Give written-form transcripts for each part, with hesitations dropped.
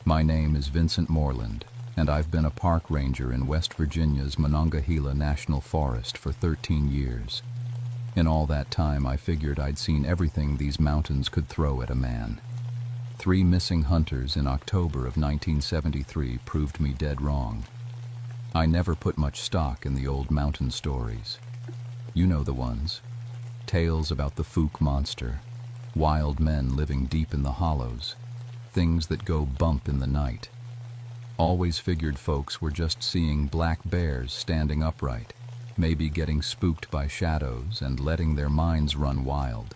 My name is Vincent Moreland, and I've been a park ranger in West Virginia's Monongahela National Forest for 13 years. In all that time, I figured I'd seen everything these mountains could throw at a man. 3 missing hunters in October of 1973 proved me dead wrong. I never put much stock in the old mountain stories. You know the ones. Tales about the Fook monster, wild men living deep in the hollows, things that go bump in the night. Always figured folks were just seeing black bears standing upright, maybe getting spooked by shadows and letting their minds run wild.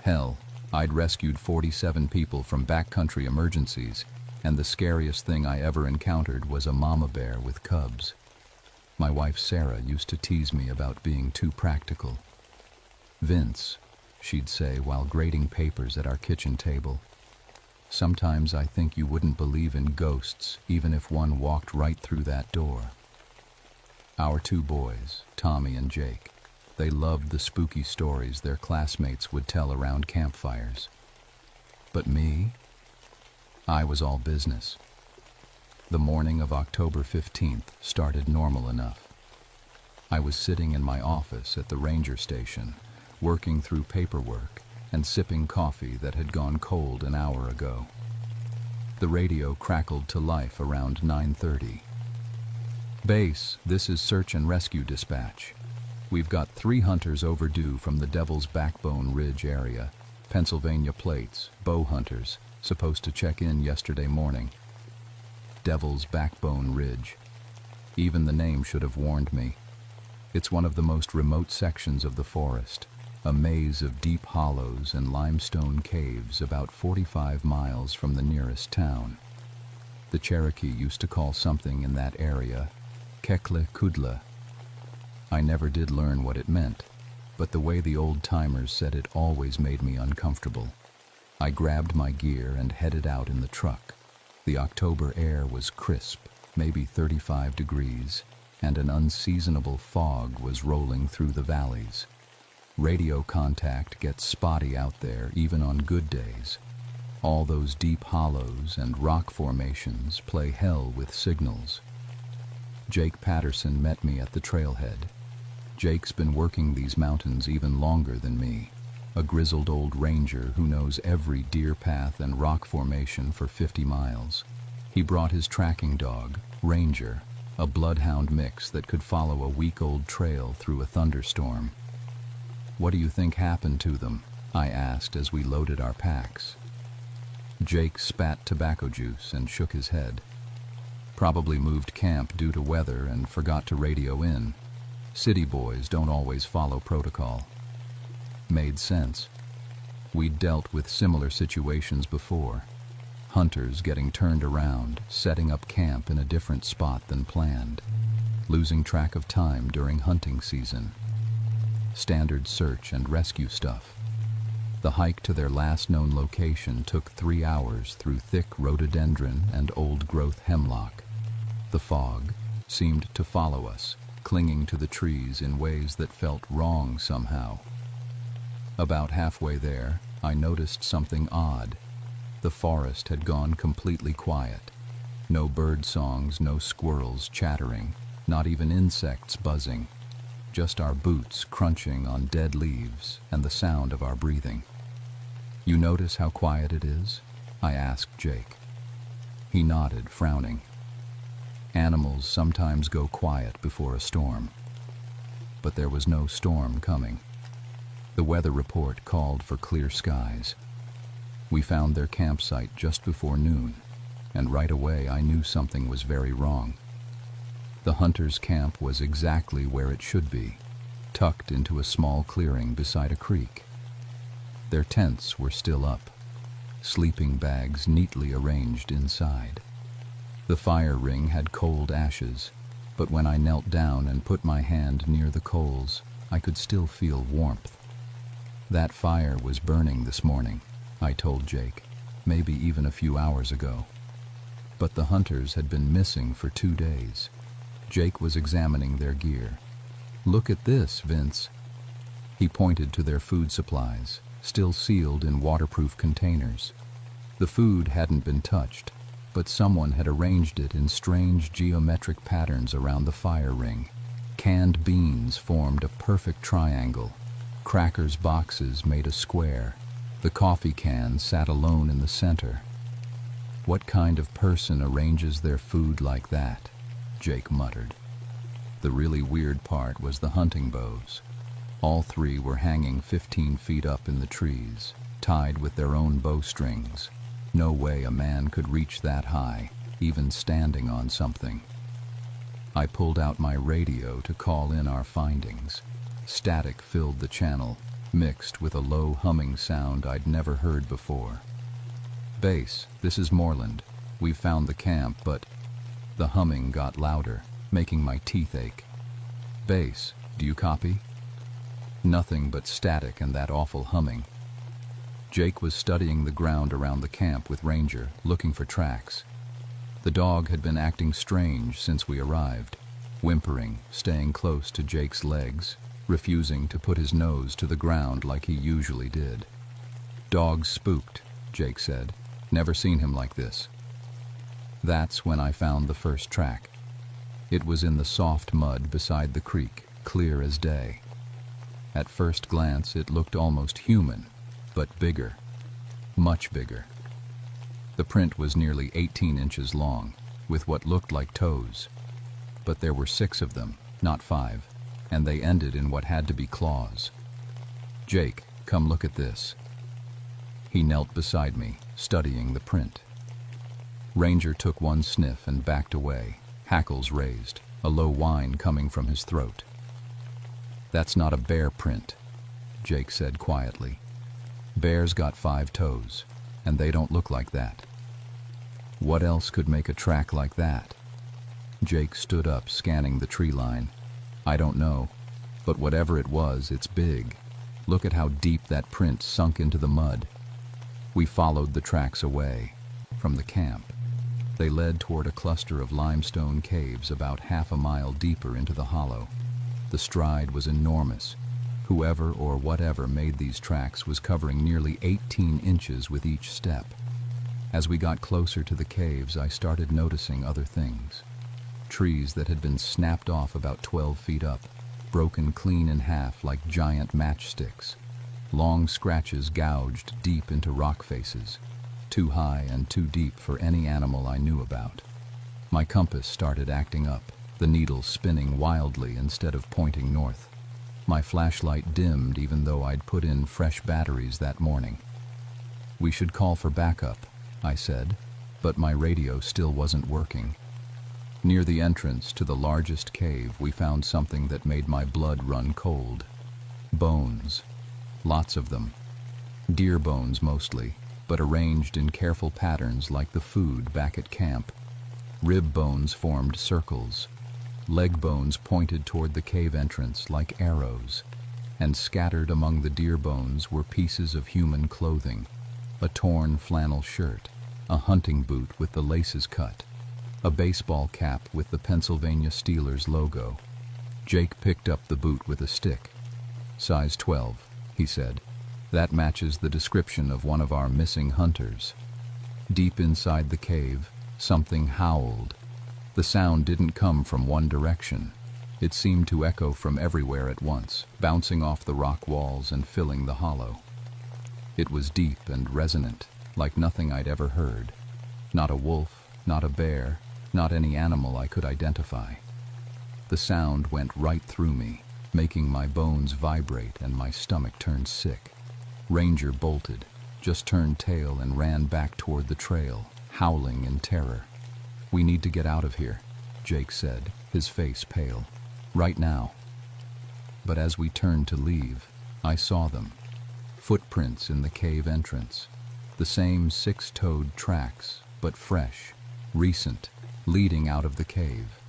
Hell, I'd rescued 47 people from backcountry emergencies, and the scariest thing I ever encountered was a mama bear with cubs. My wife Sarah used to tease me about being too practical. "Vince," she'd say while grading papers at our kitchen table, "sometimes I think you wouldn't believe in ghosts even if one walked right through that door." Our 2 boys, Tommy and Jake, they loved the spooky stories their classmates would tell around campfires. But me? I was all business. The morning of October 15th started normal enough. I was sitting in my office at the ranger station, working through paperwork and sipping coffee that had gone cold an hour ago. The radio crackled to life around 9:30. "Base, this is search and rescue dispatch. We've got 3 hunters overdue from the Devil's Backbone Ridge area, Pennsylvania plates, bow hunters, supposed to check in yesterday morning." Devil's Backbone Ridge. Even the name should have warned me. It's one of the most remote sections of the forest, a maze of deep hollows and limestone caves about 45 miles from the nearest town. The Cherokee used to call something in that area Kekle Kudla. I never did learn what it meant, but the way the old-timers said it always made me uncomfortable. I grabbed my gear and headed out in the truck. The October air was crisp, maybe 35 degrees, and an unseasonable fog was rolling through the valleys. Radio contact gets spotty out there even on good days. All those deep hollows and rock formations play hell with signals. Jake Patterson met me at the trailhead. Jake's been working these mountains even longer than me, a grizzled old ranger who knows every deer path and rock formation for 50 miles. He brought his tracking dog, Ranger, a bloodhound mix that could follow a week-old trail through a thunderstorm. "What do you think happened to them?" I asked as we loaded our packs. Jake spat tobacco juice and shook his head. "Probably moved camp due to weather and forgot to radio in. City boys don't always follow protocol." Made sense. We'd dealt with similar situations before. Hunters getting turned around, setting up camp in a different spot than planned, losing track of time during hunting season. Standard search and rescue stuff. The hike to their last known location took 3 hours through thick rhododendron and old-growth hemlock. The fog seemed to follow us, clinging to the trees in ways that felt wrong somehow. About halfway there, I noticed something odd. The forest had gone completely quiet. No bird songs, no squirrels chattering, not even insects buzzing. Just our boots crunching on dead leaves and the sound of our breathing. "You notice how quiet it is?" I asked Jake. He nodded, frowning. Animals sometimes go quiet before a storm. But there was no storm coming. The weather report called for clear skies. We found their campsite just before noon, and right away I knew something was very wrong. The hunters' camp was exactly where it should be, tucked into a small clearing beside a creek. Their tents were still up, sleeping bags neatly arranged inside. The fire ring had cold ashes, but when I knelt down and put my hand near the coals, I could still feel warmth. "That fire was burning this morning," I told Jake, "maybe even a few hours ago." But the hunters had been missing for 2 days. Jake was examining their gear. "Look at this, Vince." He pointed to their food supplies, still sealed in waterproof containers. The food hadn't been touched, but someone had arranged it in strange geometric patterns around the fire ring. Canned beans formed a perfect triangle. Crackers boxes made a square. The coffee can sat alone in the center. "What kind of person arranges their food like that?" Jake muttered. The really weird part was the hunting bows. All three were hanging 15 feet up in the trees, tied with their own bowstrings. No way a man could reach that high, even standing on something. I pulled out my radio to call in our findings. Static filled the channel, mixed with a low humming sound I'd never heard before. "Base, this is Moreland. We've found the camp, but..." The humming got louder, making my teeth ache. "Base, do you copy?" Nothing but static and that awful humming. Jake was studying the ground around the camp with Ranger, looking for tracks. The dog had been acting strange since we arrived, whimpering, staying close to Jake's legs, refusing to put his nose to the ground like he usually did. "Dog's spooked," Jake said. "Never seen him like this." That's when I found the first track. It was in the soft mud beside the creek, clear as day. At first glance, it looked almost human, but bigger, much bigger. The print was nearly 18 inches long, with what looked like toes. But there were 6 of them, not 5, and they ended in what had to be claws. "Jake, come look at this." He knelt beside me, studying the print. Ranger took one sniff and backed away, hackles raised, a low whine coming from his throat. "That's not a bear print," Jake said quietly. "Bears got 5 toes, and they don't look like that." "What else could make a track like that?" Jake stood up, scanning the tree line. "I don't know, but whatever it was, it's big. Look at how deep that print sunk into the mud." We followed the tracks away from the camp. They led toward a cluster of limestone caves about half a mile deeper into the hollow. The stride was enormous. Whoever or whatever made these tracks was covering nearly 18 inches with each step. As we got closer to the caves, I started noticing other things. Trees that had been snapped off about 12 feet up, broken clean in half like giant matchsticks. Long scratches gouged deep into rock faces, too high and too deep for any animal I knew about. My compass started acting up, the needle spinning wildly instead of pointing north. My flashlight dimmed even though I'd put in fresh batteries that morning. "We should call for backup," I said, but my radio still wasn't working. Near the entrance to the largest cave, we found something that made my blood run cold. Bones. Lots of them. Deer bones mostly, but arranged in careful patterns like the food back at camp. Rib bones formed circles. Leg bones pointed toward the cave entrance like arrows. And scattered among the deer bones were pieces of human clothing. A torn flannel shirt, a hunting boot with the laces cut, a baseball cap with the Pennsylvania Steelers logo. Jake picked up the boot with a stick. "Size 12, he said. "That matches the description of one of our missing hunters." Deep inside the cave, something howled. The sound didn't come from one direction. It seemed to echo from everywhere at once, bouncing off the rock walls and filling the hollow. It was deep and resonant, like nothing I'd ever heard. Not a wolf, not a bear, not any animal I could identify. The sound went right through me, making my bones vibrate and my stomach turn sick. Ranger bolted, just turned tail and ran back toward the trail, howling in terror. "We need to get out of here," Jake said, his face pale. "Right now." But as we turned to leave, I saw them. Footprints in the cave entrance. The same 6-toed tracks, but fresh, recent, leading out of the cave.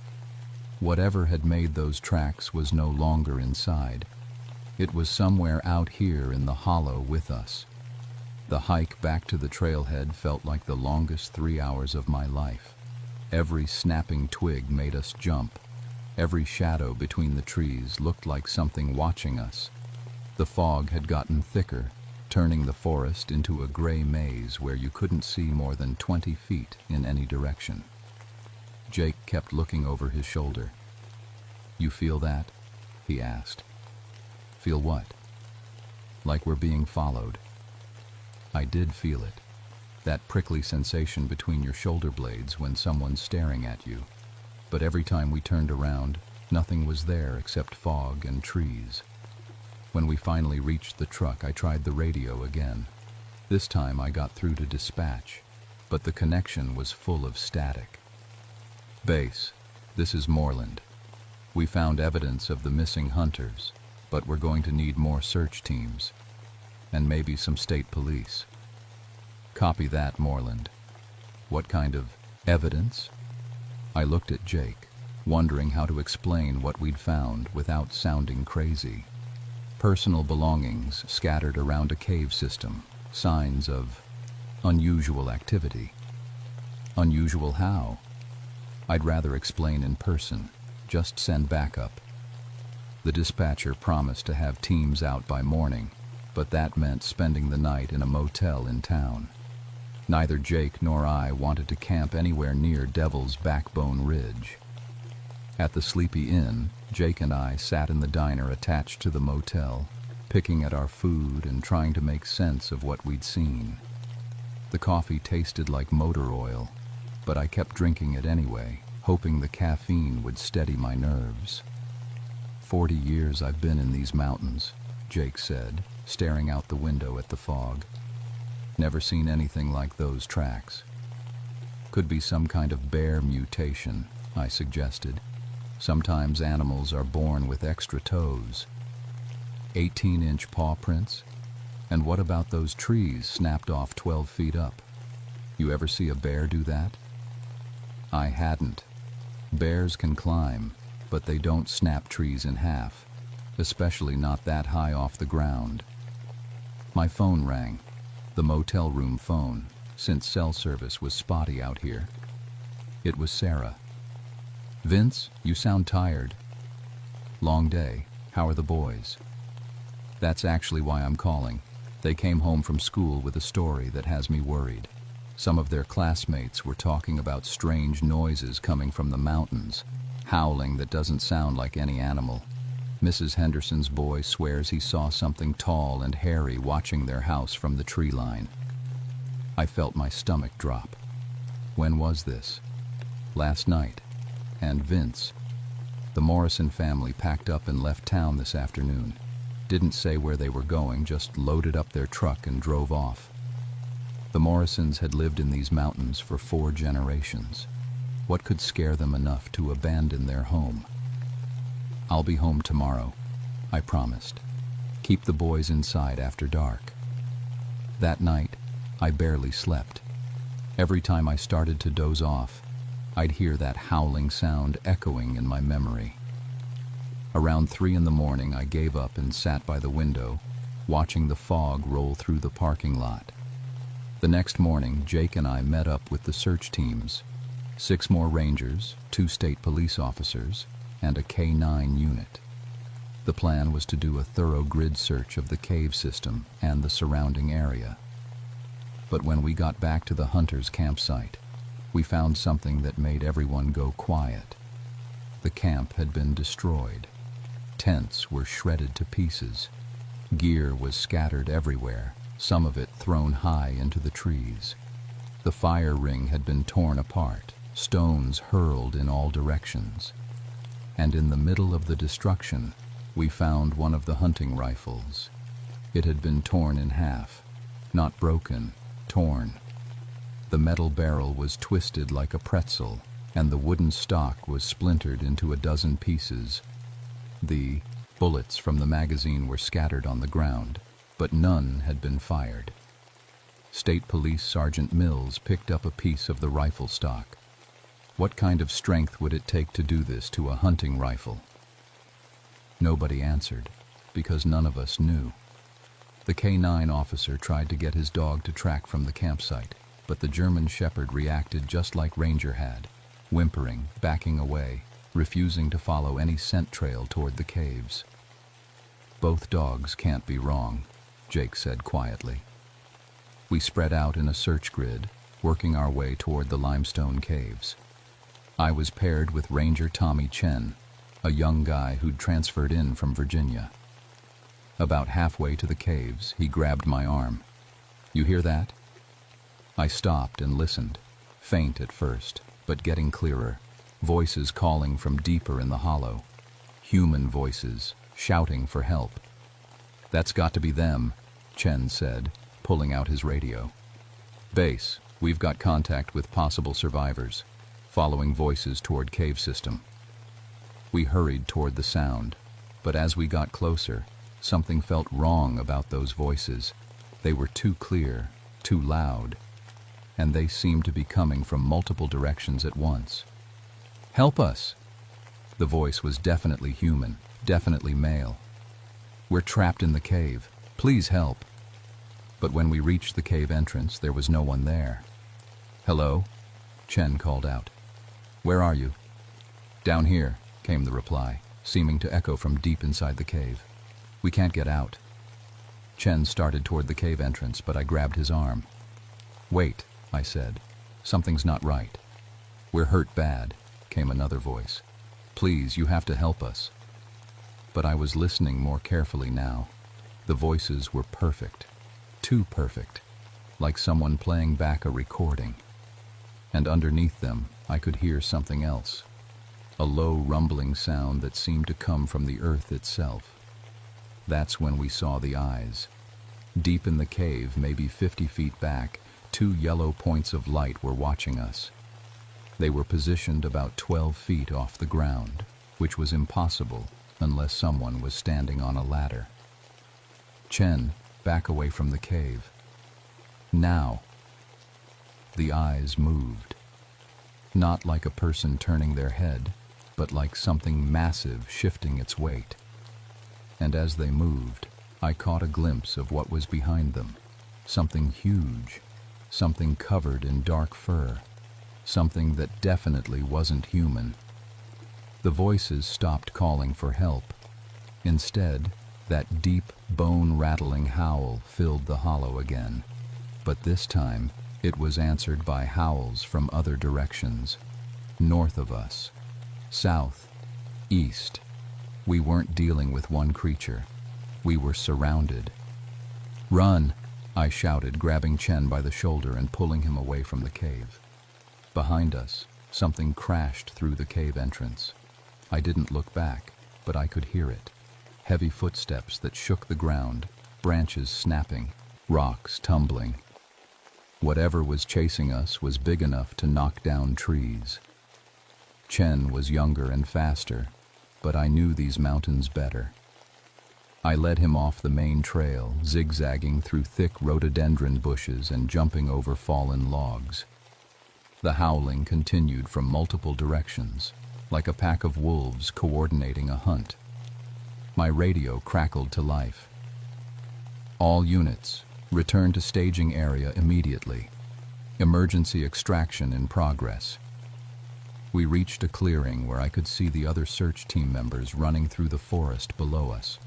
Whatever had made those tracks was no longer inside. It was somewhere out here in the hollow with us. The hike back to the trailhead felt like the longest 3 hours of my life. Every snapping twig made us jump. Every shadow between the trees looked like something watching us. The fog had gotten thicker, turning the forest into a gray maze where you couldn't see more than 20 feet in any direction. Jake kept looking over his shoulder. "You feel that?" he asked. "Feel what?" "Like we're being followed." I did feel it, that prickly sensation between your shoulder blades when someone's staring at you. But every time we turned around, nothing was there except fog and trees. When we finally reached the truck, I tried the radio again. This time I got through to dispatch, but the connection was full of static. "Base, this is Moreland. We found evidence of the missing hunters, but we're going to need more search teams, and maybe some state police." "Copy that, Moreland. What kind of evidence?" I looked at Jake, wondering how to explain what we'd found without sounding crazy. Personal belongings scattered around a cave system, signs of unusual activity. "Unusual how?" "I'd rather explain in person. Just send backup." The dispatcher promised to have teams out by morning, but that meant spending the night in a motel in town. Neither Jake nor I wanted to camp anywhere near Devil's Backbone Ridge. At the Sleepy Inn, Jake and I sat in the diner attached to the motel, picking at our food and trying to make sense of what we'd seen. The coffee tasted like motor oil, but I kept drinking it anyway, hoping the caffeine would steady my nerves. 40 years I've been in these mountains," Jake said, staring out the window at the fog. "Never seen anything like those tracks." "Could be some kind of bear mutation," I suggested. "Sometimes animals are born with extra toes." 18-inch paw prints? And what about those trees snapped off 12 feet up? You ever see a bear do that? I hadn't. Bears can climb, but they don't snap trees in half, especially not that high off the ground. My phone rang, the motel room phone, since cell service was spotty out here. It was Sarah. "Vince, you sound tired." "Long day. How are the boys?" "That's actually why I'm calling. They came home from school with a story that has me worried. Some of their classmates were talking about strange noises coming from the mountains, howling that doesn't sound like any animal. Mrs. Henderson's boy swears he saw something tall and hairy watching their house from the tree line." I felt my stomach drop. When was this? Last night. And Vince. The Morrison family packed up and left town this afternoon. Didn't say where they were going, just loaded up their truck and drove off. The Morrisons had lived in these mountains for 4 generations. What could scare them enough to abandon their home? "I'll be home tomorrow," I promised. "Keep the boys inside after dark." That night, I barely slept. Every time I started to doze off, I'd hear that howling sound echoing in my memory. Around 3 in the morning, I gave up and sat by the window, watching the fog roll through the parking lot. The next morning, Jake and I met up with the search teams, 6 more rangers, 2 state police officers, and a K-9 unit. The plan was to do a thorough grid search of the cave system and the surrounding area. But when we got back to the hunters' campsite, we found something that made everyone go quiet. The camp had been destroyed. Tents were shredded to pieces. Gear was scattered everywhere, some of it thrown high into the trees. The fire ring had been torn apart, stones hurled in all directions. And in the middle of the destruction, we found one of the hunting rifles. It had been torn in half, not broken, torn. The metal barrel was twisted like a pretzel, and the wooden stock was splintered into a dozen pieces. The bullets from the magazine were scattered on the ground, but none had been fired. State Police Sergeant Mills picked up a piece of the rifle stock. What kind of strength would it take to do this to a hunting rifle? Nobody answered, because none of us knew. The K-9 officer tried to get his dog to track from the campsite, but the German Shepherd reacted just like Ranger had, whimpering, backing away, refusing to follow any scent trail toward the caves. Both dogs can't be wrong. Jake said quietly. We spread out in a search grid, working our way toward the limestone caves. I was paired with Ranger Tommy Chen, a young guy who'd transferred in from Virginia. About halfway to the caves, he grabbed my arm. "You hear that?" I stopped and listened, faint at first, but getting clearer. Voices calling from deeper in the hollow. Human voices, shouting for help. "That's got to be them," Chen said, pulling out his radio. "Base, we've got contact with possible survivors," following voices toward cave system. We hurried toward the sound, but as we got closer, something felt wrong about those voices. They were too clear, too loud, and they seemed to be coming from multiple directions at once. "Help us!" The voice was definitely human, definitely male. "We're trapped in the cave. Please help." But when we reached the cave entrance, there was no one there. "Hello?" Chen called out. "Where are you?" "Down here," came the reply, seeming to echo from deep inside the cave. "We can't get out." Chen started toward the cave entrance, but I grabbed his arm. "Wait," I said. "Something's not right." "We're hurt bad," came another voice. "Please, you have to help us." But I was listening more carefully now. The voices were perfect. Too perfect. Like someone playing back a recording. And underneath them, I could hear something else. A low rumbling sound that seemed to come from the earth itself. That's when we saw the eyes. Deep in the cave, maybe 50 feet back, 2 yellow points of light were watching us. They were positioned about 12 feet off the ground, which was impossible unless someone was standing on a ladder. "Chen, back away from the cave." "Now." The eyes moved. Not like a person turning their head, but like something massive shifting its weight. And as they moved, I caught a glimpse of what was behind them. Something huge, something covered in dark fur, something that definitely wasn't human. The voices stopped calling for help. Instead, that deep, bone-rattling howl filled the hollow again. But this time, it was answered by howls from other directions. North of us. South. East. We weren't dealing with one creature. We were surrounded. "Run!" I shouted, grabbing Chen by the shoulder and pulling him away from the cave. Behind us, something crashed through the cave entrance. I didn't look back, but I could hear it. Heavy footsteps that shook the ground, branches snapping, rocks tumbling. Whatever was chasing us was big enough to knock down trees. Chen was younger and faster, but I knew these mountains better. I led him off the main trail, zigzagging through thick rhododendron bushes and jumping over fallen logs. The howling continued from multiple directions, like a pack of wolves coordinating a hunt. My radio crackled to life. "All units, return to staging area immediately. Emergency extraction in progress." We reached a clearing where I could see the other search team members running through the forest below us.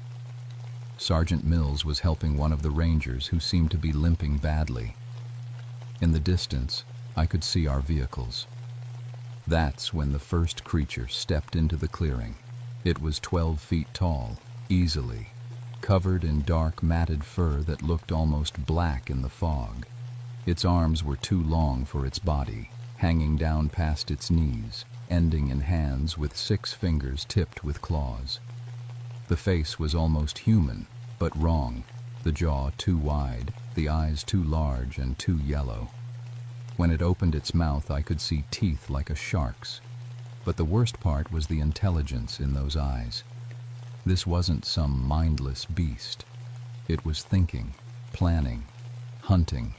Sergeant Mills was helping one of the rangers who seemed to be limping badly. In the distance, I could see our vehicles. That's when the first creature stepped into the clearing. It was 12 feet tall, easily, covered in dark matted fur that looked almost black in the fog. Its arms were too long for its body, hanging down past its knees, ending in hands with 6 fingers tipped with claws. The face was almost human, but wrong, the jaw too wide, the eyes too large and too yellow. When it opened its mouth, I could see teeth like a shark's. But the worst part was the intelligence in those eyes. This wasn't some mindless beast. It was thinking, planning, hunting.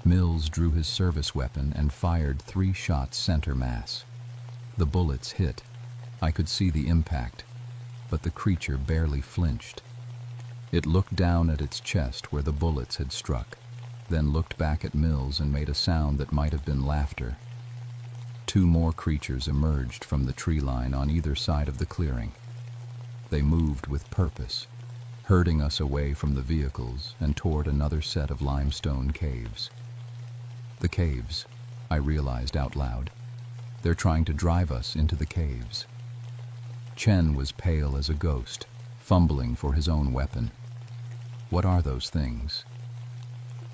Mills drew his service weapon and fired 3 shots center mass. The bullets hit. I could see the impact, but the creature barely flinched. It looked down at its chest where the bullets had struck, then looked back at Mills and made a sound that might have been laughter. 2 more creatures emerged from the tree line on either side of the clearing. They moved with purpose, herding us away from the vehicles and toward another set of limestone caves. The caves, I realized out loud. They're trying to drive us into the caves. Chen was pale as a ghost, fumbling for his own weapon. What are those things?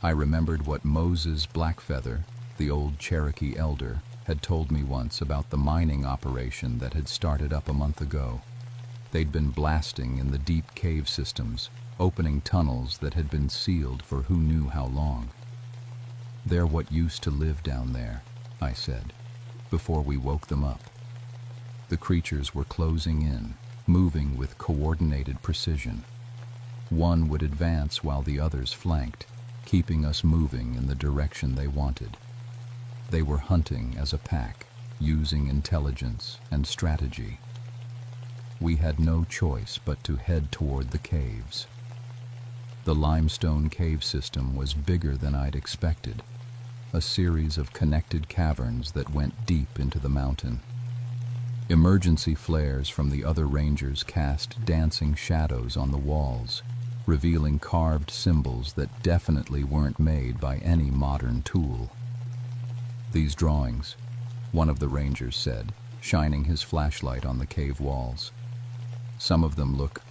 I remembered what Moses Blackfeather, the old Cherokee elder, had told me once about the mining operation that had started up a month ago. They'd been blasting in the deep cave systems, opening tunnels that had been sealed for who knew how long. They're what used to live down there, I said, before we woke them up. The creatures were closing in, moving with coordinated precision. One would advance while the others flanked, keeping us moving in the direction they wanted. They were hunting as a pack, using intelligence and strategy. We had no choice but to head toward the caves. The limestone cave system was bigger than I'd expected, a series of connected caverns that went deep into the mountain. Emergency flares from the other rangers cast dancing shadows on the walls, revealing carved symbols that definitely weren't made by any modern tool. These drawings, one of the rangers said, shining his flashlight on the cave walls. Some of them look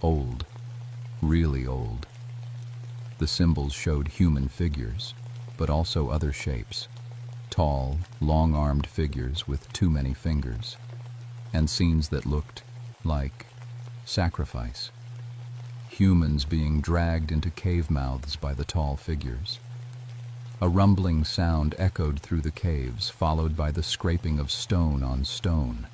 old, really old. The symbols showed human figures, but also other shapes, tall, long-armed figures with too many fingers, and scenes that looked like sacrifice. Humans being dragged into cave mouths by the tall figures. A rumbling sound echoed through the caves, followed by the scraping of stone on stone.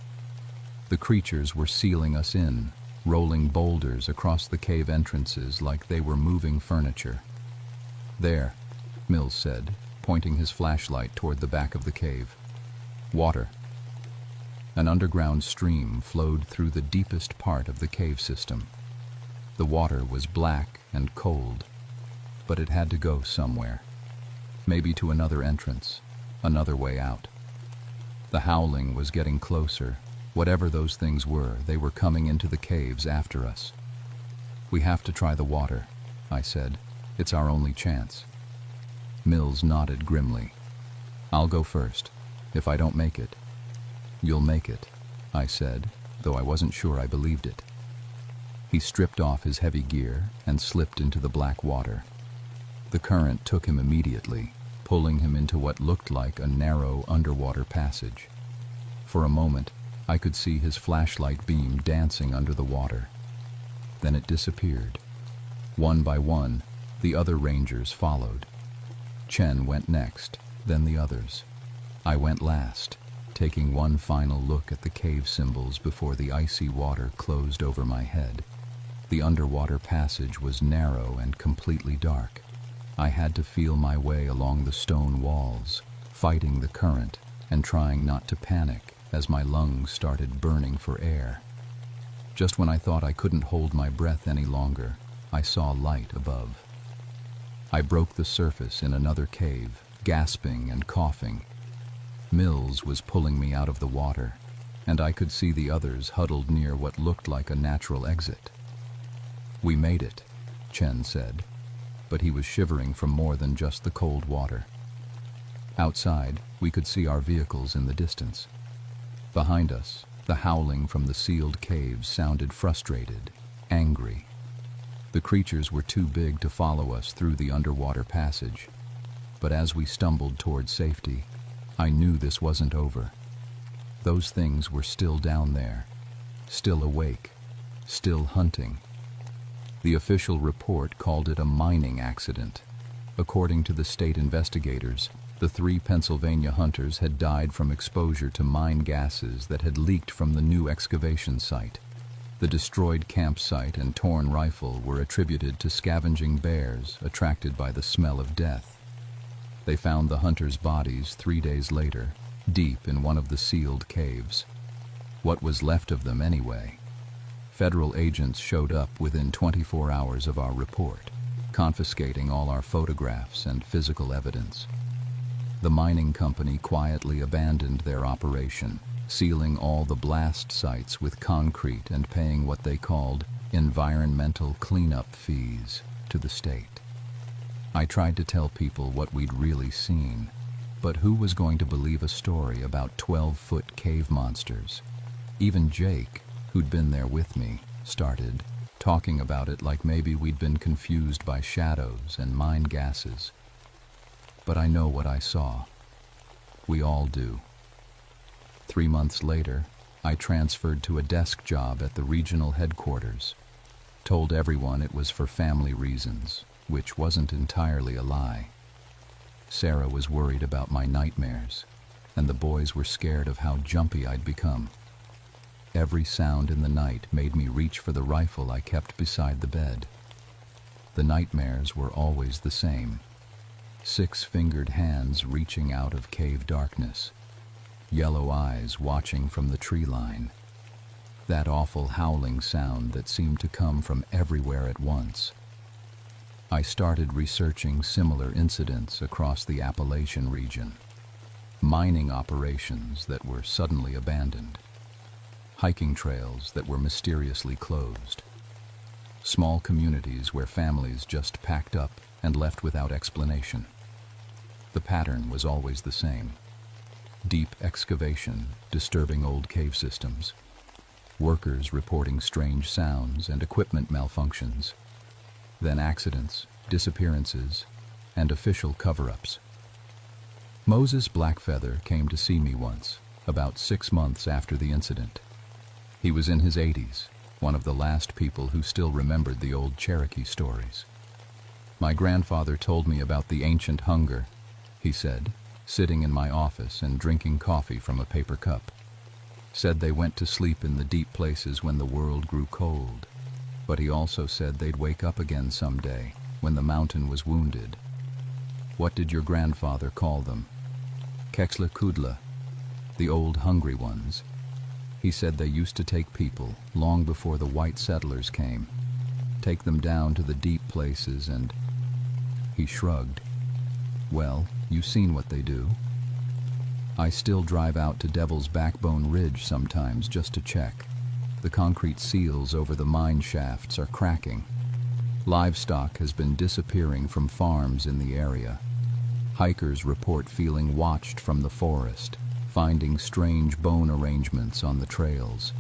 The creatures were sealing us in, rolling boulders across the cave entrances like they were moving furniture. There, Mills said, pointing his flashlight toward the back of the cave. Water. An underground stream flowed through the deepest part of the cave system. The water was black and cold, but it had to go somewhere. Maybe to another entrance, another way out. The howling was getting closer. Whatever those things were, they were coming into the caves after us. We have to try the water, I said. It's our only chance. Mills nodded grimly. I'll go first. If I don't make it. You'll make it, I said, though I wasn't sure I believed it. He stripped off his heavy gear and slipped into the black water. The current took him immediately, pulling him into what looked like a narrow underwater passage. For a moment, I could see his flashlight beam dancing under the water. Then it disappeared. One by one, the other rangers followed. Chen went next, then the others. I went last, taking one final look at the cave symbols before the icy water closed over my head. The underwater passage was narrow and completely dark. I had to feel my way along the stone walls, fighting the current and trying not to panic as my lungs started burning for air. Just when I thought I couldn't hold my breath any longer, I saw light above. I broke the surface in another cave, gasping and coughing. Mills was pulling me out of the water, and I could see the others huddled near what looked like a natural exit. We made it, Chen said, but he was shivering from more than just the cold water. Outside, we could see our vehicles in the distance. Behind us, the howling from the sealed caves sounded frustrated, angry. The creatures were too big to follow us through the underwater passage, but as we stumbled toward safety, I knew this wasn't over. Those things were still down there, still awake, still hunting. The official report called it a mining accident. According to the state investigators, the 3 Pennsylvania hunters had died from exposure to mine gases that had leaked from the new excavation site. The destroyed campsite and torn rifle were attributed to scavenging bears attracted by the smell of death. They found the hunters' bodies 3 days later, deep in one of the sealed caves. What was left of them anyway? Federal agents showed up within 24 hours of our report, confiscating all our photographs and physical evidence. The mining company quietly abandoned their operation, sealing all the blast sites with concrete and paying what they called environmental cleanup fees to the state. I tried to tell people what we'd really seen, but who was going to believe a story about 12-foot cave monsters? Even Jake, who'd been there with me, started talking about it like maybe we'd been confused by shadows and mind gases. But I know what I saw. We all do. 3 months later, I transferred to a desk job at the regional headquarters. Told everyone it was for family reasons, which wasn't entirely a lie. Sarah was worried about my nightmares, and the boys were scared of how jumpy I'd become. Every sound in the night made me reach for the rifle I kept beside the bed. The nightmares were always the same. 6-fingered hands reaching out of cave darkness. Yellow eyes watching from the tree line. That awful howling sound that seemed to come from everywhere at once. I started researching similar incidents across the Appalachian region. Mining operations that were suddenly abandoned. Hiking trails that were mysteriously closed. Small communities where families just packed up and left without explanation. The pattern was always the same. Deep excavation, disturbing old cave systems. Workers reporting strange sounds and equipment malfunctions. Then accidents, disappearances, and official cover-ups. Moses Blackfeather came to see me once, about 6 months after the incident. He was in his 80s, one of the last people who still remembered the old Cherokee stories. My grandfather told me about the ancient hunger, he said, sitting in my office and drinking coffee from a paper cup. Said they went to sleep in the deep places when the world grew cold, but he also said they'd wake up again someday when the mountain was wounded. What did your grandfather call them? Kexla Kudla, the old hungry ones. He said they used to take people, long before the white settlers came, take them down to the deep places and... He shrugged. Well, you've seen what they do. I still drive out to Devil's Backbone Ridge sometimes just to check. The concrete seals over the mine shafts are cracking. Livestock has been disappearing from farms in the area. Hikers report feeling watched from the forest, finding strange bone arrangements on the trails.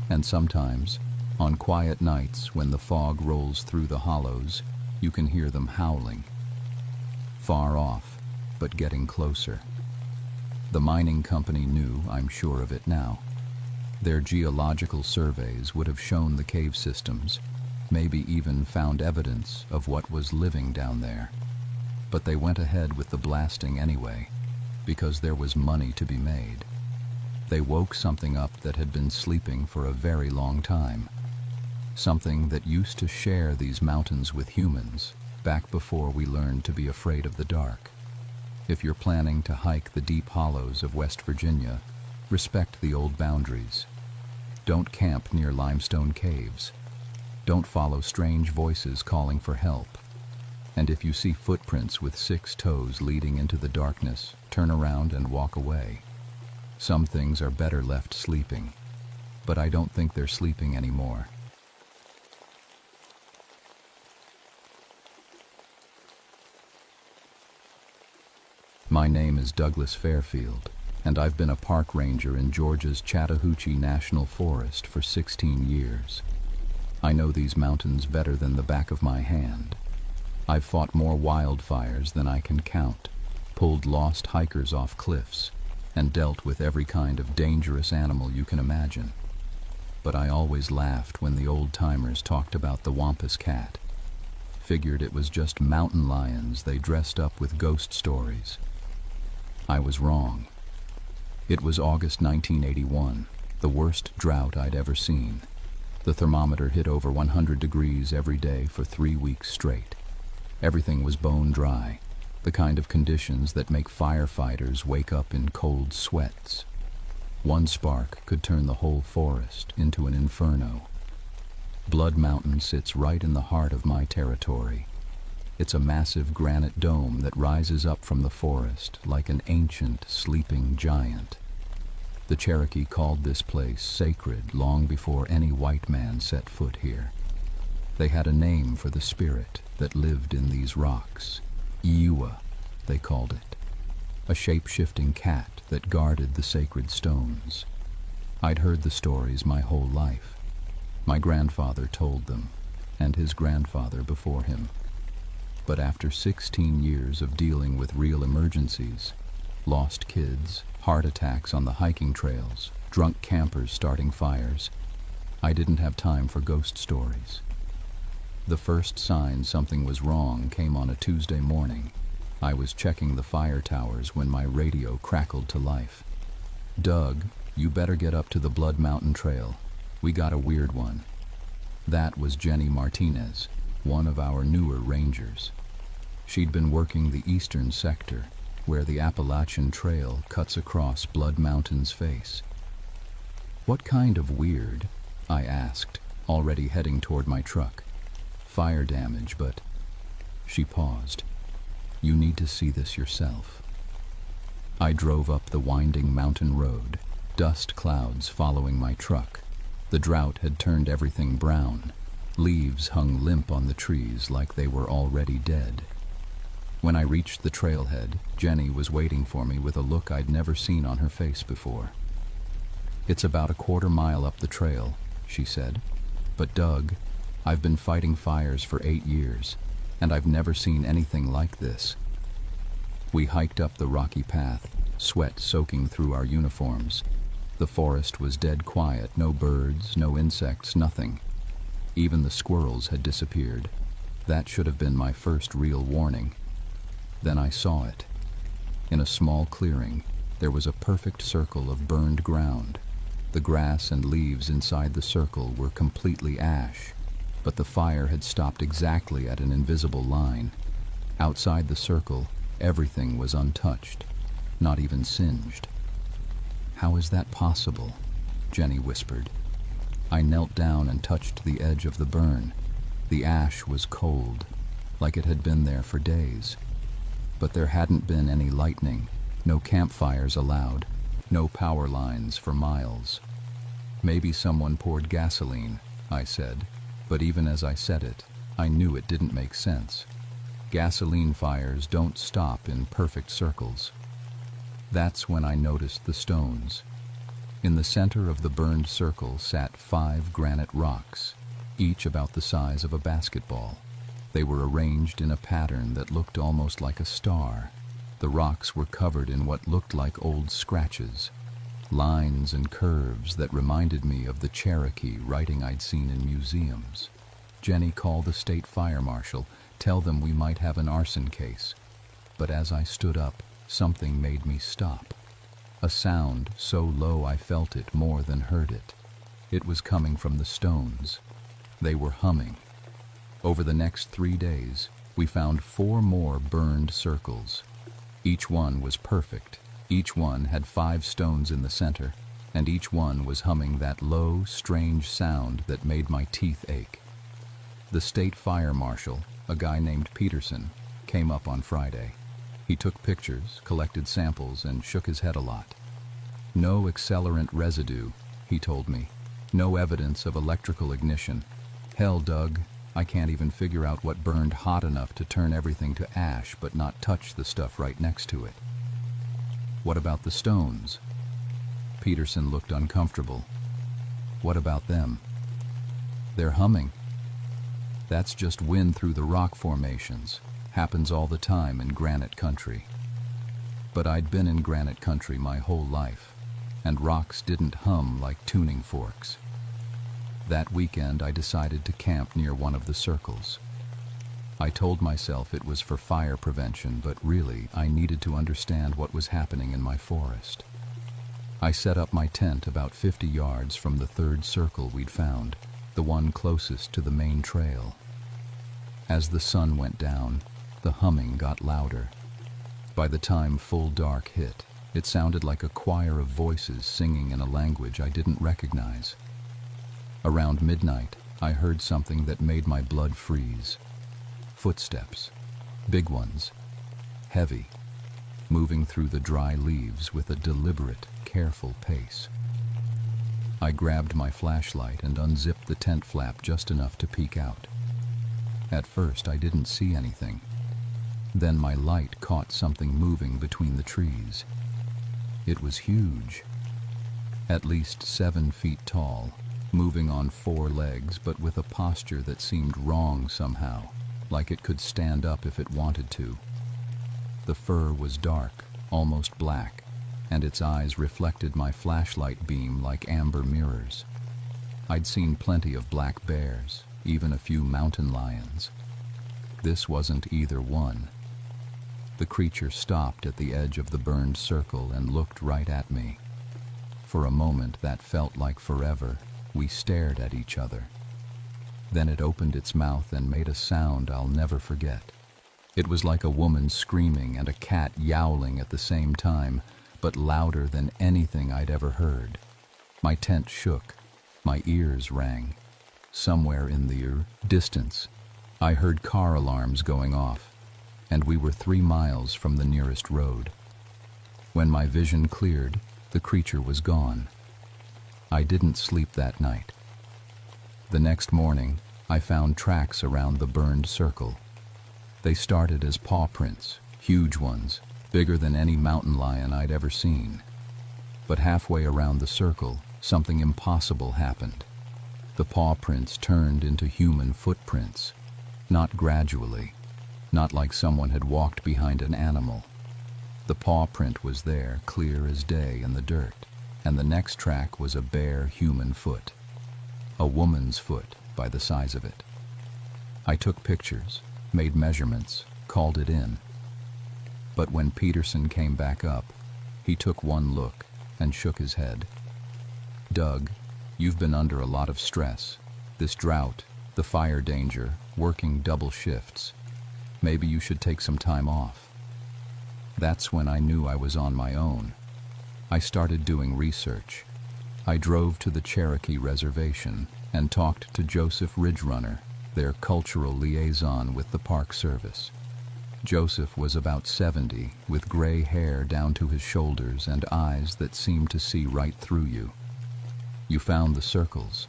And sometimes, on quiet nights when the fog rolls through the hollows, you can hear them howling. Far off, but getting closer. The mining company knew, I'm sure of it now. Their geological surveys would have shown the cave systems, maybe even found evidence of what was living down there. But they went ahead with the blasting anyway, because there was money to be made. They woke something up that had been sleeping for a very long time. Something that used to share these mountains with humans, back before we learned to be afraid of the dark. If you're planning to hike the deep hollows of West Virginia, respect the old boundaries. Don't camp near limestone caves. Don't follow strange voices calling for help. And if you see footprints with 6 toes leading into the darkness, turn around and walk away. Some things are better left sleeping, but I don't think they're sleeping anymore. My name is Douglas Fairfield, and I've been a park ranger in Georgia's Chattahoochee National Forest for 16 years. I know these mountains better than the back of my hand. I've fought more wildfires than I can count, pulled lost hikers off cliffs, and dealt with every kind of dangerous animal you can imagine. But I always laughed when the old-timers talked about the Wampus cat. Figured it was just mountain lions they dressed up with ghost stories. I was wrong. It was August 1981, the worst drought I'd ever seen. The thermometer hit over 100 degrees every day for 3 weeks straight. Everything was bone dry, the kind of conditions that make firefighters wake up in cold sweats. One spark could turn the whole forest into an inferno. Blood Mountain sits right in the heart of my territory. It's a massive granite dome that rises up from the forest like an ancient, sleeping giant. The Cherokee called this place sacred long before any white man set foot here. They had a name for the spirit that lived in these rocks. Iua, they called it. A shape-shifting cat that guarded the sacred stones. I'd heard the stories my whole life. My grandfather told them, and his grandfather before him. But after 16 years of dealing with real emergencies, lost kids, heart attacks on the hiking trails, drunk campers starting fires, I didn't have time for ghost stories. The first sign something was wrong came on a Tuesday morning. I was checking the fire towers when my radio crackled to life. "Doug, you better get up to the Blood Mountain Trail. We got a weird one." That was Jenny Martinez, one of our newer rangers. She'd been working the eastern sector, where the Appalachian Trail cuts across Blood Mountain's face. "What kind of weird?" I asked, already heading toward my truck. "Fire damage, but..." She paused. "You need to see this yourself." I drove up the winding mountain road, dust clouds following my truck. The drought had turned everything brown. Leaves hung limp on the trees like they were already dead. When I reached the trailhead, Jenny was waiting for me with a look I'd never seen on her face before. "It's about a quarter mile up the trail," she said. "But Doug, I've been fighting fires for 8 years, and I've never seen anything like this." We hiked up the rocky path, sweat soaking through our uniforms. The forest was dead quiet, no birds, no insects, nothing. Even the squirrels had disappeared. That should have been my first real warning. Then I saw it. In a small clearing, there was a perfect circle of burned ground. The grass and leaves inside the circle were completely ash, but the fire had stopped exactly at an invisible line. Outside the circle, everything was untouched, not even singed. "How is that possible?" Jenny whispered. I knelt down and touched the edge of the burn. The ash was cold, like it had been there for days. But there hadn't been any lightning, no campfires allowed, no power lines for miles. "Maybe someone poured gasoline," I said, but even as I said it, I knew it didn't make sense. Gasoline fires don't stop in perfect circles. That's when I noticed the stones. In the center of the burned circle sat 5 granite rocks, each about the size of a basketball. They were arranged in a pattern that looked almost like a star. The rocks were covered in what looked like old scratches, lines and curves that reminded me of the Cherokee writing I'd seen in museums. "Jenny, call the state fire marshal. Tell them we might have an arson case." But as I stood up, something made me stop. A sound so low I felt it more than heard it. It was coming from the stones. They were humming. Over the next 3 days, we found 4 more burned circles. Each one was perfect. Each one had 5 stones in the center, and each one was humming that low, strange sound that made my teeth ache. The state fire marshal, a guy named Peterson, came up on Friday. He took pictures, collected samples, and shook his head a lot. "No accelerant residue," he told me. "No evidence of electrical ignition. Hell, Doug, I can't even figure out what burned hot enough to turn everything to ash but not touch the stuff right next to it." "What about the stones?" Peterson looked uncomfortable. "What about them?" "They're humming. That's just wind through the rock formations. Happens all the time in granite country." But I'd been in granite country my whole life, and rocks didn't hum like tuning forks. That weekend I decided to camp near one of the circles. I told myself it was for fire prevention, but really I needed to understand what was happening in my forest. I set up my tent about 50 yards from the 3rd circle we'd found, the one closest to the main trail. As the sun went down, the humming got louder. By the time full dark hit, it sounded like a choir of voices singing in a language I didn't recognize. Around midnight, I heard something that made my blood freeze. Footsteps, big ones, heavy, moving through the dry leaves with a deliberate, careful pace. I grabbed my flashlight and unzipped the tent flap just enough to peek out. At first, I didn't see anything. Then my light caught something moving between the trees. It was huge, at least 7 feet tall, moving on 4 legs but with a posture that seemed wrong somehow, like it could stand up if it wanted to. The fur was dark, almost black, and its eyes reflected my flashlight beam like amber mirrors. I'd seen plenty of black bears, even a few mountain lions. This wasn't either one. The creature stopped at the edge of the burned circle and looked right at me. For a moment that felt like forever. We stared at each other. Then it opened its mouth and made a sound I'll never forget. It was like a woman screaming and a cat yowling at the same time, but louder than anything I'd ever heard. My tent shook. My ears rang. Somewhere in the distance, I heard car alarms going off, and we were 3 miles from the nearest road. When my vision cleared, the creature was gone. I didn't sleep that night. The next morning, I found tracks around the burned circle. They started as paw prints, huge ones, bigger than any mountain lion I'd ever seen. But halfway around the circle, something impossible happened. The paw prints turned into human footprints, not gradually, not like someone had walked behind an animal. The paw print was there, clear as day in the dirt, and the next track was a bare human foot. A woman's foot, by the size of it. I took pictures, made measurements, called it in. But when Peterson came back up, he took one look and shook his head. "Doug, you've been under a lot of stress. This drought, the fire danger, working double shifts. Maybe you should take some time off." That's when I knew I was on my own. I started doing research. I drove to the Cherokee Reservation and talked to Joseph Ridgerunner, their cultural liaison with the Park Service. Joseph was about 70, with gray hair down to his shoulders and eyes that seemed to see right through you. "You found the circles,"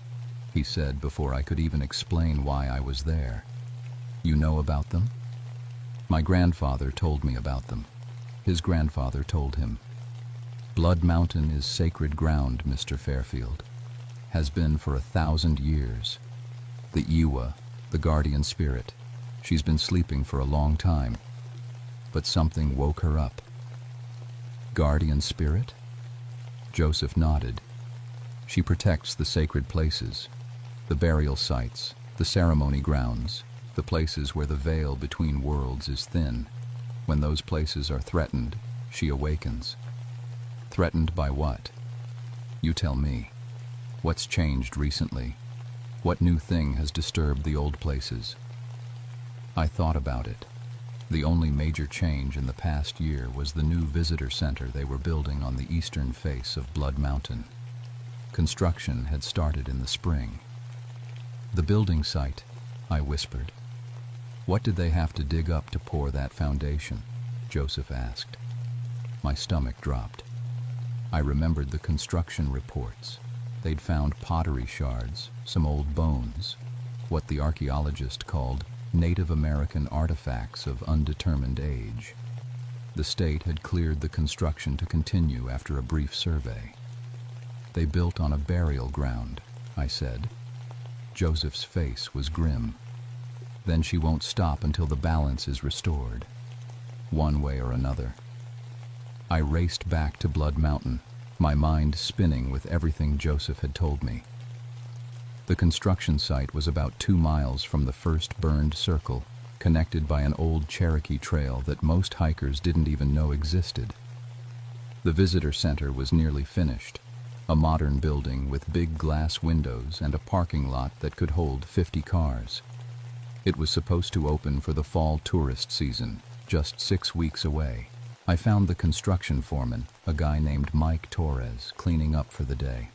he said before I could even explain why I was there. "You know about them?" My grandfather told me about them. His grandfather told him. "Blood Mountain is sacred ground, Mr. Fairfield. Has been for 1,000 years. The Iwa, the guardian spirit, she's been sleeping for a long time. But something woke her up." "Guardian spirit?" Joseph nodded. "She protects the sacred places, the burial sites, the ceremony grounds, the places where the veil between worlds is thin. When those places are threatened, she awakens." "Threatened by what?" "You tell me. What's changed recently? What new thing has disturbed the old places?" I thought about it. The only major change in the past year was the new visitor center they were building on the eastern face of Blood Mountain. Construction had started in the spring. "The building site," I whispered. "What did they have to dig up to pour that foundation?" Joseph asked. My stomach dropped. I remembered the construction reports. They'd found pottery shards, some old bones, what the archaeologist called Native American artifacts of undetermined age. The state had cleared the construction to continue after a brief survey. "They built on a burial ground," I said. Joseph's face was grim. "Then she won't stop until the balance is restored, one way or another." I raced back to Blood Mountain, my mind spinning with everything Joseph had told me. The construction site was about 2 miles from the first burned circle, connected by an old Cherokee trail that most hikers didn't even know existed. The visitor center was nearly finished, a modern building with big glass windows and a parking lot that could hold 50 cars. It was supposed to open for the fall tourist season, just 6 weeks away. I found the construction foreman, a guy named Mike Torres, cleaning up for the day.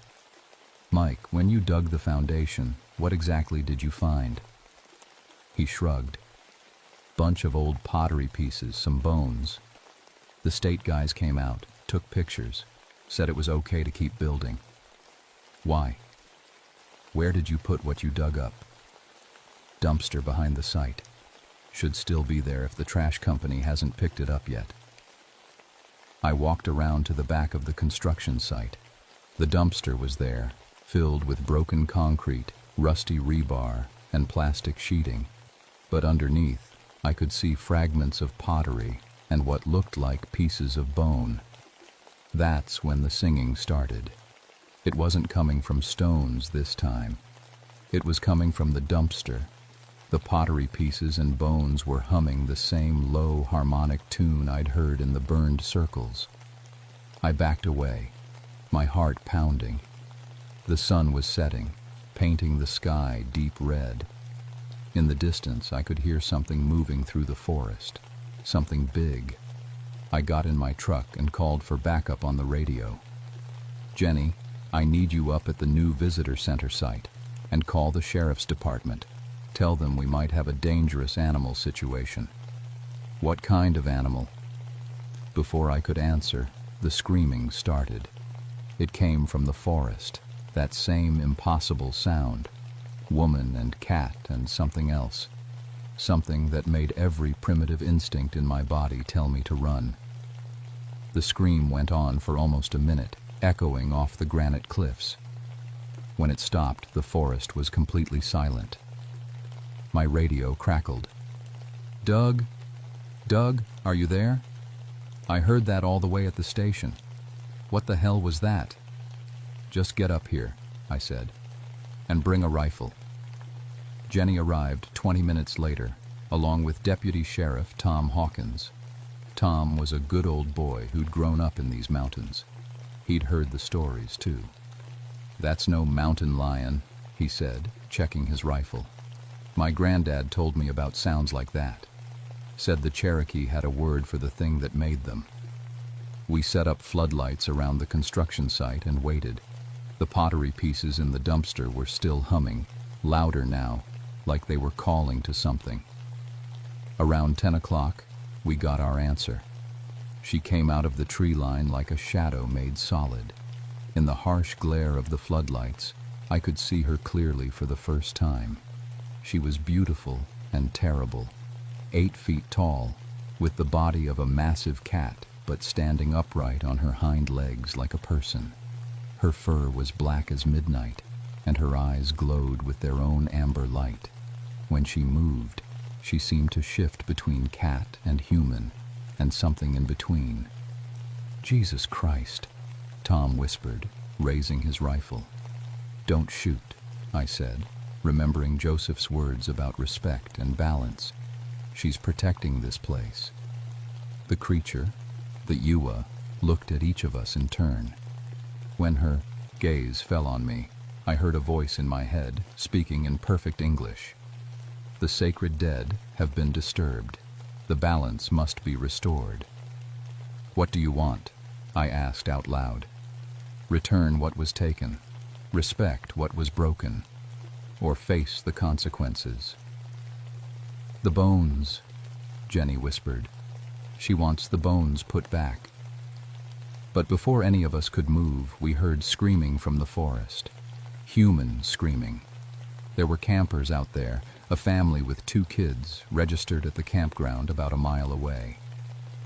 "Mike, when you dug the foundation, what exactly did you find?" He shrugged. "Bunch of old pottery pieces, some bones. The state guys came out, took pictures. Said it was okay to keep building. Why? Where did you put what you dug up? Dumpster behind the site. Should still be there if the trash company hasn't picked it up yet. I walked around to the back of the construction site. The dumpster was there, filled with broken concrete, rusty rebar, and plastic sheeting. But underneath, I could see fragments of pottery and what looked like pieces of bone. That's when the singing started. It wasn't coming from stones this time. It was coming from the dumpster. The pottery pieces and bones were humming the same low harmonic tune I'd heard in the burned circles. I backed away, my heart pounding. The sun was setting, painting the sky deep red. In the distance, I could hear something moving through the forest, something big. I got in my truck and called for backup on the radio. Jenny, I need you up at the new visitor center site, and call the sheriff's department. Tell them we might have a dangerous animal situation. What kind of animal? Before I could answer, the screaming started. It came from the forest, that same impossible sound. Woman and cat and something else. Something that made every primitive instinct in my body tell me to run. The scream went on for almost a minute, echoing off the granite cliffs. When it stopped, the forest was completely silent. My radio crackled. Doug? Doug, are you there? I heard that all the way at the station. What the hell was that? Just get up here, I said, and bring a rifle. Jenny arrived 20 minutes later, along with Deputy Sheriff Tom Hawkins. Tom was a good old boy who'd grown up in these mountains. He'd heard the stories, too. That's no mountain lion, he said, checking his rifle. My granddad told me about sounds like that. Said the Cherokee had a word for the thing that made them. We set up floodlights around the construction site and waited. The pottery pieces in the dumpster were still humming, louder now, like they were calling to something. Around 10 o'clock, we got our answer. She came out of the tree line like a shadow made solid. In the harsh glare of the floodlights, I could see her clearly for the first time. She was beautiful and terrible, 8 feet tall, with the body of a massive cat, but standing upright on her hind legs like a person. Her fur was black as midnight, and her eyes glowed with their own amber light. When she moved, she seemed to shift between cat and human, and something in between. Jesus Christ, Tom whispered, raising his rifle. Don't shoot, I said, remembering Joseph's words about respect and balance. She's protecting this place. The creature, the Ewa, looked at each of us in turn. When her gaze fell on me, I heard a voice in my head, speaking in perfect English. The sacred dead have been disturbed. The balance must be restored. What do you want? I asked out loud. Return what was taken. Respect what was broken. Or face the consequences. The bones, Jenny whispered. She wants the bones put back. But before any of us could move, we heard screaming from the forest. Human screaming. There were campers out there, a family with 2 kids, registered at the campground about a mile away.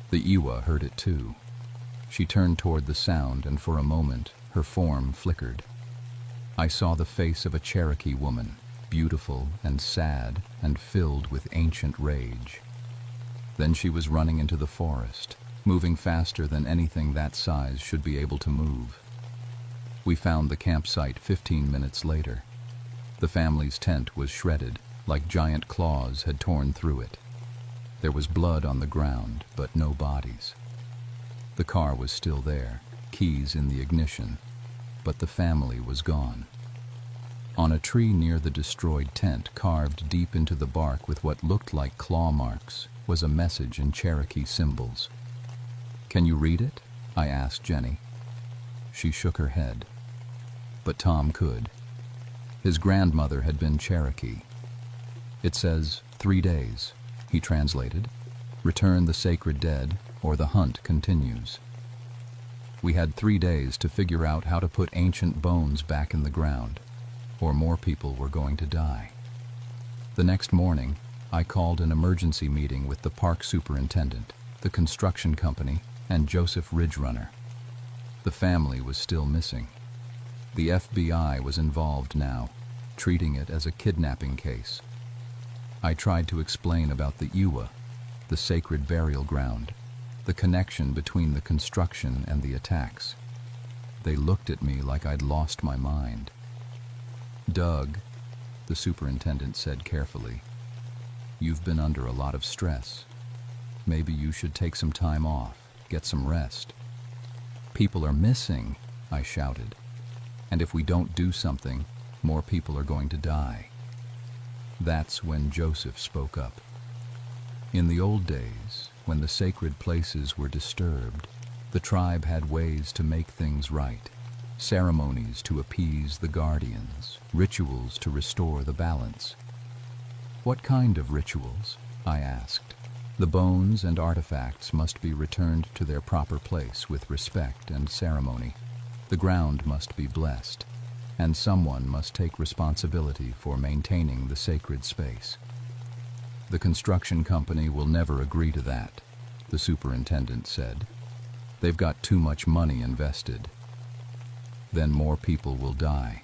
The Ewa heard it too. She turned toward the sound, and for a moment, her form flickered. I saw the face of a Cherokee woman, beautiful and sad and filled with ancient rage. Then she was running into the forest, moving faster than anything that size should be able to move. We found the campsite 15 minutes later. The family's tent was shredded, like giant claws had torn through it. There was blood on the ground, but no bodies. The car was still there, keys in the ignition, but the family was gone. On a tree near the destroyed tent, carved deep into the bark with what looked like claw marks, was a message in Cherokee symbols. Can you read it? I asked Jenny. She shook her head. But Tom could. His grandmother had been Cherokee. It says, 3 days, he translated. Return the sacred dead, or the hunt continues. We had 3 days to figure out how to put ancient bones back in the ground, or more people were going to die. The next morning, I called an emergency meeting with the park superintendent, the construction company, and Joseph Ridgerunner. The family was still missing. The FBI was involved now, treating it as a kidnapping case. I tried to explain about the Iwa, the sacred burial ground, the connection between the construction and the attacks. They looked at me like I'd lost my mind. "Doug," the superintendent said carefully, "you've been under a lot of stress. Maybe you should take some time off, get some rest." "People are missing," I shouted. "And if we don't do something, more people are going to die." That's when Joseph spoke up. In the old days, when the sacred places were disturbed, the tribe had ways to make things right. Ceremonies to appease the guardians, rituals to restore the balance. "What kind of rituals?" I asked. "The bones and artifacts must be returned to their proper place with respect and ceremony. The ground must be blessed, and someone must take responsibility for maintaining the sacred space." "The construction company will never agree to that," the superintendent said. "They've got too much money invested." "Then more people will die,"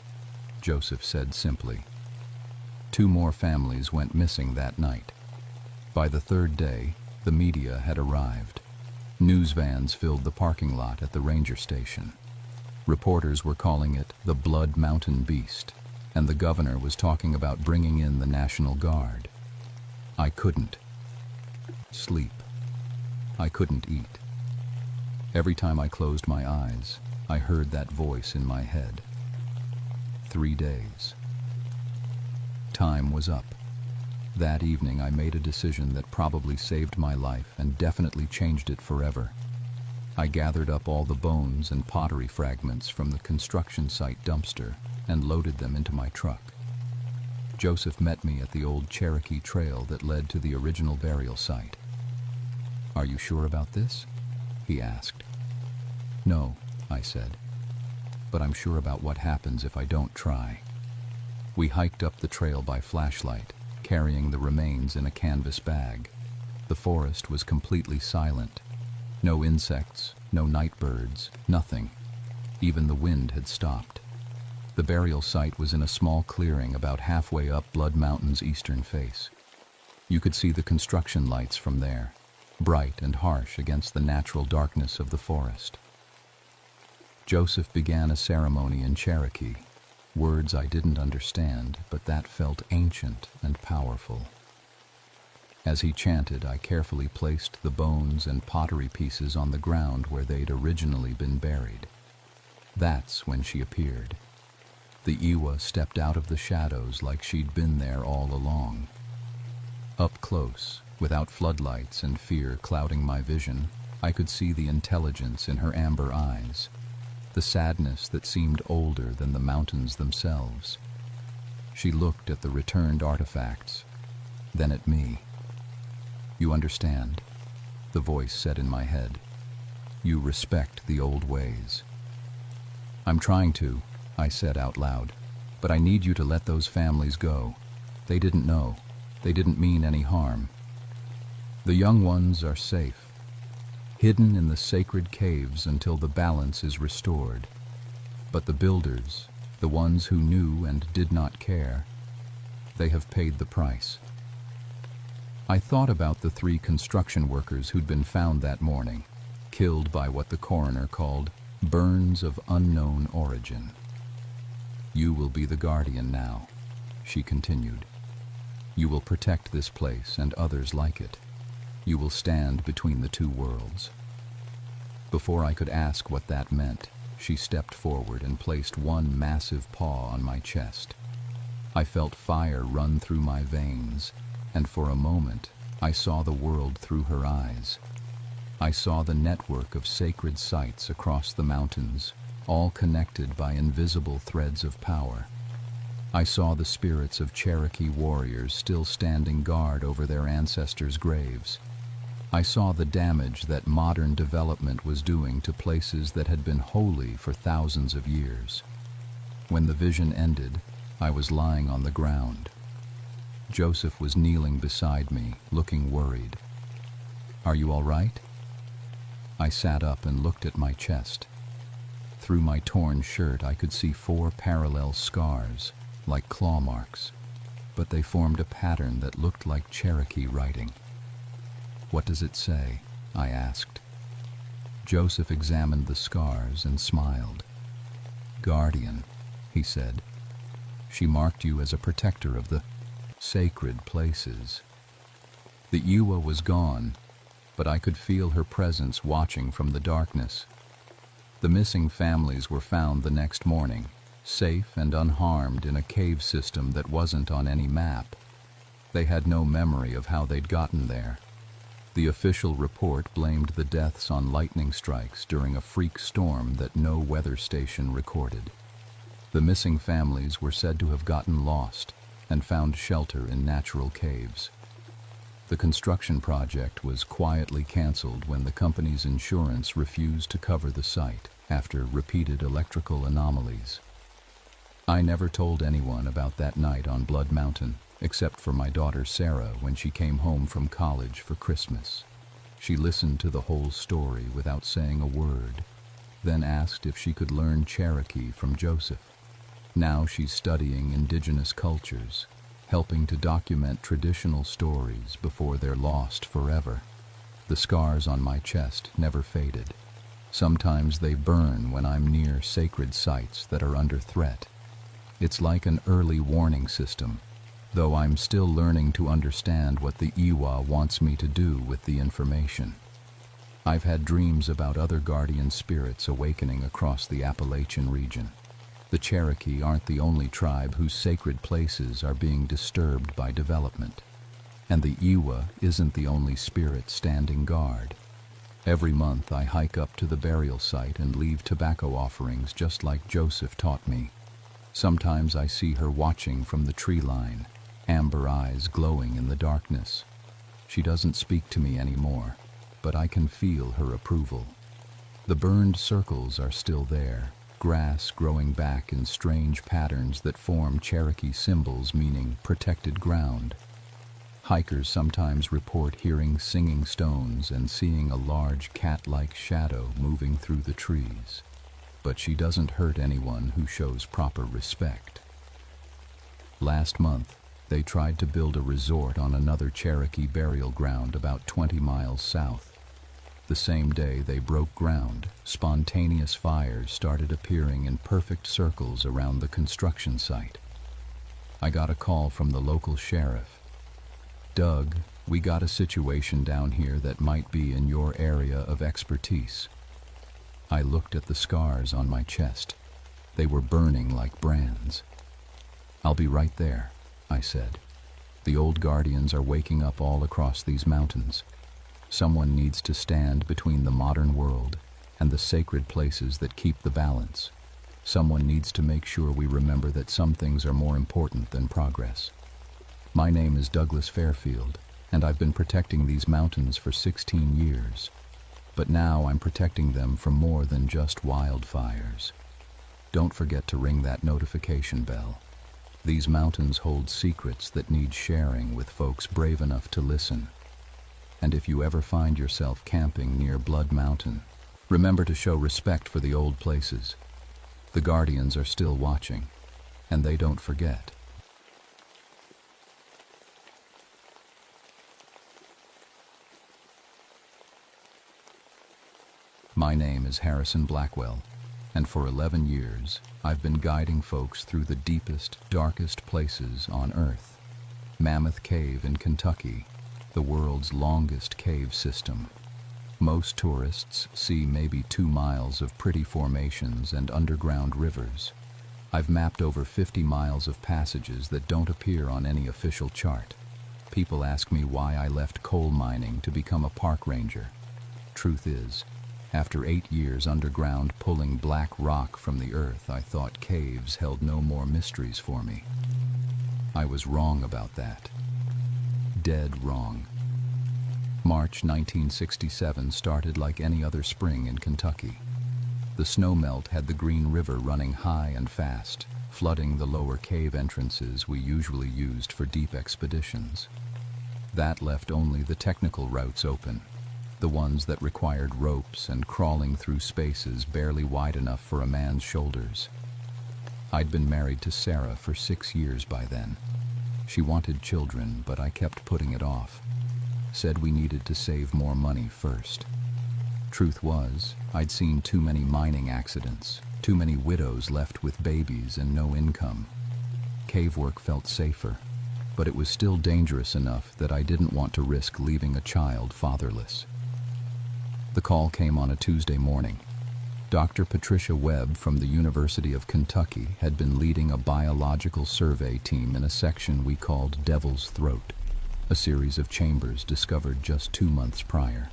Joseph said simply. 2 more families went missing that night. By the 3rd day, the media had arrived. News vans filled the parking lot at the ranger station. Reporters were calling it the Blood Mountain Beast, and the governor was talking about bringing in the National Guard. I couldn't sleep. I couldn't eat. Every time I closed my eyes, I heard that voice in my head. 3 days. Time was up. That evening I made a decision that probably saved my life and definitely changed it forever. I gathered up all the bones and pottery fragments from the construction site dumpster and loaded them into my truck. Joseph met me at the old Cherokee trail that led to the original burial site. "Are you sure about this?" he asked. "No," I said, "but I'm sure about what happens if I don't try." We hiked up the trail by flashlight, carrying the remains in a canvas bag. The forest was completely silent. No insects, no night birds, nothing. Even the wind had stopped. The burial site was in a small clearing about halfway up Blood Mountain's eastern face. You could see the construction lights from there, bright and harsh against the natural darkness of the forest. Joseph began a ceremony in Cherokee, words I didn't understand, but that felt ancient and powerful. As he chanted, I carefully placed the bones and pottery pieces on the ground where they'd originally been buried. That's when she appeared. The Iwa stepped out of the shadows like she'd been there all along. Up close, without floodlights and fear clouding my vision, I could see the intelligence in her amber eyes, the sadness that seemed older than the mountains themselves. She looked at the returned artifacts, then at me. "You understand," the voice said in my head. "You respect the old ways." "I'm trying to," I said out loud, "but I need you to let those families go. They didn't know. They didn't mean any harm. The young ones are safe, hidden in the sacred caves until the balance is restored. But the builders, the ones who knew and did not care, they have paid the price." I thought about the 3 construction workers who'd been found that morning, killed by what the coroner called burns of unknown origin. "You will be the guardian now," she continued. "You will protect this place and others like it. You will stand between the 2 worlds." Before I could ask what that meant, she stepped forward and placed one massive paw on my chest. I felt fire run through my veins, and for a moment I saw the world through her eyes. I saw the network of sacred sites across the mountains, all connected by invisible threads of power. I saw the spirits of Cherokee warriors still standing guard over their ancestors' graves. I saw the damage that modern development was doing to places that had been holy for thousands of years. When the vision ended, I was lying on the ground. Joseph was kneeling beside me, looking worried. "Are you all right?" I sat up and looked at my chest. Through my torn shirt, I could see 4 parallel scars, like claw marks, but they formed a pattern that looked like Cherokee writing. "What does it say?" I asked. Joseph examined the scars and smiled. "Guardian," he said. "She marked you as a protector of the sacred places." The Iwa was gone, but I could feel her presence watching from the darkness. The missing families were found the next morning, safe and unharmed in a cave system that wasn't on any map. They had no memory of how they'd gotten there. The official report blamed the deaths on lightning strikes during a freak storm that no weather station recorded. The missing families were said to have gotten lost and found shelter in natural caves. The construction project was quietly canceled when the company's insurance refused to cover the site after repeated electrical anomalies. I never told anyone about that night on Blood Mountain, except for my daughter Sarah when she came home from college for Christmas. She listened to the whole story without saying a word, then asked if she could learn Cherokee from Joseph. Now she's studying indigenous cultures, helping to document traditional stories before they're lost forever. The scars on my chest never faded. Sometimes they burn when I'm near sacred sites that are under threat. It's like an early warning system, though I'm still learning to understand what the Iwa wants me to do with the information. I've had dreams about other guardian spirits awakening across the Appalachian region. The Cherokee aren't the only tribe whose sacred places are being disturbed by development. And the Iwa isn't the only spirit standing guard. Every month I hike up to the burial site and leave tobacco offerings just like Joseph taught me. Sometimes I see her watching from the tree line, amber eyes glowing in the darkness. She doesn't speak to me anymore, but I can feel her approval. The burned circles are still there, grass growing back in strange patterns that form Cherokee symbols meaning protected ground. Hikers sometimes report hearing singing stones and seeing a large cat-like shadow moving through the trees. But she doesn't hurt anyone who shows proper respect. Last month, they tried to build a resort on another Cherokee burial ground about 20 miles south. The same day they broke ground, spontaneous fires started appearing in perfect circles around the construction site. I got a call from the local sheriff. "Doug, we got a situation down here that might be in your area of expertise." I looked at the scars on my chest. They were burning like brands. "I'll be right there," I said. "The old guardians are waking up all across these mountains. Someone needs to stand between the modern world and the sacred places that keep the balance. Someone needs to make sure we remember that some things are more important than progress. My name is Douglas Fairfield, and I've been protecting these mountains for 16 years. But now I'm protecting them from more than just wildfires. Don't forget to ring that notification bell. These mountains hold secrets that need sharing with folks brave enough to listen. And if you ever find yourself camping near Blood Mountain, remember to show respect for the old places. The guardians are still watching, and they don't forget." My name is Harrison Blackwell, and for 11 years, I've been guiding folks through the deepest, darkest places on Earth. Mammoth Cave in Kentucky, the world's longest cave system. Most tourists see maybe 2 miles of pretty formations and underground rivers. I've mapped over 50 miles of passages that don't appear on any official chart. People ask me why I left coal mining to become a park ranger. Truth is, after 8 years underground pulling black rock from the earth, I thought caves held no more mysteries for me. I was wrong about that. Dead wrong. March 1967 started like any other spring in Kentucky. The snowmelt had the Green River running high and fast, flooding the lower cave entrances we usually used for deep expeditions. That left only the technical routes open, the ones that required ropes and crawling through spaces barely wide enough for a man's shoulders. I'd been married to Sarah for 6 years by then. She wanted children, but I kept putting it off. Said we needed to save more money first. Truth was, I'd seen too many mining accidents, too many widows left with babies and no income. Cave work felt safer, but it was still dangerous enough that I didn't want to risk leaving a child fatherless. The call came on a Tuesday morning. Dr. Patricia Webb from the University of Kentucky had been leading a biological survey team in a section we called Devil's Throat, a series of chambers discovered just 2 months prior.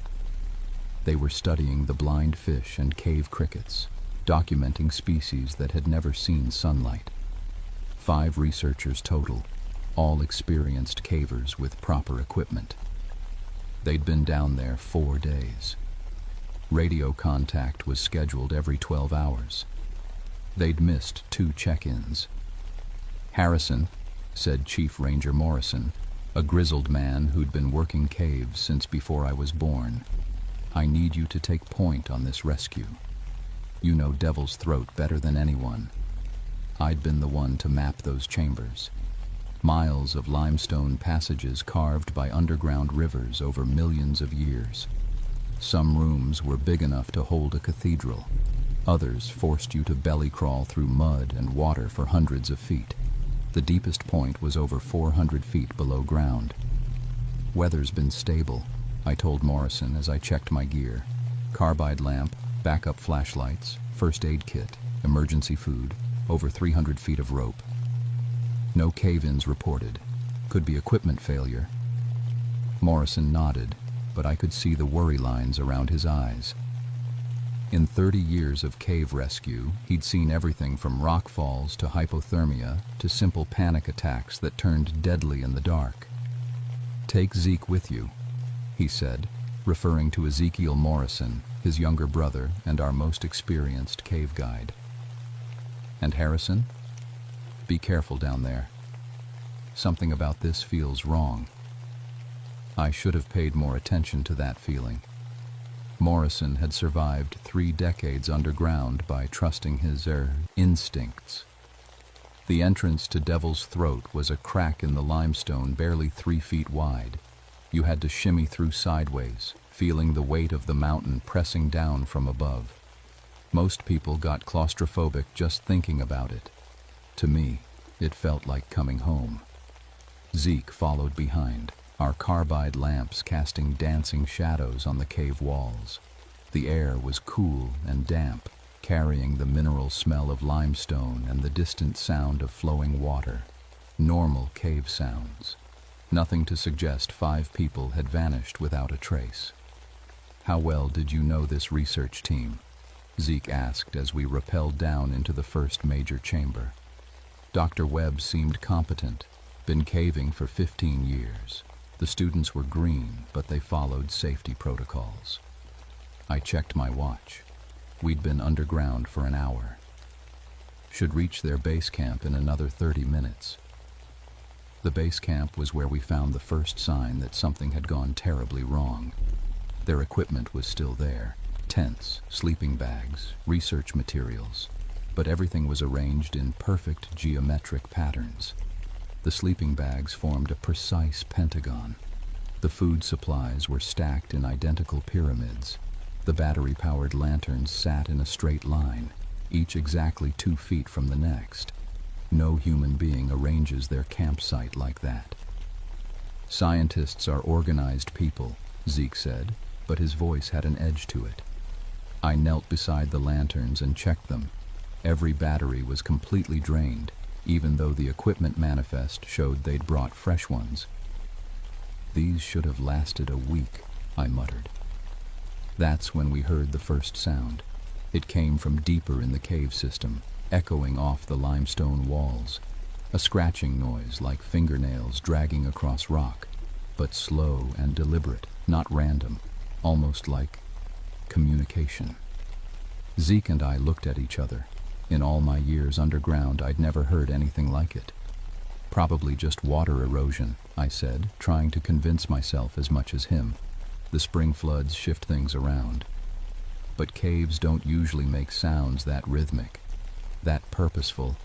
They were studying the blind fish and cave crickets, documenting species that had never seen sunlight. 5 researchers total, all experienced cavers with proper equipment. They'd been down there 4 days. Radio contact was scheduled every 12 hours. They'd missed 2 check-ins. "Harrison," said Chief Ranger Morrison, a grizzled man who'd been working caves since before I was born, "I need you to take point on this rescue. You know Devil's Throat better than anyone." I'd been the one to map those chambers. Miles of limestone passages carved by underground rivers over millions of years. Some rooms were big enough to hold a cathedral. Others forced you to belly crawl through mud and water for hundreds of feet. The deepest point was over 400 feet below ground. "Weather's been stable," I told Morrison as I checked my gear. Carbide lamp, backup flashlights, first aid kit, emergency food, over 300 feet of rope. No cave-ins reported. Could be equipment failure. Morrison nodded, but I could see the worry lines around his eyes. In 30 years of cave rescue, he'd seen everything from rock falls to hypothermia to simple panic attacks that turned deadly in the dark. "Take Zeke with you," he said, referring to Ezekiel Morrison, his younger brother and our most experienced cave guide. "And Harrison? Be careful down there. Something about this feels wrong." I should have paid more attention to that feeling. Morrison had survived 3 decades underground by trusting his instincts. The entrance to Devil's Throat was a crack in the limestone barely 3 feet wide. You had to shimmy through sideways, feeling the weight of the mountain pressing down from above. Most people got claustrophobic just thinking about it. To me, it felt like coming home. Zeke followed behind, our carbide lamps casting dancing shadows on the cave walls. The air was cool and damp, carrying the mineral smell of limestone and the distant sound of flowing water. Normal cave sounds. Nothing to suggest 5 people had vanished without a trace. "How well did you know this research team?" Zeke asked as we rappelled down into the first major chamber. Dr. Webb seemed competent, been caving for 15 years. The students were green, but they followed safety protocols. I checked my watch. We'd been underground for an hour. Should reach their base camp in another 30 minutes. The base camp was where we found the first sign that something had gone terribly wrong. Their equipment was still there. Tents, sleeping bags, research materials. But everything was arranged in perfect geometric patterns. The sleeping bags formed a precise pentagon. The food supplies were stacked in identical pyramids. The battery-powered lanterns sat in a straight line, each exactly 2 feet from the next. No human being arranges their campsite like that. "Scientists are organized people," Zeke said, but his voice had an edge to it. I knelt beside the lanterns and checked them. Every battery was completely drained, even though the equipment manifest showed they'd brought fresh ones. "These should have lasted a week," I muttered. That's when we heard the first sound. It came from deeper in the cave system, echoing off the limestone walls. A scratching noise like fingernails dragging across rock, but slow and deliberate, not random, almost like communication. Zeke and I looked at each other. In all my years underground, I'd never heard anything like it. Probably just water erosion, I said, trying to convince myself as much as him. The spring floods shift things around. But caves don't usually make sounds that rhythmic, that purposeful.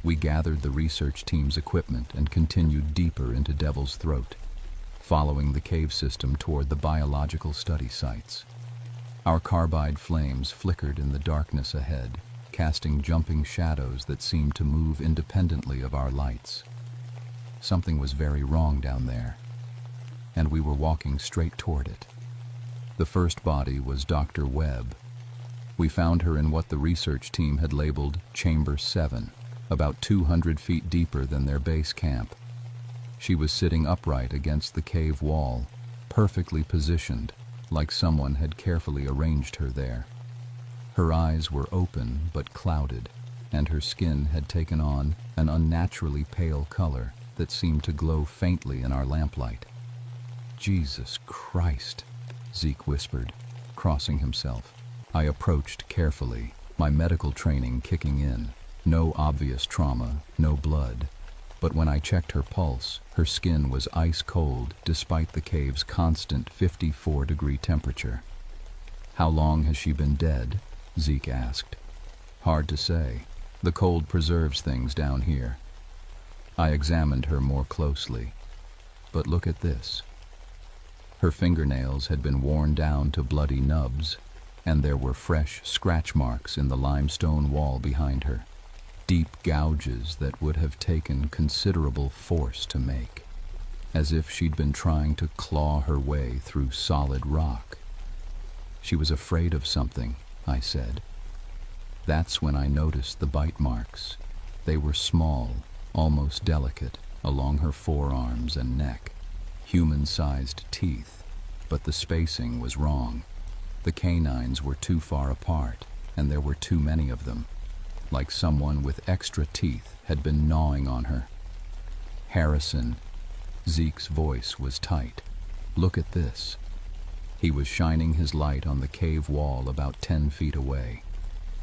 We gathered the research team's equipment and continued deeper into Devil's Throat, following the cave system toward the biological study sites. Our carbide flames flickered in the darkness ahead, casting jumping shadows that seemed to move independently of our lights. Something was very wrong down there, and we were walking straight toward it. The first body was Dr. Webb. We found her in what the research team had labeled Chamber 7, about 200 feet deeper than their base camp. She was sitting upright against the cave wall, perfectly positioned, like someone had carefully arranged her there. Her eyes were open but clouded, and her skin had taken on an unnaturally pale color that seemed to glow faintly in our lamplight. "Jesus Christ," Zeke whispered, crossing himself. I approached carefully, my medical training kicking in. No obvious trauma, no blood. But when I checked her pulse, her skin was ice cold despite the cave's constant 54-degree temperature. "How long has she been dead?" Zeke asked. "Hard to say. The cold preserves things down here." I examined her more closely. But look at this. Her fingernails had been worn down to bloody nubs, and there were fresh scratch marks in the limestone wall behind her. Deep gouges that would have taken considerable force to make, as if she'd been trying to claw her way through solid rock. "She was afraid of something," I said. That's when I noticed the bite marks. They were small, almost delicate, along her forearms and neck. Human-sized teeth, but the spacing was wrong. The canines were too far apart, and there were too many of them, like someone with extra teeth had been gnawing on her. "Harrison," Zeke's voice was tight. "Look at this." He was shining his light on the cave wall about 10 feet away.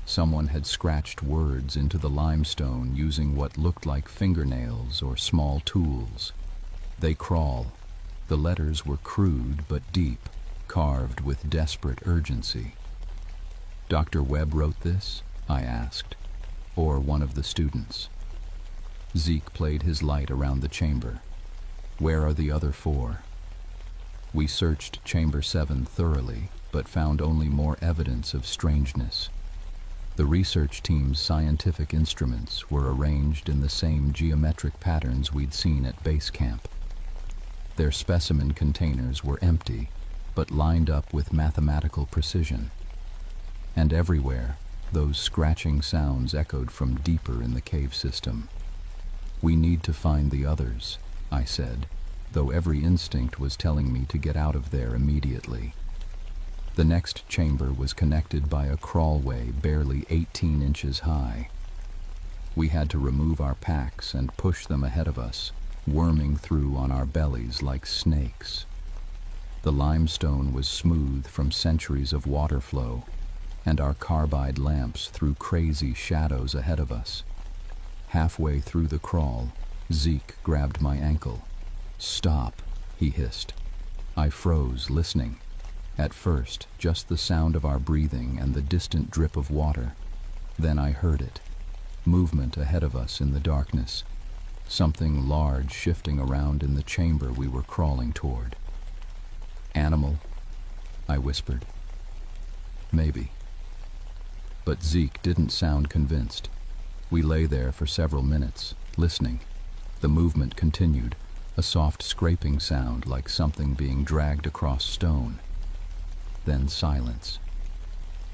Someone had scratched words into the limestone using what looked like fingernails or small tools. "They crawl." The letters were crude but deep, carved with desperate urgency. "Dr. Webb wrote this?" I asked. "Or one of the students?" Zeke played his light around the chamber. "Where are the other 4? We searched Chamber 7 thoroughly, but found only more evidence of strangeness. The research team's scientific instruments were arranged in the same geometric patterns we'd seen at base camp. Their specimen containers were empty, but lined up with mathematical precision. And everywhere, those scratching sounds echoed from deeper in the cave system. "We need to find the others," I said, though every instinct was telling me to get out of there immediately. The next chamber was connected by a crawlway barely 18 inches high. We had to remove our packs and push them ahead of us, worming through on our bellies like snakes. The limestone was smooth from centuries of water flow, and our carbide lamps threw crazy shadows ahead of us. Halfway through the crawl, Zeke grabbed my ankle. "Stop," he hissed. I froze, listening. At first, just the sound of our breathing and the distant drip of water. Then I heard it. Movement ahead of us in the darkness. Something large shifting around in the chamber we were crawling toward. "Animal?" I whispered. "Maybe." But Zeke didn't sound convinced. We lay there for several minutes, listening. The movement continued, a soft scraping sound like something being dragged across stone. Then silence.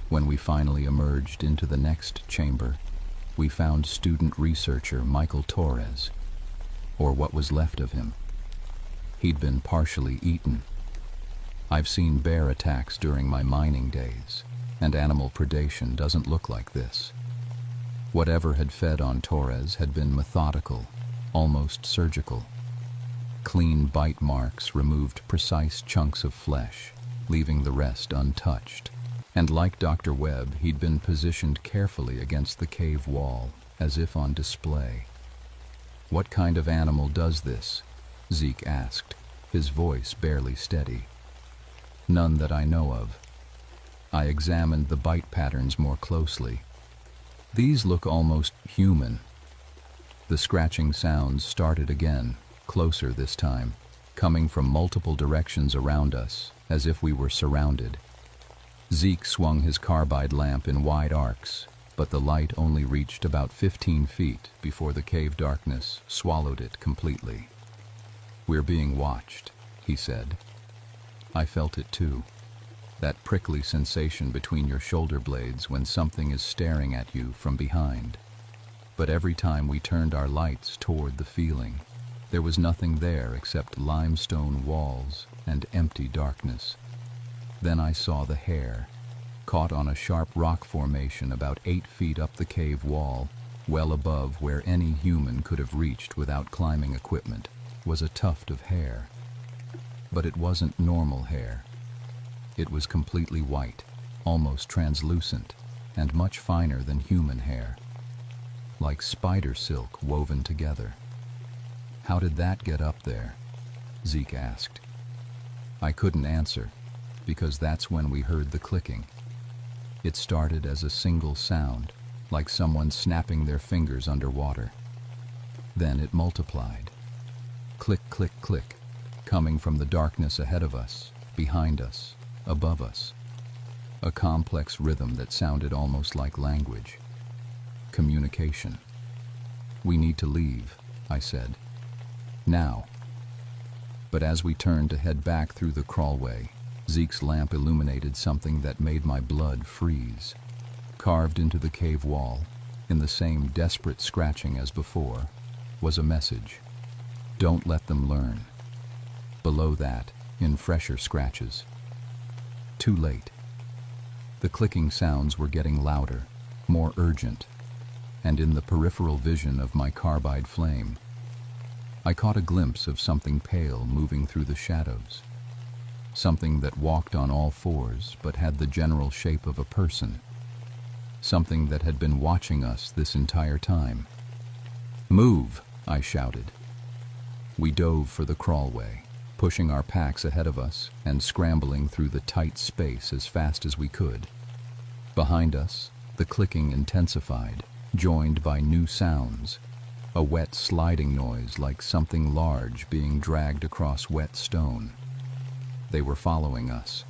When we finally emerged into the next chamber, we found student researcher Michael Torres, or what was left of him. He'd been partially eaten. I've seen bear attacks during my mining days, and animal predation doesn't look like this. Whatever had fed on Torres had been methodical, almost surgical. Clean bite marks removed precise chunks of flesh, leaving the rest untouched. And like Dr. Webb, he'd been positioned carefully against the cave wall, as if on display. "What kind of animal does this?" Zeke asked, his voice barely steady. "None that I know of." I examined the bite patterns more closely. "These look almost human." The scratching sounds started again, closer this time, coming from multiple directions around us, as if we were surrounded. Zeke swung his carbide lamp in wide arcs, but the light only reached about 15 feet before the cave darkness swallowed it completely. "We're being watched," he said. I felt it too. That prickly sensation between your shoulder blades when something is staring at you from behind. But every time we turned our lights toward the feeling, there was nothing there except limestone walls and empty darkness. Then I saw the hair, caught on a sharp rock formation about 8 feet up the cave wall, well above where any human could have reached without climbing equipment, was a tuft of hair. But it wasn't normal hair. It was completely white, almost translucent, and much finer than human hair. Like spider silk woven together. "How did that get up there?" Zeke asked. I couldn't answer, because that's when we heard the clicking. It started as a single sound, like someone snapping their fingers underwater. Then it multiplied. Click, click, click, coming from the darkness ahead of us, behind us, above us. A complex rhythm that sounded almost like language. Communication. "We need to leave," I said. "Now." But as we turned to head back through the crawlway, Zeke's lamp illuminated something that made my blood freeze. Carved into the cave wall, in the same desperate scratching as before, was a message. "Don't let them learn." Below that, in fresher scratches. Too late. The clicking sounds were getting louder, more urgent, and in the peripheral vision of my carbide flame, I caught a glimpse of something pale moving through the shadows. Something that walked on all fours but had the general shape of a person. Something that had been watching us this entire time. "Move!" I shouted. We dove for the crawlway, pushing our packs ahead of us and scrambling through the tight space as fast as we could. Behind us, the clicking intensified, joined by new sounds. A wet sliding noise like something large being dragged across wet stone. They were following us.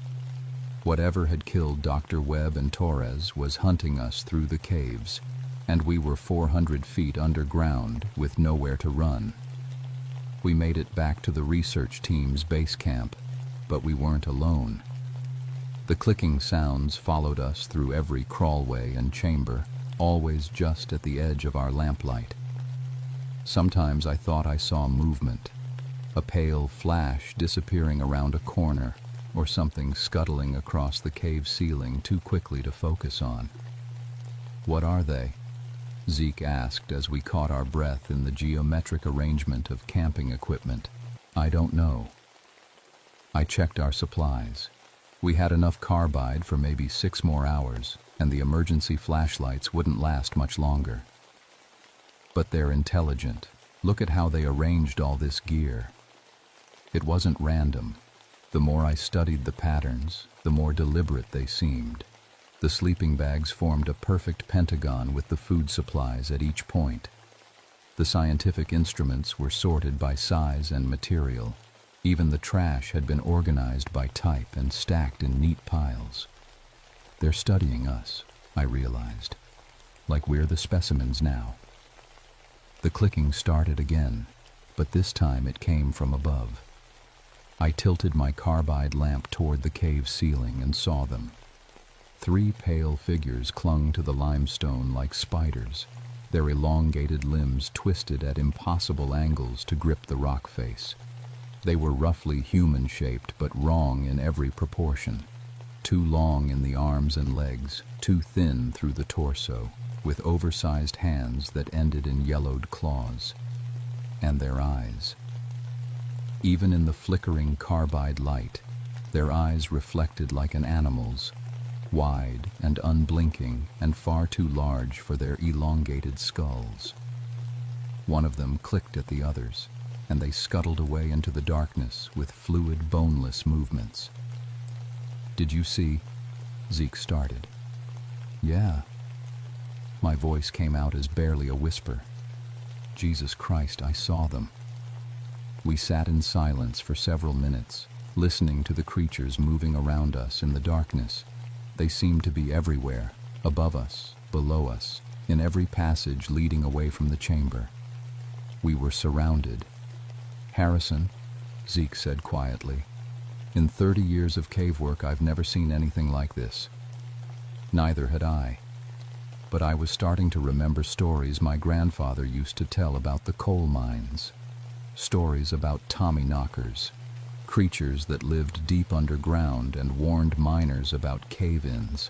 Whatever had killed Dr. Webb and Torres was hunting us through the caves, and we were 400 feet underground with nowhere to run. We made it back to the research team's base camp, but we weren't alone. The clicking sounds followed us through every crawlway and chamber, always just at the edge of our lamplight. Sometimes I thought I saw movement, a pale flash disappearing around a corner, or something scuttling across the cave ceiling too quickly to focus on. "What are they?" Zeke asked as we caught our breath in the geometric arrangement of camping equipment. "I don't know." I checked our supplies. We had enough carbide for maybe 6 more hours, and the emergency flashlights wouldn't last much longer. "But they're intelligent. Look at how they arranged all this gear." It wasn't random. The more I studied the patterns, the more deliberate they seemed. The sleeping bags formed a perfect pentagon with the food supplies at each point. The scientific instruments were sorted by size and material. Even the trash had been organized by type and stacked in neat piles. They're studying us, I realized, like we're the specimens now. The clicking started again, but this time it came from above. I tilted my carbide lamp toward the cave ceiling and saw them. 3 pale figures clung to the limestone like spiders, their elongated limbs twisted at impossible angles to grip the rock face. They were roughly human-shaped but wrong in every proportion. Too long in the arms and legs, too thin through the torso, with oversized hands that ended in yellowed claws. And their eyes. Even in the flickering carbide light, their eyes reflected like an animal's, wide and unblinking and far too large for their elongated skulls. One of them clicked at the others, and they scuttled away into the darkness with fluid, boneless movements. "Did you see?" Zeke started. "Yeah." My voice came out as barely a whisper. "Jesus Christ, I saw them." We sat in silence for several minutes, listening to the creatures moving around us in the darkness. They seemed to be everywhere, above us, below us, in every passage leading away from the chamber. We were surrounded. "Harrison," Zeke said quietly, "in 30 years of cave work, I've never seen anything like this." Neither had I. But I was starting to remember stories my grandfather used to tell about the coal mines. Stories about Tommyknockers, creatures that lived deep underground and warned miners about cave-ins.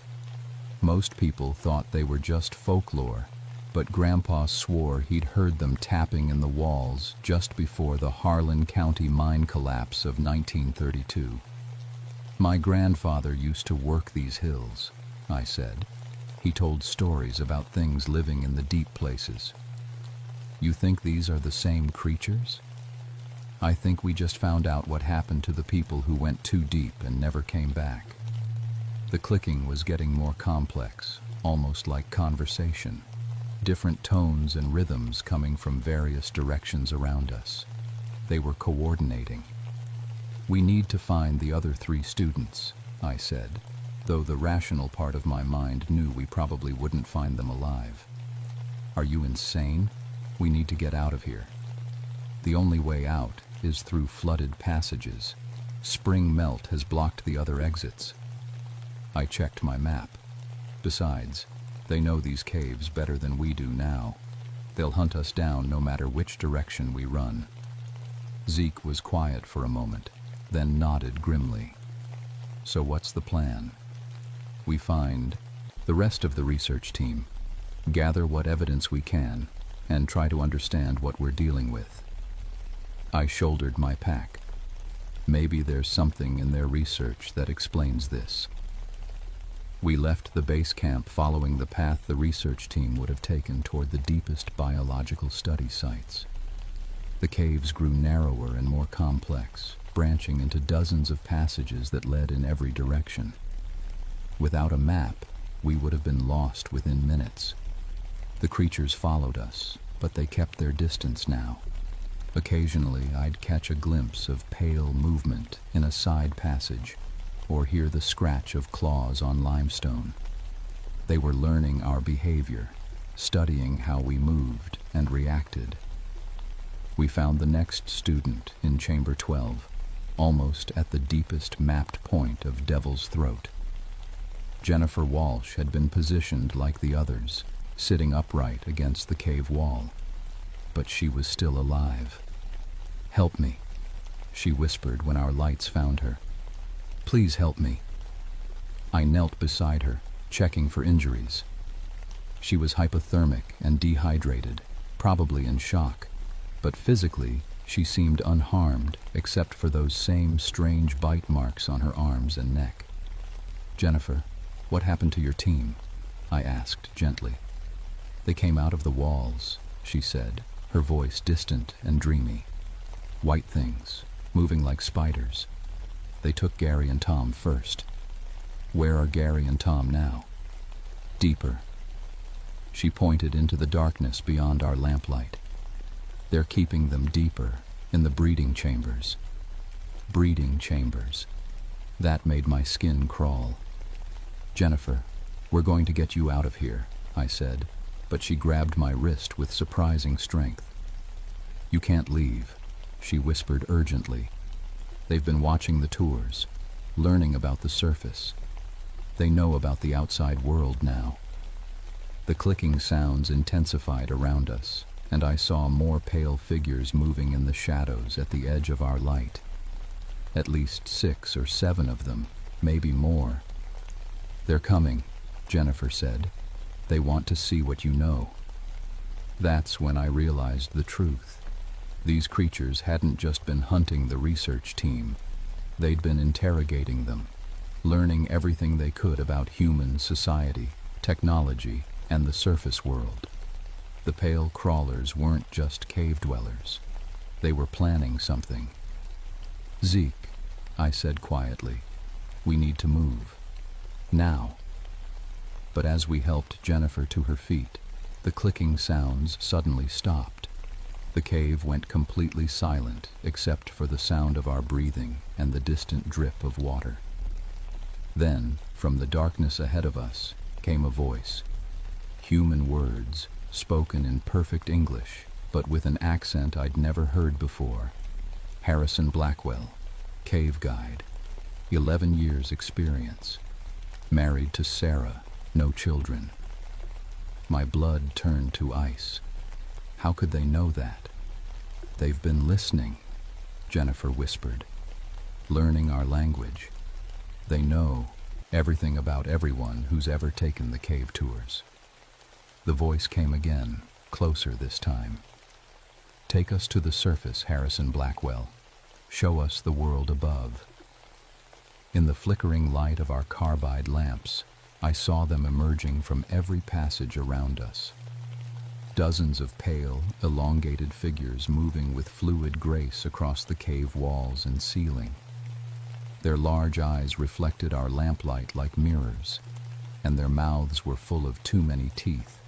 Most people thought they were just folklore, but Grandpa swore he'd heard them tapping in the walls just before the Harlan County mine collapse of 1932. "My grandfather used to work these hills," I said. "He told stories about things living in the deep places." "You think these are the same creatures?" "I think we just found out what happened to the people who went too deep and never came back." The clicking was getting more complex, almost like conversation. Different tones and rhythms coming from various directions around us. They were coordinating. "We need to find the other 3 students," I said, though the rational part of my mind knew we probably wouldn't find them alive. "Are you insane? We need to get out of here." "The only way out is through flooded passages. Spring melt has blocked the other exits." I checked my map. Besides, they know these caves better than we do now. They'll hunt us down no matter which direction we run. Zeke was quiet for a moment, then nodded grimly. "So what's the plan?" "We find the rest of the research team, gather what evidence we can, and try to understand what we're dealing with." I shouldered my pack. Maybe there's something in their research that explains this. We left the base camp following the path the research team would have taken toward the deepest biological study sites. The caves grew narrower and more complex, branching into dozens of passages that led in every direction. Without a map, we would have been lost within minutes. The creatures followed us, but they kept their distance now. Occasionally, I'd catch a glimpse of pale movement in a side passage, or hear the scratch of claws on limestone. They were learning our behavior, studying how we moved and reacted. We found the next student in Chamber 12, almost at the deepest mapped point of Devil's Throat. Jennifer Walsh had been positioned like the others, sitting upright against the cave wall. But she was still alive. "Help me," she whispered when our lights found her. "Please help me." I knelt beside her, checking for injuries. She was hypothermic and dehydrated, probably in shock, but physically she seemed unharmed except for those same strange bite marks on her arms and neck. "Jennifer, what happened to your team?" I asked gently. "They came out of the walls," she said, her voice distant and dreamy. "White things, moving like spiders. They took Gary and Tom first." "Where are Gary and Tom now?" "Deeper." She pointed into the darkness beyond our lamplight. "They're keeping them deeper, in the breeding chambers." Breeding chambers. That made my skin crawl. "Jennifer, we're going to get you out of here," I said, but she grabbed my wrist with surprising strength. "You can't leave," she whispered urgently. "They've been watching the tours, learning about the surface. They know about the outside world now." The clicking sounds intensified around us, and I saw more pale figures moving in the shadows at the edge of our light. At least 6 or 7 of them, maybe more. "They're coming," Jennifer said. "They want to see what you know." That's when I realized the truth. These creatures hadn't just been hunting the research team. They'd been interrogating them, learning everything they could about human society, technology, and the surface world. The pale crawlers weren't just cave dwellers. They were planning something. "Zeke," I said quietly, "we need to move. Now." But as we helped Jennifer to her feet, the clicking sounds suddenly stopped. The cave went completely silent except for the sound of our breathing and the distant drip of water. Then, from the darkness ahead of us, came a voice. Human words, spoken in perfect English, but with an accent I'd never heard before. Harrison Blackwell, cave guide, 11 years experience, married to Sarah, no children. My blood turned to ice. How could they know that? "They've been listening," Jennifer whispered, "learning our language. They know everything about everyone who's ever taken the cave tours." The voice came again, closer this time. "Take us to the surface, Harrison Blackwell. Show us the world above." In the flickering light of our carbide lamps, I saw them emerging from every passage around us. Dozens of pale, elongated figures moving with fluid grace across the cave walls and ceiling. Their large eyes reflected our lamplight like mirrors, and their mouths were full of too many teeth.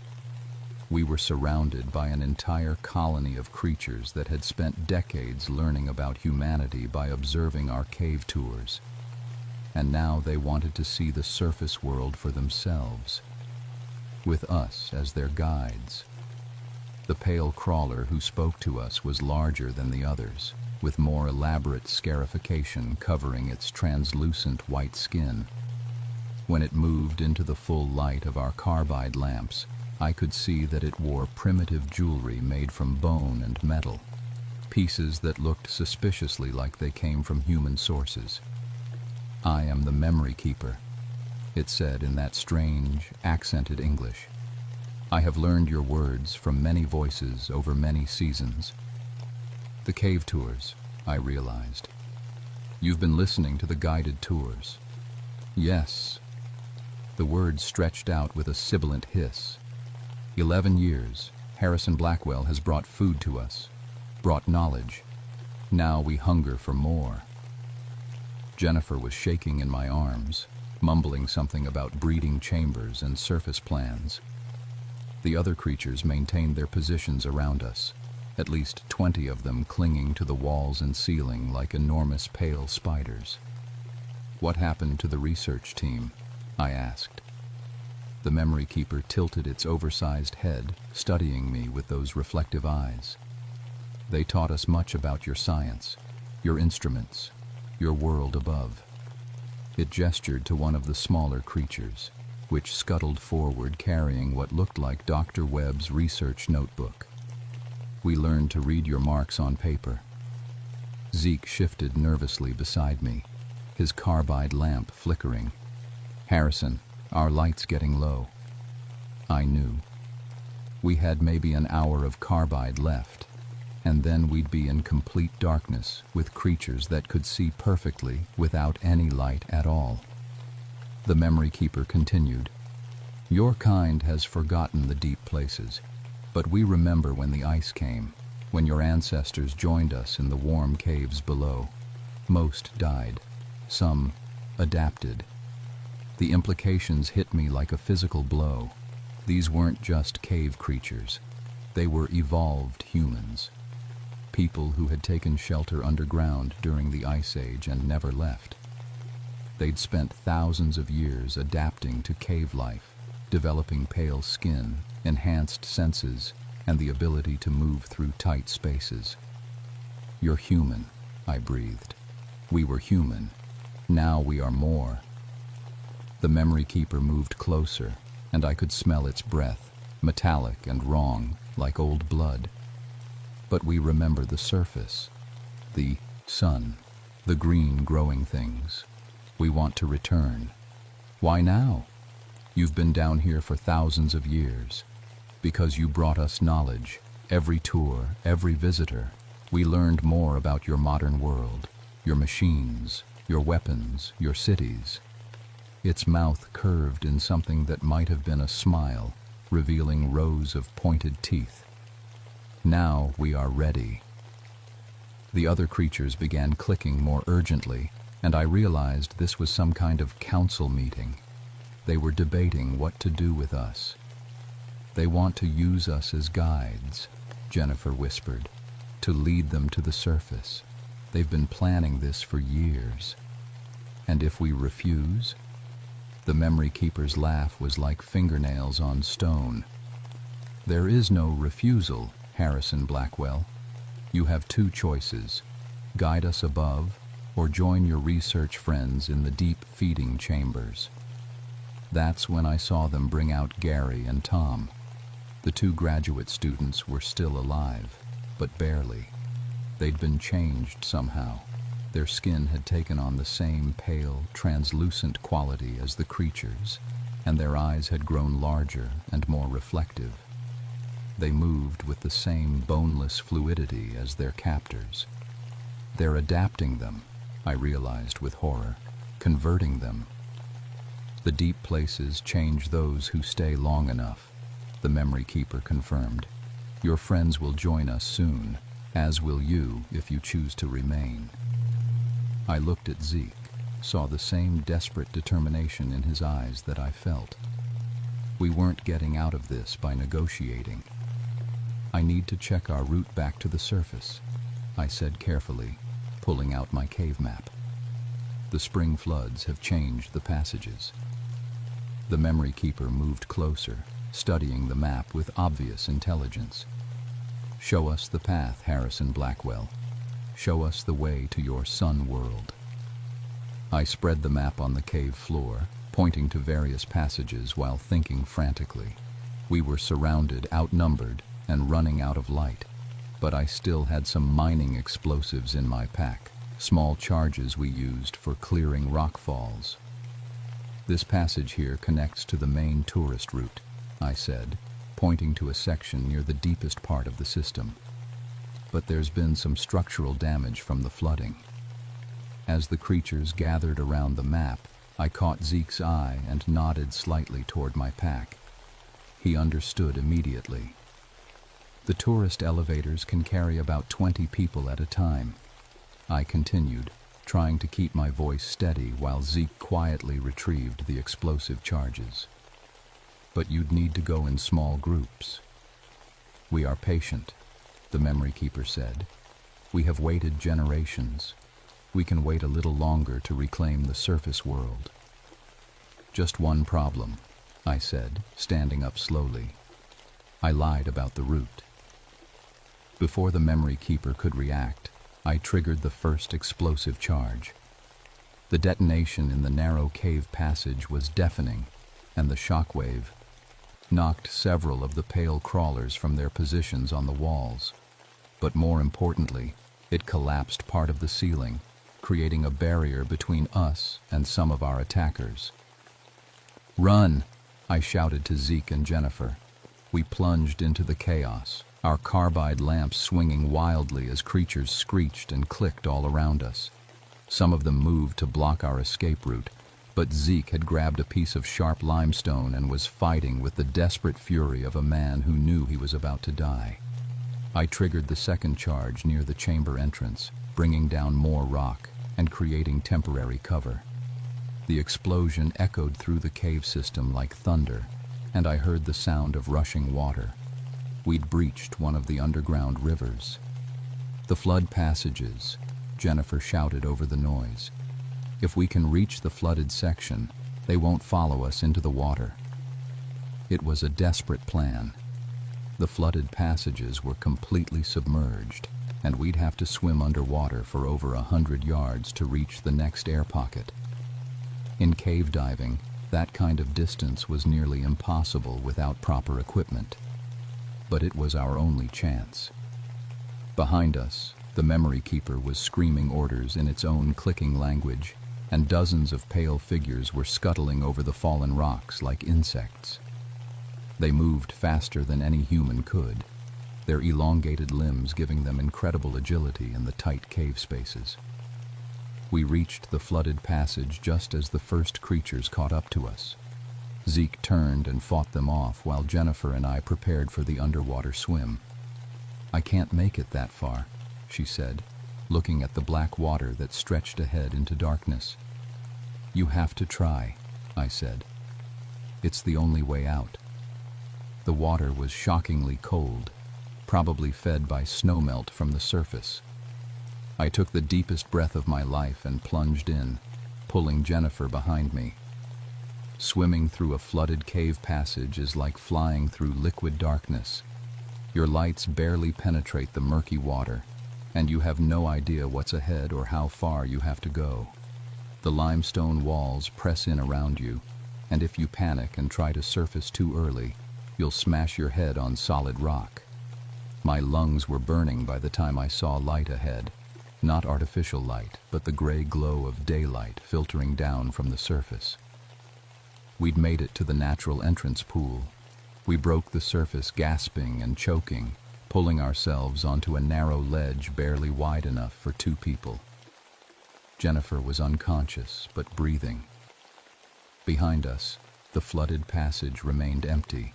We were surrounded by an entire colony of creatures that had spent decades learning about humanity by observing our cave tours. And now they wanted to see the surface world for themselves, with us as their guides. The pale crawler who spoke to us was larger than the others, with more elaborate scarification covering its translucent white skin. When it moved into the full light of our carbide lamps, I could see that it wore primitive jewelry made from bone and metal, pieces that looked suspiciously like they came from human sources. "I am the memory keeper," it said in that strange, accented English. "I have learned your words from many voices over many seasons." The cave tours, I realized. "You've been listening to the guided tours." "Yes." The words stretched out with a sibilant hiss. 11 years, Harrison Blackwell has brought food to us, brought knowledge. Now we hunger for more. Jennifer was shaking in my arms, mumbling something about breeding chambers and surface plans. The other creatures maintained their positions around us, at least 20 of them clinging to the walls and ceiling like enormous pale spiders. "What happened to the research team?" I asked. The memory keeper tilted its oversized head, studying me with those reflective eyes. "They taught us much about your science, your instruments, your world above." It gestured to one of the smaller creatures, which scuttled forward carrying what looked like Dr. Webb's research notebook. "We learned to read your marks on paper." Zeke shifted nervously beside me, his carbide lamp flickering. "Harrison, our light's getting low." I knew. We had maybe an hour of carbide left, and then we'd be in complete darkness with creatures that could see perfectly without any light at all. The memory keeper continued, "Your kind has forgotten the deep places, but we remember when the ice came, when your ancestors joined us in the warm caves below. Most died. Some adapted." The implications hit me like a physical blow. These weren't just cave creatures. They were evolved humans. People who had taken shelter underground during the Ice Age and never left. They'd spent thousands of years adapting to cave life, developing pale skin, enhanced senses, and the ability to move through tight spaces. "You're human," I breathed. "We were human. Now we are more." The memory keeper moved closer, and I could smell its breath, metallic and wrong, like old blood. "But we remember the surface, the sun, the green growing things. We want to return." "Why now?" "You've been down here for thousands of years. Because you brought us knowledge, every tour, every visitor. We learned more about your modern world, your machines, your weapons, your cities. Its mouth curved in something that might have been a smile, revealing rows of pointed teeth. Now we are ready. The other creatures began clicking more urgently, and I realized this was some kind of council meeting. They were debating what to do with us. They want to use us as guides, Jennifer whispered, to lead them to the surface. They've been planning this for years. And if we refuse? The memory keeper's laugh was like fingernails on stone. There is no refusal, Harrison Blackwell. You have two choices: guide us above, or join your research friends in the deep feeding chambers. That's when I saw them bring out Gary and Tom. The two graduate students were still alive, but barely. They'd been changed somehow. Their skin had taken on the same pale, translucent quality as the creatures, and their eyes had grown larger and more reflective. They moved with the same boneless fluidity as their captors. They're adapting them, I realized with horror, converting them. The deep places change those who stay long enough, the memory keeper confirmed. Your friends will join us soon, as will you if you choose to remain. I looked at Zeke, saw the same desperate determination in his eyes that I felt. We weren't getting out of this by negotiating. I need to check our route back to the surface, I said carefully, pulling out my cave map. The spring floods have changed the passages. The memory keeper moved closer, studying the map with obvious intelligence. Show us the path, Harrison Blackwell. Show us the way to your sun world. I spread the map on the cave floor, pointing to various passages while thinking frantically. We were surrounded, outnumbered, and running out of light. But I still had some mining explosives in my pack, small charges we used for clearing rock falls. This passage here connects to the main tourist route, I said, pointing to a section near the deepest part of the system. But there's been some structural damage from the flooding. As the creatures gathered around the map, I caught Zeke's eye and nodded slightly toward my pack. He understood immediately. The tourist elevators can carry about 20 people at a time. I continued, trying to keep my voice steady while Zeke quietly retrieved the explosive charges. But you'd need to go in small groups. We are patient, the memory keeper said. We have waited generations. We can wait a little longer to reclaim the surface world. Just one problem, I said, standing up slowly. I lied about the route. Before the memory keeper could react, I triggered the first explosive charge. The detonation in the narrow cave passage was deafening, and the shockwave knocked several of the pale crawlers from their positions on the walls. But more importantly, it collapsed part of the ceiling, creating a barrier between us and some of our attackers. "Run!" I shouted to Zeke and Jennifer. We plunged into the chaos, our carbide lamps swinging wildly as creatures screeched and clicked all around us. Some of them moved to block our escape route, but Zeke had grabbed a piece of sharp limestone and was fighting with the desperate fury of a man who knew he was about to die. I triggered the second charge near the chamber entrance, bringing down more rock and creating temporary cover. The explosion echoed through the cave system like thunder, and I heard the sound of rushing water. We'd breached one of the underground rivers. "The flood passages," Jennifer shouted over the noise. "If we can reach the flooded section, they won't follow us into the water." It was a desperate plan. The flooded passages were completely submerged, and we'd have to swim underwater for over 100 yards to reach the next air pocket. In cave diving, that kind of distance was nearly impossible without proper equipment. But it was our only chance. Behind us, the memory keeper was screaming orders in its own clicking language, and dozens of pale figures were scuttling over the fallen rocks like insects. They moved faster than any human could. their elongated limbs giving them incredible agility in the tight cave spaces. We reached the flooded passage just as the first creatures caught up to us. Zeke turned and fought them off while Jennifer and I prepared for the underwater swim. "I can't make it that far," she said, looking at the black water that stretched ahead into darkness. "You have to try," I said. "It's the only way out." The water was shockingly cold, probably fed by snowmelt from the surface. I took the deepest breath of my life and plunged in, pulling Jennifer behind me. Swimming through a flooded cave passage is like flying through liquid darkness. Your lights barely penetrate the murky water, and you have no idea what's ahead or how far you have to go. The limestone walls press in around you, and if you panic and try to surface too early, you'll smash your head on solid rock. My lungs were burning by the time I saw light ahead. Not artificial light, but the gray glow of daylight filtering down from the surface. We'd made it to the natural entrance pool. We broke the surface gasping and choking, pulling ourselves onto a narrow ledge barely wide enough for 2 people. Jennifer was unconscious, but breathing. Behind us, the flooded passage remained empty.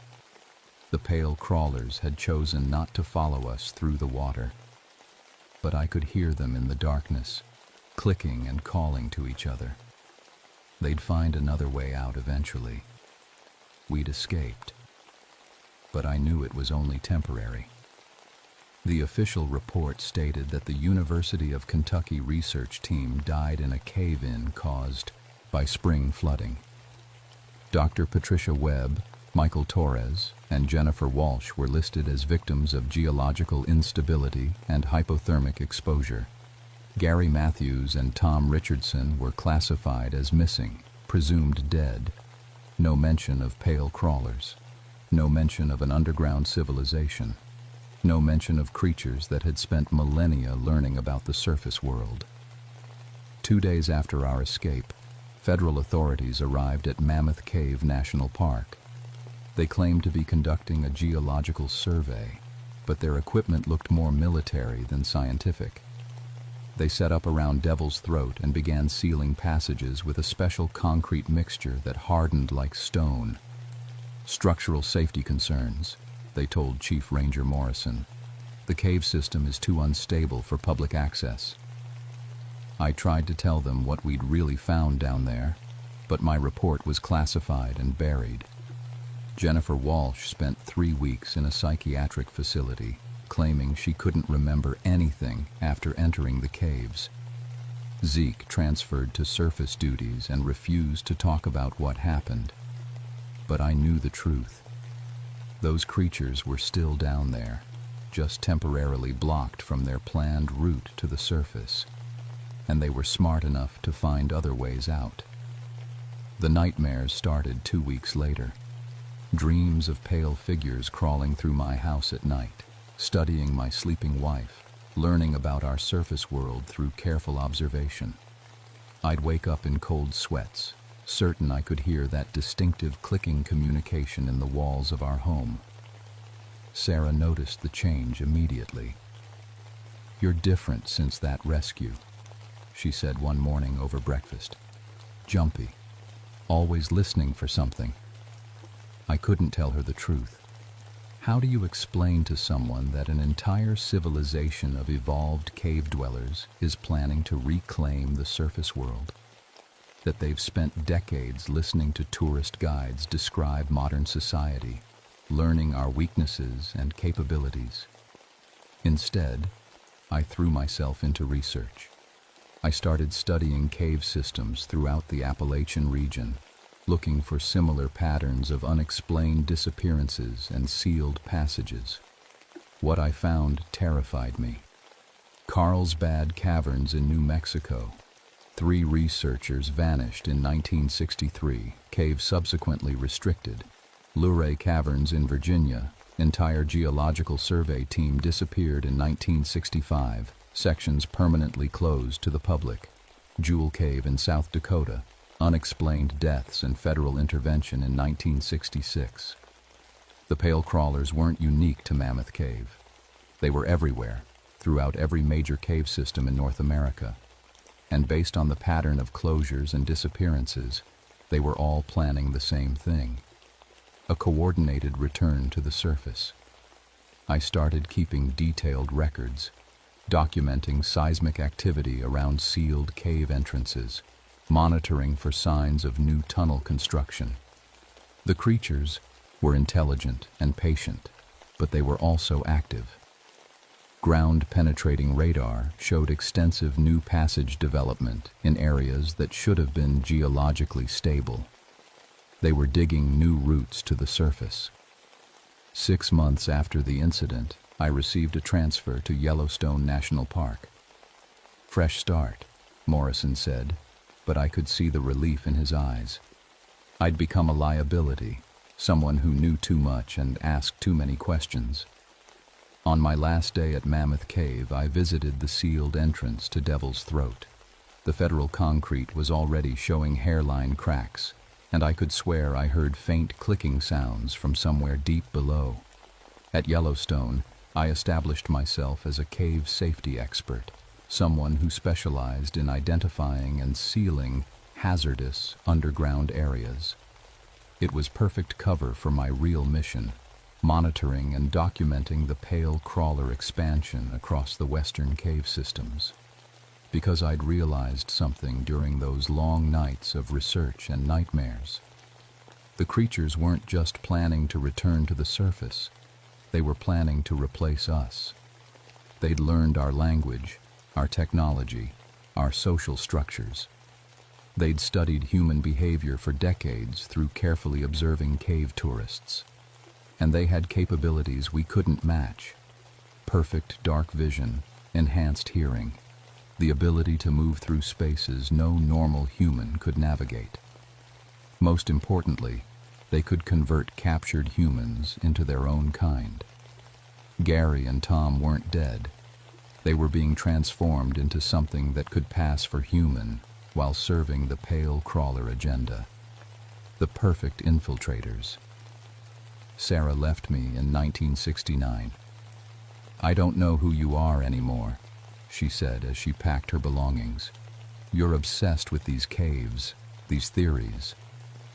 The pale crawlers had chosen not to follow us through the water. But I could hear them in the darkness, clicking and calling to each other. They'd find another way out eventually. We'd escaped. But I knew it was only temporary. The official report stated that the University of Kentucky research team died in a cave-in caused by spring flooding. Dr. Patricia Webb, Michael Torres, and Jennifer Walsh were listed as victims of geological instability and hypothermic exposure. Gary Matthews and Tom Richardson were classified as missing, presumed dead. No mention of pale crawlers. No mention of an underground civilization. No mention of creatures that had spent millennia learning about the surface world. 2 days after our escape, federal authorities arrived at Mammoth Cave National Park. They claimed to be conducting a geological survey, but their equipment looked more military than scientific. They set up around Devil's Throat and began sealing passages with a special concrete mixture that hardened like stone. "Structural safety concerns," they told Chief Ranger Morrison. "The cave system is too unstable for public access." I tried to tell them what we'd really found down there, but my report was classified and buried. Jennifer Walsh spent 3 weeks in a psychiatric facility, claiming she couldn't remember anything after entering the caves. Zeke transferred to surface duties and refused to talk about what happened. But I knew the truth. Those creatures were still down there, just temporarily blocked from their planned route to the surface, and they were smart enough to find other ways out. The nightmares started 2 weeks later. Dreams of pale figures crawling through my house at night, studying my sleeping wife, learning about our surface world through careful observation. I'd wake up in cold sweats, certain I could hear that distinctive clicking communication in the walls of our home. Sarah noticed the change immediately. "You're different since that rescue," she said one morning over breakfast. "Jumpy, always listening for something." I couldn't tell her the truth. How do you explain to someone that an entire civilization of evolved cave dwellers is planning to reclaim the surface world? That they've spent decades listening to tourist guides describe modern society, learning our weaknesses and capabilities. Instead, I threw myself into research. I started studying cave systems throughout the Appalachian region, looking for similar patterns of unexplained disappearances and sealed passages. What I found terrified me. Carlsbad Caverns in New Mexico. 3 researchers vanished in 1963, cave subsequently restricted. Luray Caverns in Virginia. Entire geological survey team disappeared in 1965, sections permanently closed to the public. Jewel Cave in South Dakota. Unexplained deaths and federal intervention in 1966. The pale crawlers weren't unique to Mammoth Cave. They were everywhere, throughout every major cave system in North America. And based on the pattern of closures and disappearances, they were all planning the same thing: a coordinated return to the surface. I started keeping detailed records, documenting seismic activity around sealed cave entrances, monitoring for signs of new tunnel construction. The creatures were intelligent and patient, but they were also active. Ground-penetrating radar showed extensive new passage development in areas that should have been geologically stable. They were digging new routes to the surface. 6 months after the incident, I received a transfer to Yellowstone National Park. "Fresh start," Morrison said, but I could see the relief in his eyes. I'd become a liability, someone who knew too much and asked too many questions. On my last day at Mammoth Cave, I visited the sealed entrance to Devil's Throat. The federal concrete was already showing hairline cracks, and I could swear I heard faint clicking sounds from somewhere deep below. At Yellowstone, I established myself as a cave safety expert, someone who specialized in identifying and sealing hazardous underground areas. It was perfect cover for my real mission: monitoring and documenting the pale crawler expansion across the western cave systems. Because I'd realized something during those long nights of research and nightmares. The creatures weren't just planning to return to the surface, they were planning to replace us. They'd learned our language, our technology, our social structures. They'd studied human behavior for decades through carefully observing cave tourists. And they had capabilities we couldn't match: perfect dark vision, enhanced hearing, the ability to move through spaces no normal human could navigate. Most importantly, they could convert captured humans into their own kind. Gary and Tom weren't dead. They were being transformed into something that could pass for human while serving the pale crawler agenda. The perfect infiltrators. Sarah left me in 1969. "I don't know who you are anymore," she said as she packed her belongings. "You're obsessed with these caves, these theories.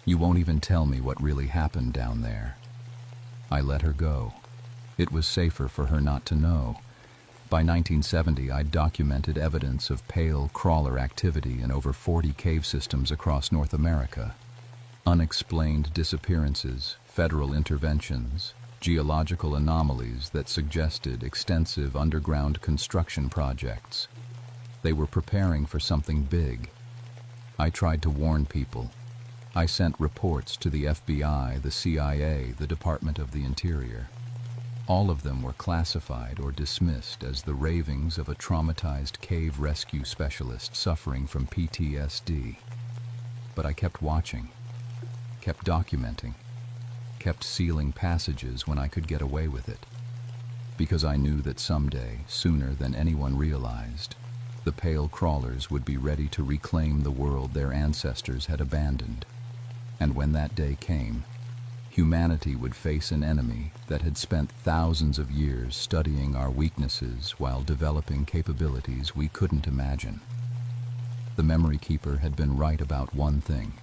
You won't even tell me what really happened down there." I let her go. It was safer for her not to know. By 1970, I'd documented evidence of pale crawler activity in over 40 cave systems across North America. Unexplained disappearances, federal interventions, geological anomalies that suggested extensive underground construction projects. They were preparing for something big. I tried to warn people. I sent reports to the FBI, the CIA, the Department of the Interior. All of them were classified or dismissed as the ravings of a traumatized cave rescue specialist suffering from PTSD. But I kept watching, kept documenting, kept sealing passages when I could get away with it. Because I knew that someday, sooner than anyone realized, the pale crawlers would be ready to reclaim the world their ancestors had abandoned. And when that day came, humanity would face an enemy that had spent thousands of years studying our weaknesses while developing capabilities we couldn't imagine. The Memory Keeper had been right about one thing.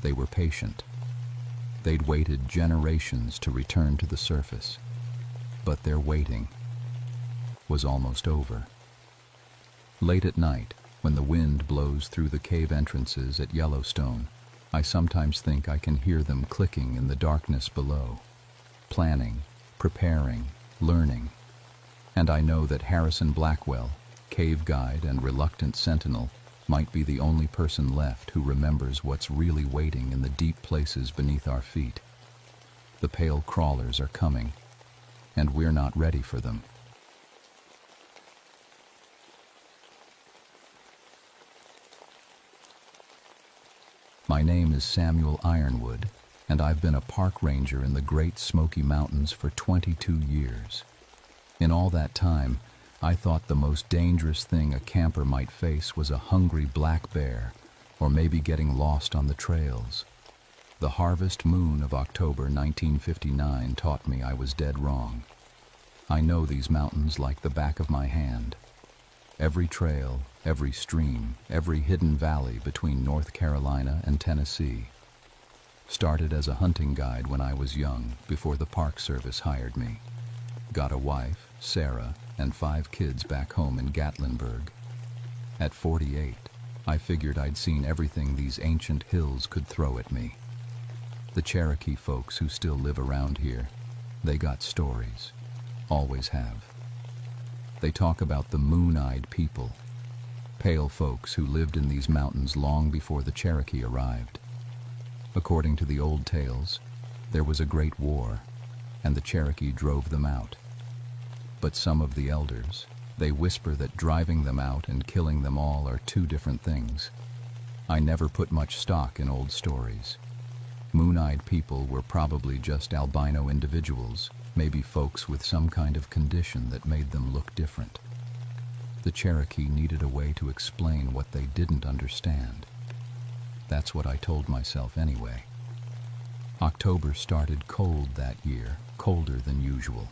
They were patient. They'd waited generations to return to the surface. But their waiting was almost over. Late at night, when the wind blows through the cave entrances at Yellowstone, I sometimes think I can hear them clicking in the darkness below, planning, preparing, learning. And I know that Harrison Blackwell, cave guide and reluctant sentinel, might be the only person left who remembers what's really waiting in the deep places beneath our feet. The pale crawlers are coming, and we're not ready for them. My name is Samuel Ironwood, and I've been a park ranger in the Great Smoky Mountains for 22 years. In all that time, I thought the most dangerous thing a camper might face was a hungry black bear, or maybe getting lost on the trails. The harvest moon of October 1959 taught me I was dead wrong. I know these mountains like the back of my hand. Every trail, every stream, every hidden valley between North Carolina and Tennessee. Started as a hunting guide when I was young, before the Park Service hired me. Got a wife, Sarah, and 5 kids back home in Gatlinburg. At 48, I figured I'd seen everything these ancient hills could throw at me. The Cherokee folks who still live around here, they got stories. Always have. They talk about the moon-eyed people, pale folks who lived in these mountains long before the Cherokee arrived. According to the old tales, there was a great war, and the Cherokee drove them out. But some of the elders, they whisper that driving them out and killing them all are 2 different things. I never put much stock in old stories. Moon-eyed people were probably just albino individuals, maybe folks with some kind of condition that made them look different. The Cherokee needed a way to explain what they didn't understand. That's what I told myself anyway. October started cold that year, colder than usual.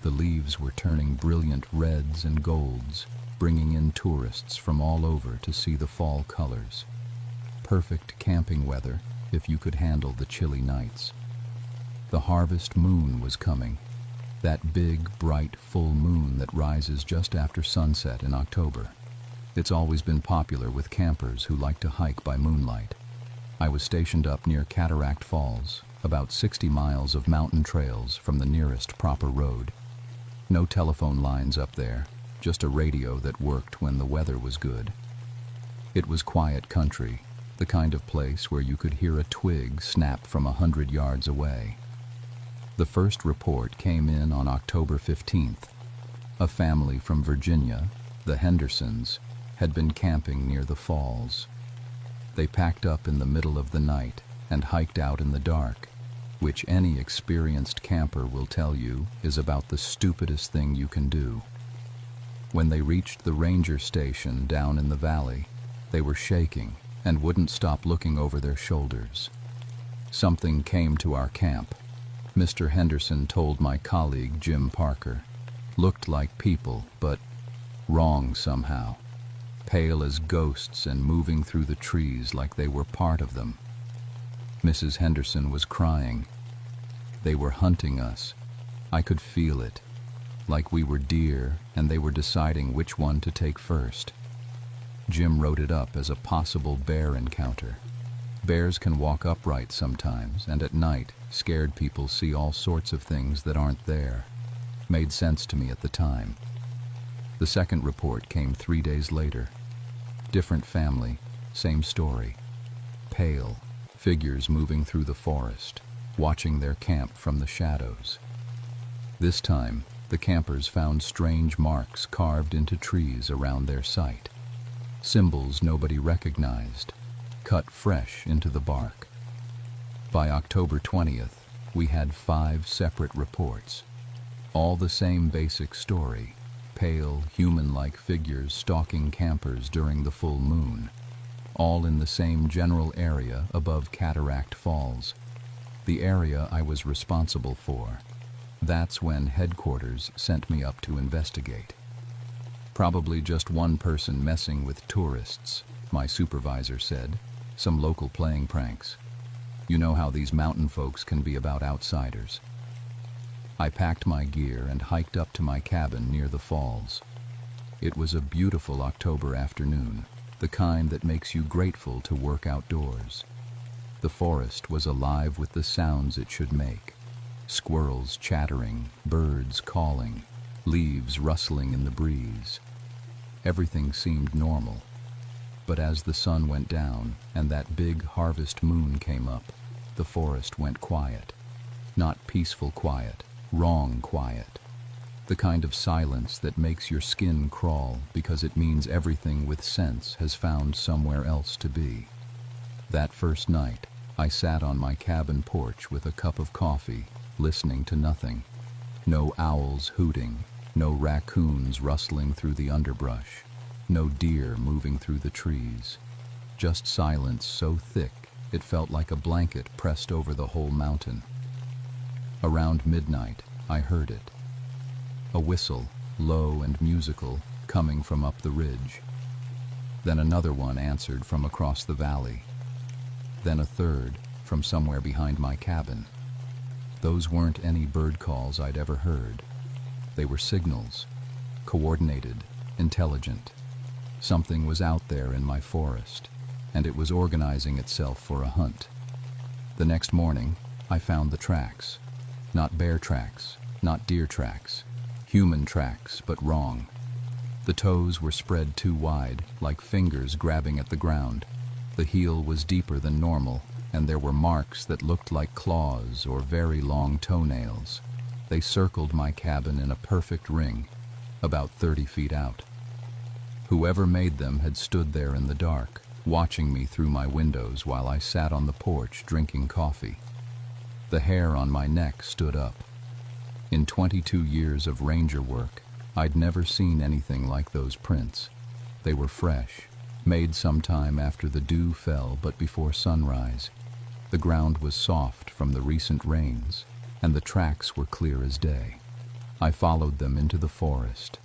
The leaves were turning brilliant reds and golds, bringing in tourists from all over to see the fall colors. Perfect camping weather if you could handle the chilly nights. The harvest moon was coming, that big, bright, full moon that rises just after sunset in October. It's always been popular with campers who like to hike by moonlight. I was stationed up near Cataract Falls, about 60 miles of mountain trails from the nearest proper road. No telephone lines up there, just a radio that worked when the weather was good. It was quiet country, the kind of place where you could hear a twig snap from 100 yards away. The first report came in on October 15th. A family from Virginia, the Hendersons, had been camping near the falls. They packed up in the middle of the night and hiked out in the dark, which any experienced camper will tell you is about the stupidest thing you can do. When they reached the ranger station down in the valley, they were shaking and wouldn't stop looking over their shoulders. Something came to our camp, Mr. Henderson told my colleague Jim Parker. Looked like people, but wrong somehow. Pale as ghosts and moving through the trees like they were part of them. Mrs. Henderson was crying. They were hunting us. I could feel it, like we were deer and they were deciding which one to take first. Jim wrote it up as a possible bear encounter. Bears can walk upright sometimes, and at night, scared people see all sorts of things that aren't there. Made sense to me at the time. The second report came 3 days later. Different family, same story. Pale, figures moving through the forest, watching their camp from the shadows. This time, the campers found strange marks carved into trees around their site. Symbols nobody recognized, cut fresh into the bark. By October 20th, we had 5 separate reports. All the same basic story, pale, human-like figures stalking campers during the full moon. All in the same general area above Cataract Falls, the area I was responsible for. That's when headquarters sent me up to investigate. Probably just one person messing with tourists, my supervisor said. Some local playing pranks. You know how these mountain folks can be about outsiders. I packed my gear and hiked up to my cabin near the falls. It was a beautiful October afternoon, the kind that makes you grateful to work outdoors. The forest was alive with the sounds it should make. Squirrels chattering, birds calling, leaves rustling in the breeze. Everything seemed normal. But as the sun went down and that big harvest moon came up, the forest went quiet. Not peaceful quiet, wrong quiet. The kind of silence that makes your skin crawl because it means everything with sense has found somewhere else to be. That first night, I sat on my cabin porch with a cup of coffee, listening to nothing. No owls hooting, no raccoons rustling through the underbrush. No deer moving through the trees. Just silence so thick it felt like a blanket pressed over the whole mountain. Around midnight, I heard it. a whistle, low and musical, coming from up the ridge. Then another one answered from across the valley. Then a third, from somewhere behind my cabin. Those weren't any bird calls I'd ever heard. They were signals, coordinated, intelligent. Something was out there in my forest, and it was organizing itself for a hunt. The next morning, I found the tracks. Not bear tracks, not deer tracks. Human tracks, but wrong. The toes were spread too wide, like fingers grabbing at the ground. The heel was deeper than normal, and there were marks that looked like claws or very long toenails. They circled my cabin in a perfect ring, about 30 feet out. Whoever made them had stood there in the dark, watching me through my windows while I sat on the porch drinking coffee. The hair on my neck stood up. In 22 years of ranger work, I'd never seen anything like those prints. They were fresh, made sometime after the dew fell but before sunrise. The ground was soft from the recent rains, and the tracks were clear as day. I followed them into the forest.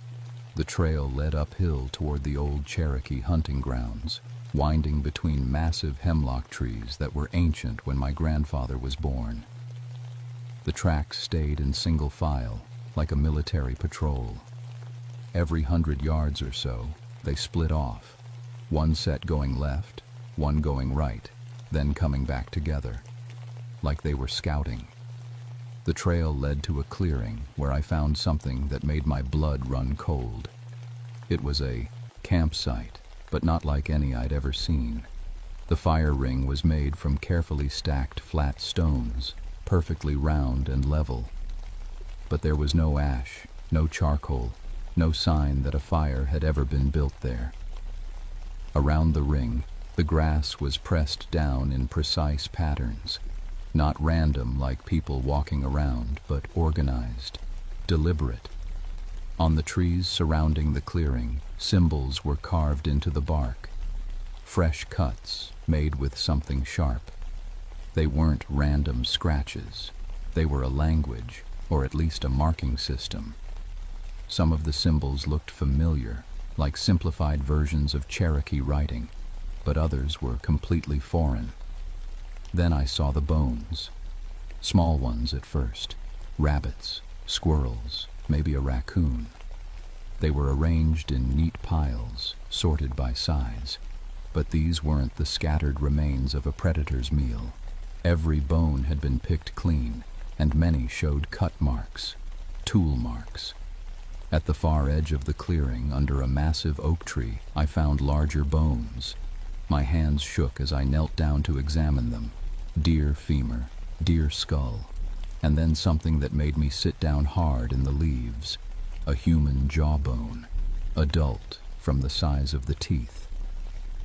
The trail led uphill toward the old Cherokee hunting grounds, winding between massive hemlock trees that were ancient when my grandfather was born. The tracks stayed in single file, like a military patrol. Every 100 yards or so, they split off, one set going left, one going right, then coming back together, like they were scouting. The trail led to a clearing where I found something that made my blood run cold. It was a campsite, but not like any I'd ever seen. The fire ring was made from carefully stacked flat stones, perfectly round and level. But there was no ash, no charcoal, no sign that a fire had ever been built there. Around the ring, the grass was pressed down in precise patterns, not random like people walking around, but organized, deliberate. On the trees surrounding the clearing, symbols were carved into the bark, fresh cuts made with something sharp. They weren't random scratches. They were a language, or at least a marking system. Some of the symbols looked familiar, like simplified versions of Cherokee writing, but others were completely foreign. Then I saw the bones. Small ones at first. Rabbits, squirrels, maybe a raccoon. They were arranged in neat piles, sorted by size. But these weren't the scattered remains of a predator's meal. Every bone had been picked clean, and many showed cut marks, tool marks. At the far edge of the clearing, under a massive oak tree, I found larger bones. My hands shook as I knelt down to examine them. Deer femur, deer skull, and then something that made me sit down hard in the leaves. A human jawbone, adult, from the size of the teeth.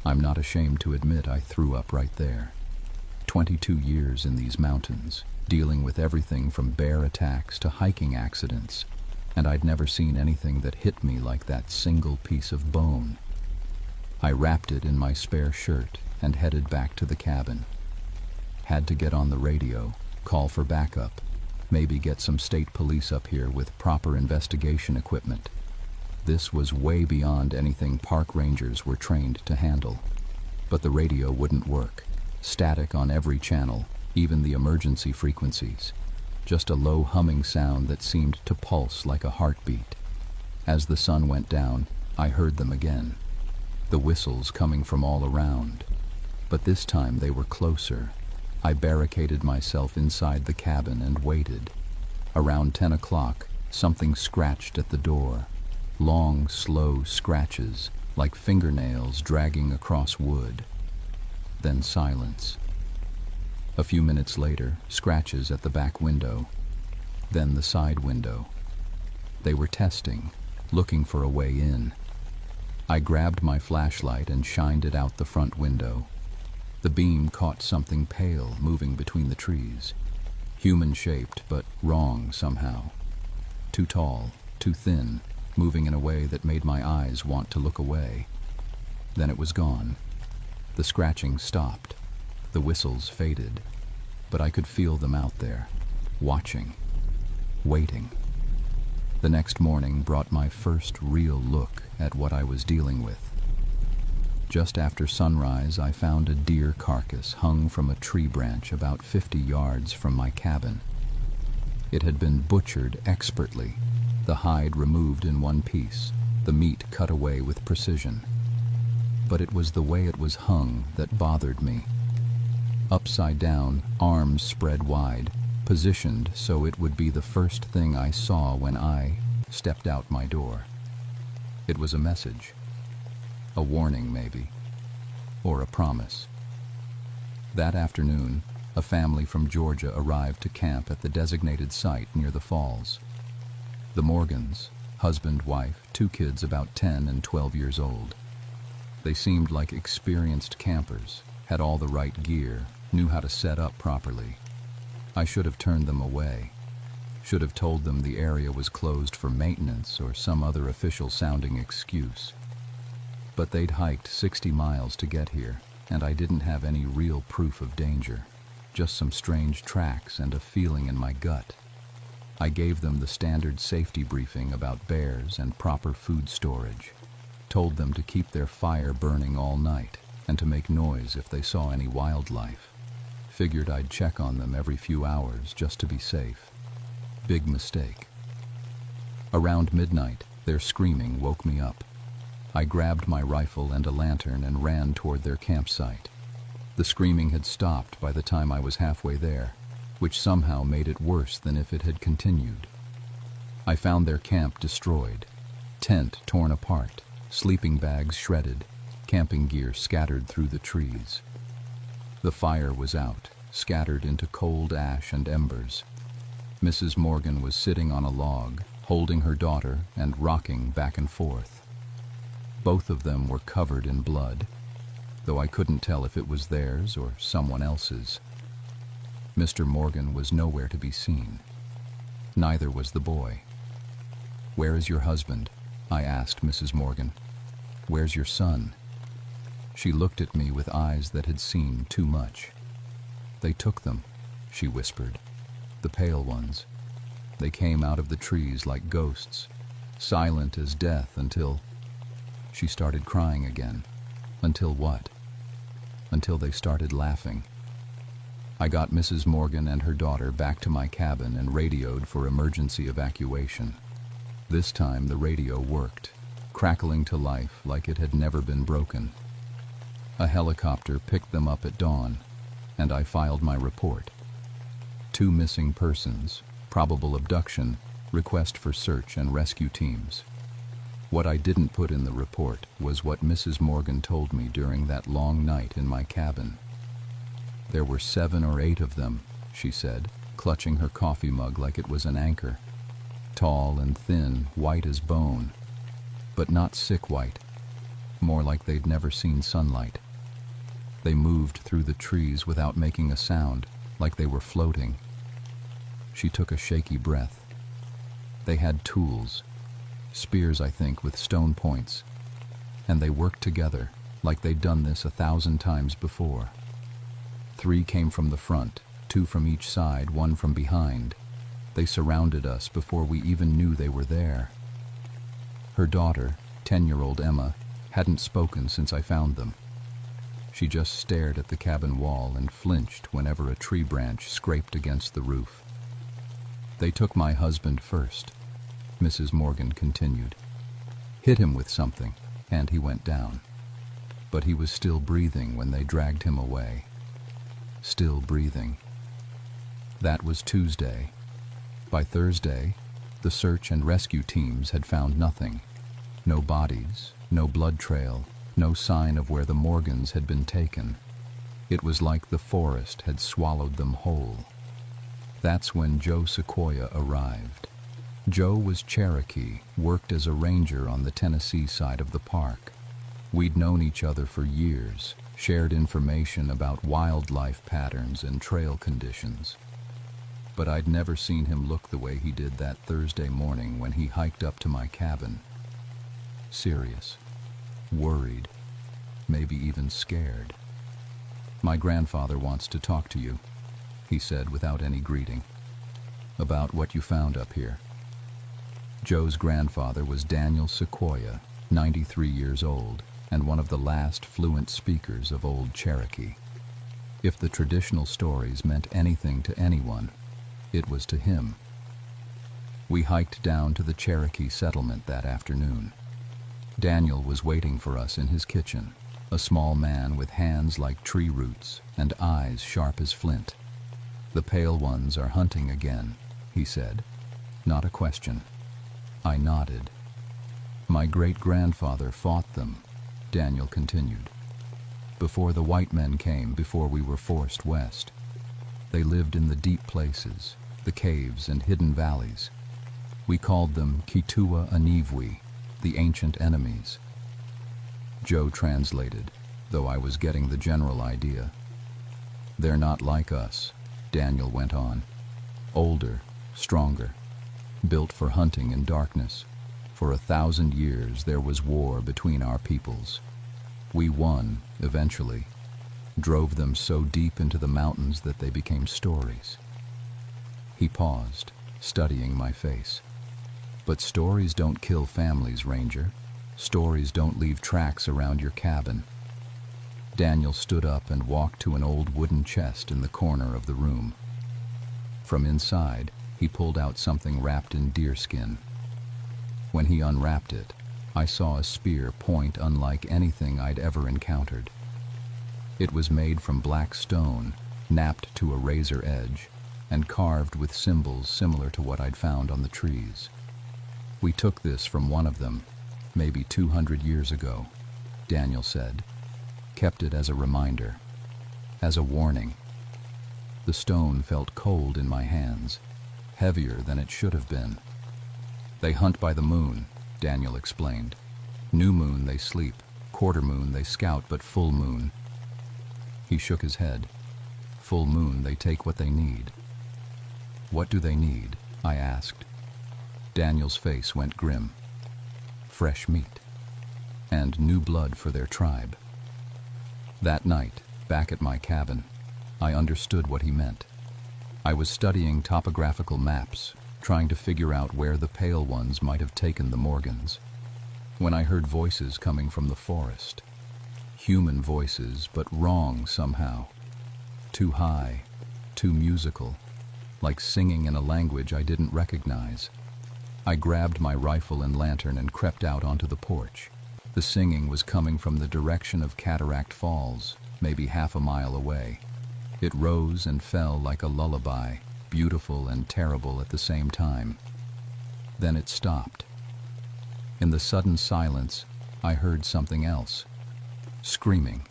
I'm not ashamed to admit I threw up right there. 22 years in these mountains, dealing with everything from bear attacks to hiking accidents, and I'd never seen anything that hit me like that single piece of bone. I wrapped it in my spare shirt and headed back to the cabin. Had to get on the radio, call for backup, maybe get some state police up here with proper investigation equipment. This was way beyond anything park rangers were trained to handle. But the radio wouldn't work. Static on every channel, even the emergency frequencies. Just a low humming sound that seemed to pulse like a heartbeat. As the sun went down, I heard them again. The whistles coming from all around. But this time they were closer. I barricaded myself inside the cabin and waited. Around 10 o'clock, something scratched at the door. Long, slow scratches, like fingernails dragging across wood. Then silence. A few minutes later, scratches at the back window. Then the side window. They were testing, looking for a way in. I grabbed my flashlight and shined it out the front window. The beam caught something pale moving between the trees. Human-shaped, but wrong somehow. Too tall, too thin, moving in a way that made my eyes want to look away. Then it was gone. The scratching stopped. The whistles faded. But I could feel them out there, watching, waiting. The next morning brought my first real look at what I was dealing with. Just after sunrise, I found a deer carcass hung from a tree branch about 50 yards from my cabin. It had been butchered expertly, the hide removed in one piece, the meat cut away with precision. But it was the way it was hung that bothered me. Upside down, arms spread wide, positioned so it would be the first thing I saw when I stepped out my door. It was a message. A warning, maybe. Or a promise. That afternoon, a family from Georgia arrived to camp at the designated site near the falls. The Morgans, husband, wife, 2 kids about 10 and 12 years old. They seemed like experienced campers, had all the right gear, knew how to set up properly. I should have turned them away. Should have told them the area was closed for maintenance or some other official-sounding excuse. But they'd hiked 60 miles to get here, and I didn't have any real proof of danger, just some strange tracks and a feeling in my gut. I gave them the standard safety briefing about bears and proper food storage, told them to keep their fire burning all night and to make noise if they saw any wildlife. Figured I'd check on them every few hours just to be safe. Big mistake. Around midnight, their screaming woke me up. I grabbed my rifle and a lantern and ran toward their campsite. The screaming had stopped by the time I was halfway there, which somehow made it worse than if it had continued. I found their camp destroyed, tent torn apart, sleeping bags shredded, camping gear scattered through the trees. The fire was out, scattered into cold ash and embers. Mrs. Morgan was sitting on a log, holding her daughter and rocking back and forth. Both of them were covered in blood, though I couldn't tell if it was theirs or someone else's. Mr. Morgan was nowhere to be seen. Neither was the boy. "Where is your husband?" I asked Mrs. Morgan. "Where's your son?" She looked at me with eyes that had seen too much. "They took them," she whispered. "The pale ones. They came out of the trees like ghosts, silent as death until..." She started crying again. Until what? Until they started laughing. I got Mrs. Morgan and her daughter back to my cabin and radioed for emergency evacuation. This time the radio worked, crackling to life like it had never been broken. A helicopter picked them up at dawn, and I filed my report. 2 missing persons, probable abduction, request for search and rescue teams. What I didn't put in the report was what Mrs. Morgan told me during that long night in my cabin. "There were 7 or 8 of them," she said, clutching her coffee mug like it was an anchor. "Tall and thin, white as bone, but not sick white, more like they'd never seen sunlight. They moved through the trees without making a sound, like they were floating." She took a shaky breath. "They had tools, spears I think with stone points, and they worked together like they'd done this 1,000 times before. 3 came from the front, 2 from each side, 1 from behind. They surrounded us before we even knew they were there." Her daughter, 10-year-old Emma, hadn't spoken since I found them. She just stared at the cabin wall and flinched whenever a tree branch scraped against the roof. "They took my husband first," Mrs. Morgan continued. "Hit him with something, and he went down. But he was still breathing when they dragged him away. Still breathing. That was Tuesday. By Thursday, the search and rescue teams had found nothing. No bodies, no blood trail, no sign of where the Morgans had been taken. It was like the forest had swallowed them whole. That's when Joe Sequoia arrived. Joe was Cherokee, worked as a ranger on the Tennessee side of the park. We'd known each other for years, shared information about wildlife patterns and trail conditions. But I'd never seen him look the way he did that Thursday morning when he hiked up to my cabin. Serious, worried, maybe even scared. "My grandfather wants to talk to you," he said without any greeting. "About what you found up here." Joe's grandfather was Daniel Sequoia, 93 years old, and one of the last fluent speakers of Old Cherokee. If the traditional stories meant anything to anyone, it was to him. We hiked down to the Cherokee settlement that afternoon. Daniel was waiting for us in his kitchen, a small man with hands like tree roots and eyes sharp as flint. "The pale ones are hunting again," he said. Not a question. I nodded. "My great-grandfather fought them," Daniel continued. "Before the white men came, before we were forced west. They lived in the deep places, the caves and hidden valleys. We called them Kitua Anivwi, the ancient enemies." Joe translated, though I was getting the general idea. "They're not like us," Daniel went on. "Older, stronger, built for hunting in darkness. For 1,000 years there was war between our peoples. We won, eventually, drove them so deep into the mountains that they became stories." He paused, studying my face. "But stories don't kill families, Ranger. Stories don't leave tracks around your cabin." Daniel stood up and walked to an old wooden chest in the corner of the room. From inside, he pulled out something wrapped in deerskin. When he unwrapped it, I saw a spear point unlike anything I'd ever encountered. It was made from black stone, knapped to a razor edge, and carved with symbols similar to what I'd found on the trees. "We took this from one of them, maybe 200 years ago," Daniel said. "Kept it as a reminder, as a warning." The stone felt cold in my hands, heavier than it should have been. "They hunt by the moon," Daniel explained. "New moon they sleep, quarter moon they scout, but full moon..." He shook his head. "Full moon they take what they need." "What do they need?" I asked. Daniel's face went grim. "Fresh meat. And new blood for their tribe." That night, back at my cabin, I understood what he meant. I was studying topographical maps, trying to figure out where the pale ones might have taken the Morgans, when I heard voices coming from the forest. Human voices, but wrong somehow. Too high, too musical, like singing in a language I didn't recognize. I grabbed my rifle and lantern and crept out onto the porch. The singing was coming from the direction of Cataract Falls, maybe half a mile away. It rose and fell like a lullaby, beautiful and terrible at the same time. Then it stopped. In the sudden silence, I heard something else. Screaming.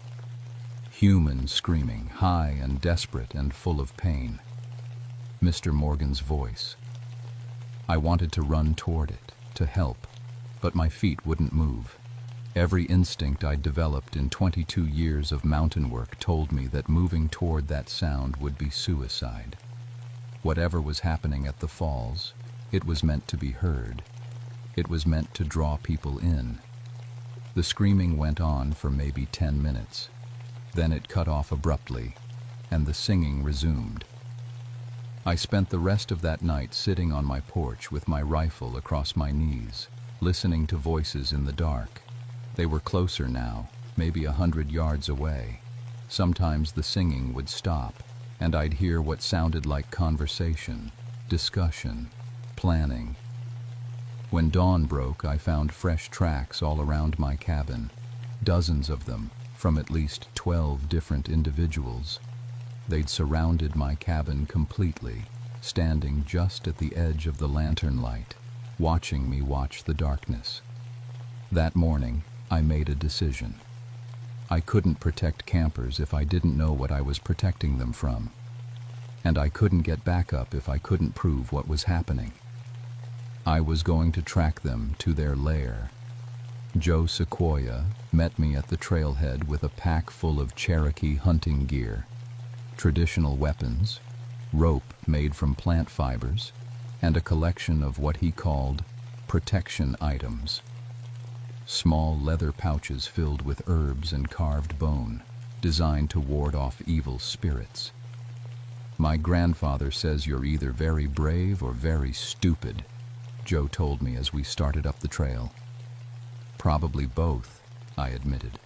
Human screaming, high and desperate and full of pain. Mr. Morgan's voice. I wanted to run toward it, to help, but my feet wouldn't move. Every instinct I'd developed in 22 years of mountain work told me that moving toward that sound would be suicide. Whatever was happening at the falls, it was meant to be heard. It was meant to draw people in. The screaming went on for maybe 10 minutes. Then it cut off abruptly, and the singing resumed. I spent the rest of that night sitting on my porch with my rifle across my knees, listening to voices in the dark. They were closer now, maybe 100 yards away. Sometimes the singing would stop, and I'd hear what sounded like conversation, discussion, planning. When dawn broke, I found fresh tracks all around my cabin, dozens of them, from at least 12 different individuals. They'd surrounded my cabin completely, standing just at the edge of the lantern light, watching me watch the darkness. That morning, I made a decision. I couldn't protect campers if I didn't know what I was protecting them from. And I couldn't get back up if I couldn't prove what was happening. I was going to track them to their lair. Joe Sequoia met me at the trailhead with a pack full of Cherokee hunting gear, traditional weapons, rope made from plant fibers, and a collection of what he called protection items. Small leather pouches filled with herbs and carved bone, designed to ward off evil spirits. "My grandfather says you're either very brave or very stupid," Joe told me as we started up the trail. Probably both, I admitted.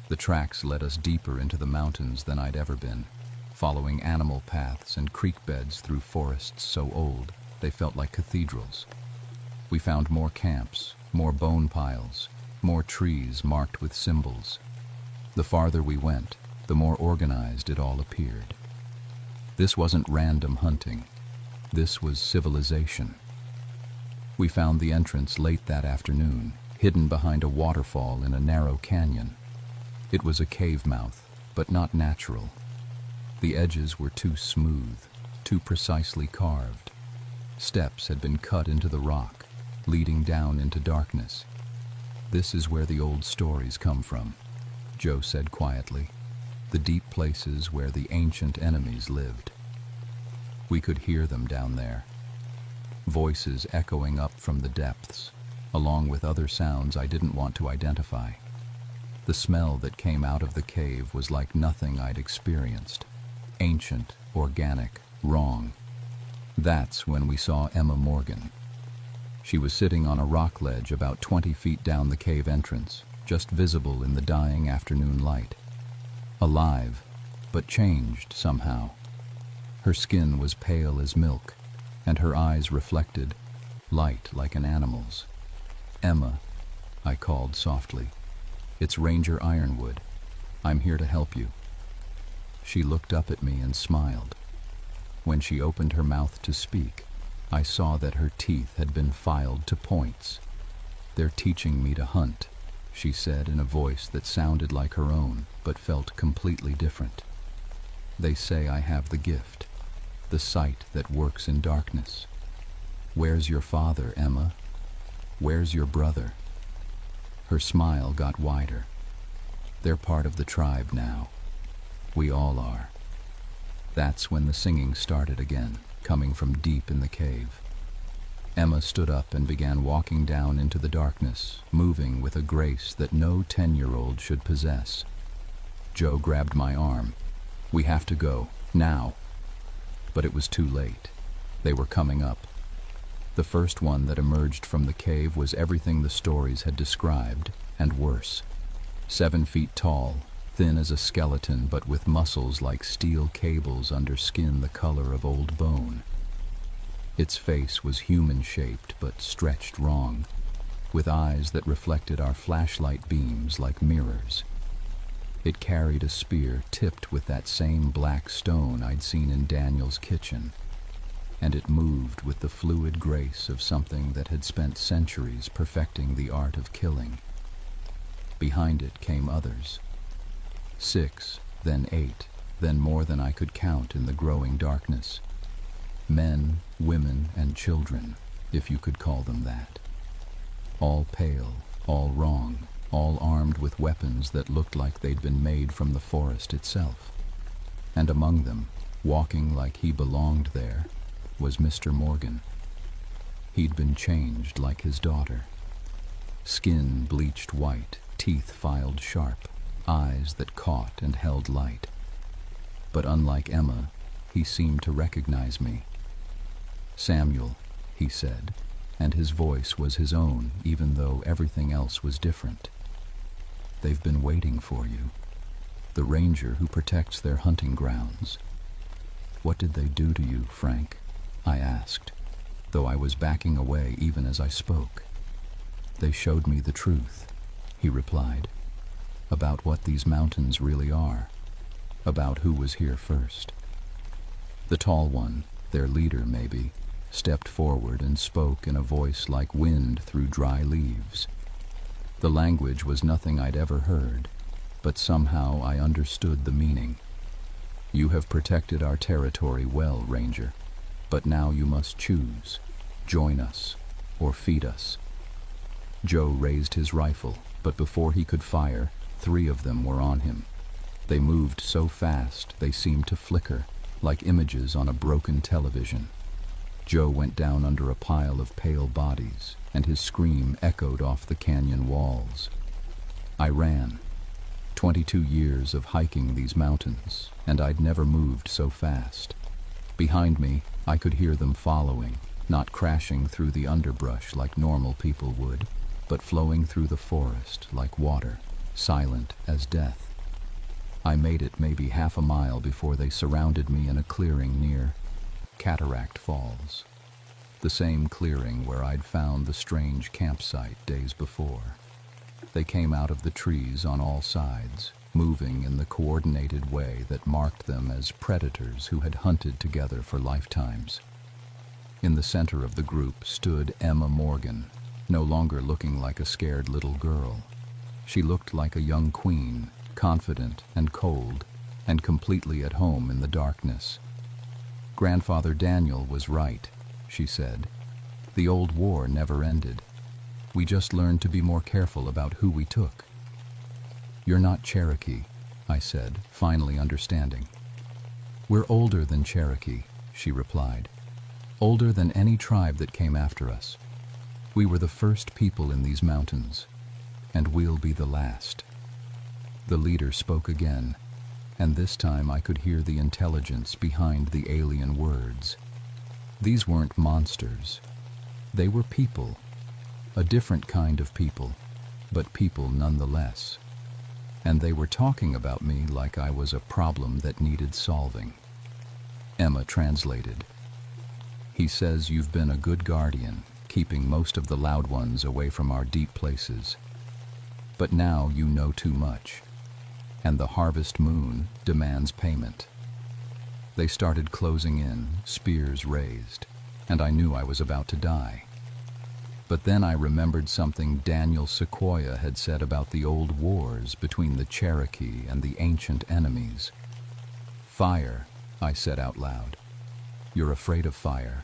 The tracks led us deeper into the mountains than I'd ever been, following animal paths and creek beds through forests so old they felt like cathedrals. We found more camps, more bone piles, more trees marked with symbols. The farther we went, the more organized it all appeared. This wasn't random hunting. This was civilization. We found the entrance late that afternoon, hidden behind a waterfall in a narrow canyon. It was a cave mouth, but not natural. The edges were too smooth, too precisely carved. Steps had been cut into the rock, leading down into darkness. "This is where the old stories come from," Joe said quietly. "The deep places where the ancient enemies lived." We could hear them down there. Voices echoing up from the depths, along with other sounds I didn't want to identify. The smell that came out of the cave was like nothing I'd experienced. Ancient, organic, wrong. That's when we saw Emma Morgan. She was sitting on a rock ledge about 20 feet down the cave entrance, just visible in the dying afternoon light. Alive, but changed somehow. Her skin was pale as milk, and her eyes reflected light like an animal's. "Emma," I called softly. "It's Ranger Ironwood. I'm here to help you." She looked up at me and smiled. When she opened her mouth to speak, I saw that her teeth had been filed to points. "They're teaching me to hunt," she said in a voice that sounded like her own, but felt completely different. "They say I have the gift, the sight that works in darkness. Where's your father, Emma? Where's your brother?" Her smile got wider. "They're part of the tribe now. We all are." That's when the singing started again, coming from deep in the cave. Emma stood up and began walking down into the darkness, moving with a grace that no 10-year-old should possess. Joe grabbed my arm. "We have to go, now." But it was too late. They were coming up. The first one that emerged from the cave was everything the stories had described, and worse. 7 feet tall, thin as a skeleton but with muscles like steel cables under skin the color of old bone. Its face was human-shaped but stretched wrong, with eyes that reflected our flashlight beams like mirrors. It carried a spear tipped with that same black stone I'd seen in Daniel's kitchen, and it moved with the fluid grace of something that had spent centuries perfecting the art of killing. Behind it came others. 6, then 8, then more than I could count in the growing darkness. Men, women, and children, if you could call them that. All pale, all wrong, all armed with weapons that looked like they'd been made from the forest itself. And among them, walking like he belonged there, was Mr. Morgan. He'd been changed like his daughter. Skin bleached white, teeth filed sharp, eyes that caught and held light. But unlike Emma, he seemed to recognize me. "Samuel," he said, and his voice was his own even though everything else was different. "They've been waiting for you. The ranger who protects their hunting grounds." "What did they do to you, Frank?" I asked, though I was backing away even as I spoke. "They showed me the truth," he replied, "about what these mountains really are, about who was here first." The tall one, their leader maybe, stepped forward and spoke in a voice like wind through dry leaves. The language was nothing I'd ever heard, but somehow I understood the meaning. "You have protected our territory well, Ranger, but now you must choose. Join us, or feed us." Joe raised his rifle, but before he could fire, 3 of them were on him. They moved so fast they seemed to flicker, like images on a broken television. Joe went down under a pile of pale bodies, and his scream echoed off the canyon walls. I ran. 22 years of hiking these mountains, and I'd never moved so fast. Behind me, I could hear them following, not crashing through the underbrush like normal people would, but flowing through the forest like water, silent as death. I made it maybe half a mile before they surrounded me in a clearing near Cataract Falls, the same clearing where I'd found the strange campsite days before. They came out of the trees on all sides, moving in the coordinated way that marked them as predators who had hunted together for lifetimes. In the center of the group stood Emma Morgan, no longer looking like a scared little girl. She looked like a young queen, confident and cold, and completely at home in the darkness. "Grandfather Daniel was right," she said. "The old war never ended. We just learned to be more careful about who we took." "You're not Cherokee," I said, finally understanding. "We're older than Cherokee," she replied. "Older than any tribe that came after us. We were the first people in these mountains, and we'll be the last." The leader spoke again, and this time I could hear the intelligence behind the alien words. These weren't monsters. They were people. A different kind of people, but people nonetheless. And they were talking about me like I was a problem that needed solving. Emma translated. "He says you've been a good guardian, keeping most of the loud ones away from our deep places. But now you know too much, and the harvest moon demands payment." They started closing in, spears raised, and I knew I was about to die. But then I remembered something Daniel Sequoia had said about the old wars between the Cherokee and the ancient enemies. "Fire," I said out loud. "You're afraid of fire."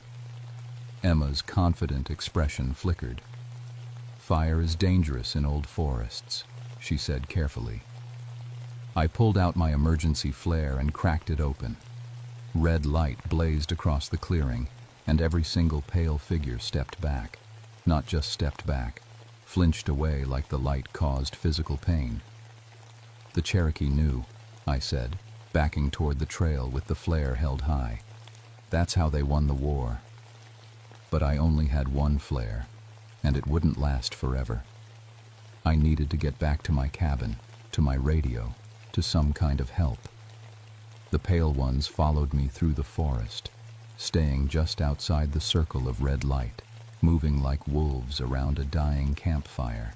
Emma's confident expression flickered. "Fire is dangerous in old forests," she said carefully. I pulled out my emergency flare and cracked it open. Red light blazed across the clearing, and every single pale figure stepped back. Not just stepped back, flinched away like the light caused physical pain. "The Cherokee knew," I said, backing toward the trail with the flare held high. "That's how they won the war." But I only had one flare, and it wouldn't last forever. I needed to get back to my cabin, to my radio, to some kind of help. The pale ones followed me through the forest, staying just outside the circle of red light, moving like wolves around a dying campfire.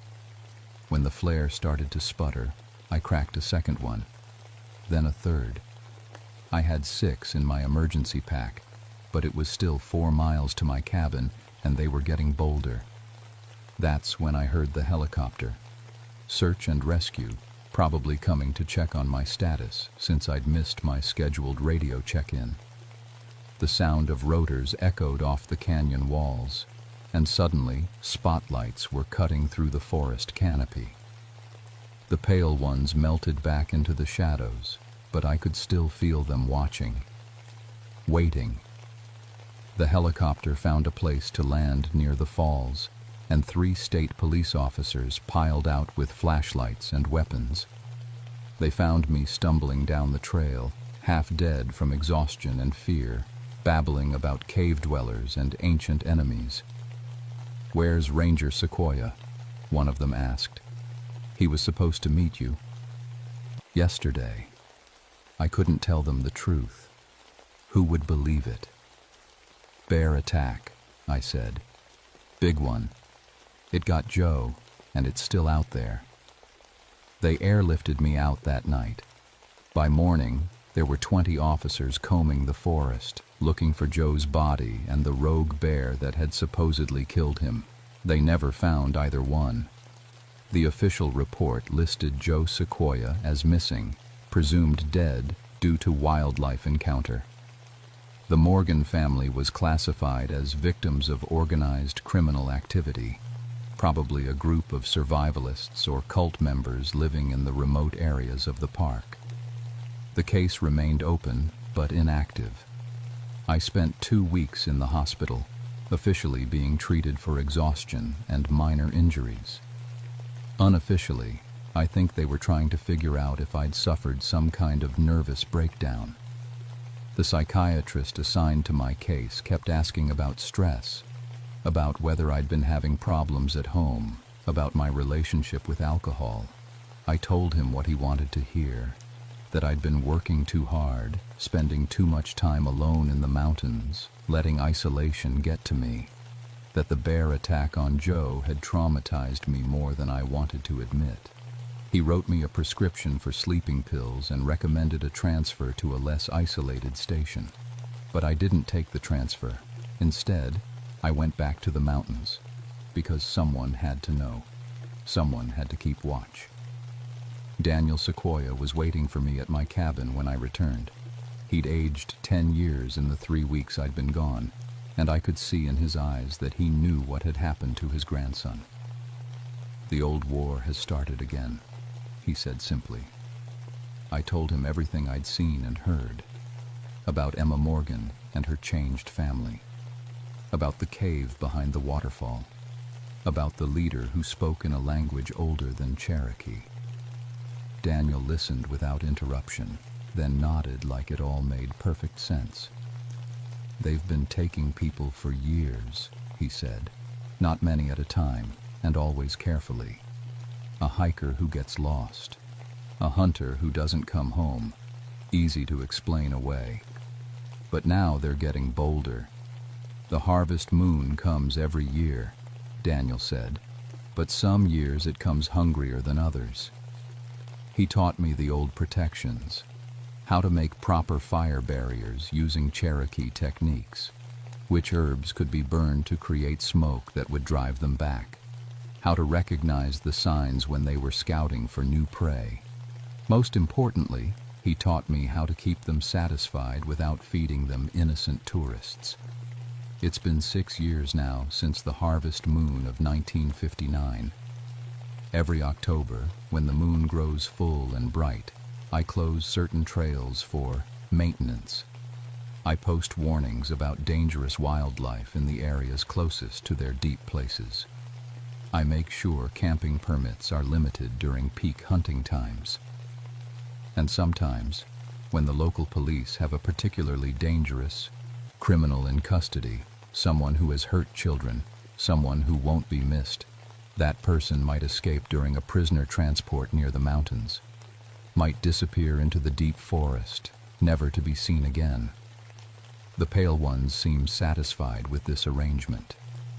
When the flare started to sputter, I cracked a second one, then a third. I had 6 in my emergency pack, but it was still 4 miles to my cabin, and they were getting bolder. That's when I heard the helicopter. Search and rescue, probably coming to check on my status since I'd missed my scheduled radio check-in. The sound of rotors echoed off the canyon walls, and suddenly spotlights were cutting through the forest canopy. The pale ones melted back into the shadows, but I could still feel them watching, waiting. The helicopter found a place to land near the falls, and 3 state police officers piled out with flashlights and weapons. They found me stumbling down the trail, half dead from exhaustion and fear, babbling about cave dwellers and ancient enemies. "Where's Ranger Sequoia?" one of them asked. "He was supposed to meet you." "Yesterday." I couldn't tell them the truth. Who would believe it? "Bear attack," I said. "Big one. It got Joe, and it's still out there." They airlifted me out that night. By morning, there were 20 officers combing the forest, looking for Joe's body and the rogue bear that had supposedly killed him. They never found either one. The official report listed Joe Sequoia as missing, presumed dead due to wildlife encounter. The Morgan family was classified as victims of organized criminal activity, probably a group of survivalists or cult members living in the remote areas of the park. The case remained open, but inactive. I spent 2 weeks in the hospital, officially being treated for exhaustion and minor injuries. Unofficially, I think they were trying to figure out if I'd suffered some kind of nervous breakdown. The psychiatrist assigned to my case kept asking about stress, about whether I'd been having problems at home, about my relationship with alcohol. I told him what he wanted to hear, that I'd been working too hard, spending too much time alone in the mountains, letting isolation get to me, that the bear attack on Joe had traumatized me more than I wanted to admit. He wrote me a prescription for sleeping pills and recommended a transfer to a less isolated station. But I didn't take the transfer. Instead, I went back to the mountains, because someone had to know. Someone had to keep watch. Daniel Sequoia was waiting for me at my cabin when I returned. He'd aged 10 years in the 3 weeks I'd been gone, and I could see in his eyes that he knew what had happened to his grandson. "The old war has started again," he said simply. I told him everything I'd seen and heard, about Emma Morgan and her changed family, about the cave behind the waterfall, about the leader who spoke in a language older than Cherokee. Daniel listened without interruption, then nodded like it all made perfect sense. "They've been taking people for years," he said, "not many at a time, and always carefully. A hiker who gets lost, a hunter who doesn't come home, easy to explain away. But now they're getting bolder. The harvest moon comes every year," Daniel said, "but some years it comes hungrier than others." He taught me the old protections, how to make proper fire barriers using Cherokee techniques, which herbs could be burned to create smoke that would drive them back, how to recognize the signs when they were scouting for new prey. Most importantly, he taught me how to keep them satisfied without feeding them innocent tourists. It's been 6 years now since the harvest moon of 1959. Every October, when the moon grows full and bright, I close certain trails for maintenance. I post warnings about dangerous wildlife in the areas closest to their deep places. I make sure camping permits are limited during peak hunting times. And sometimes, when the local police have a particularly dangerous criminal in custody, someone who has hurt children, someone who won't be missed, that person might escape during a prisoner transport near the mountains, might disappear into the deep forest, never to be seen again. The pale ones seem satisfied with this arrangement.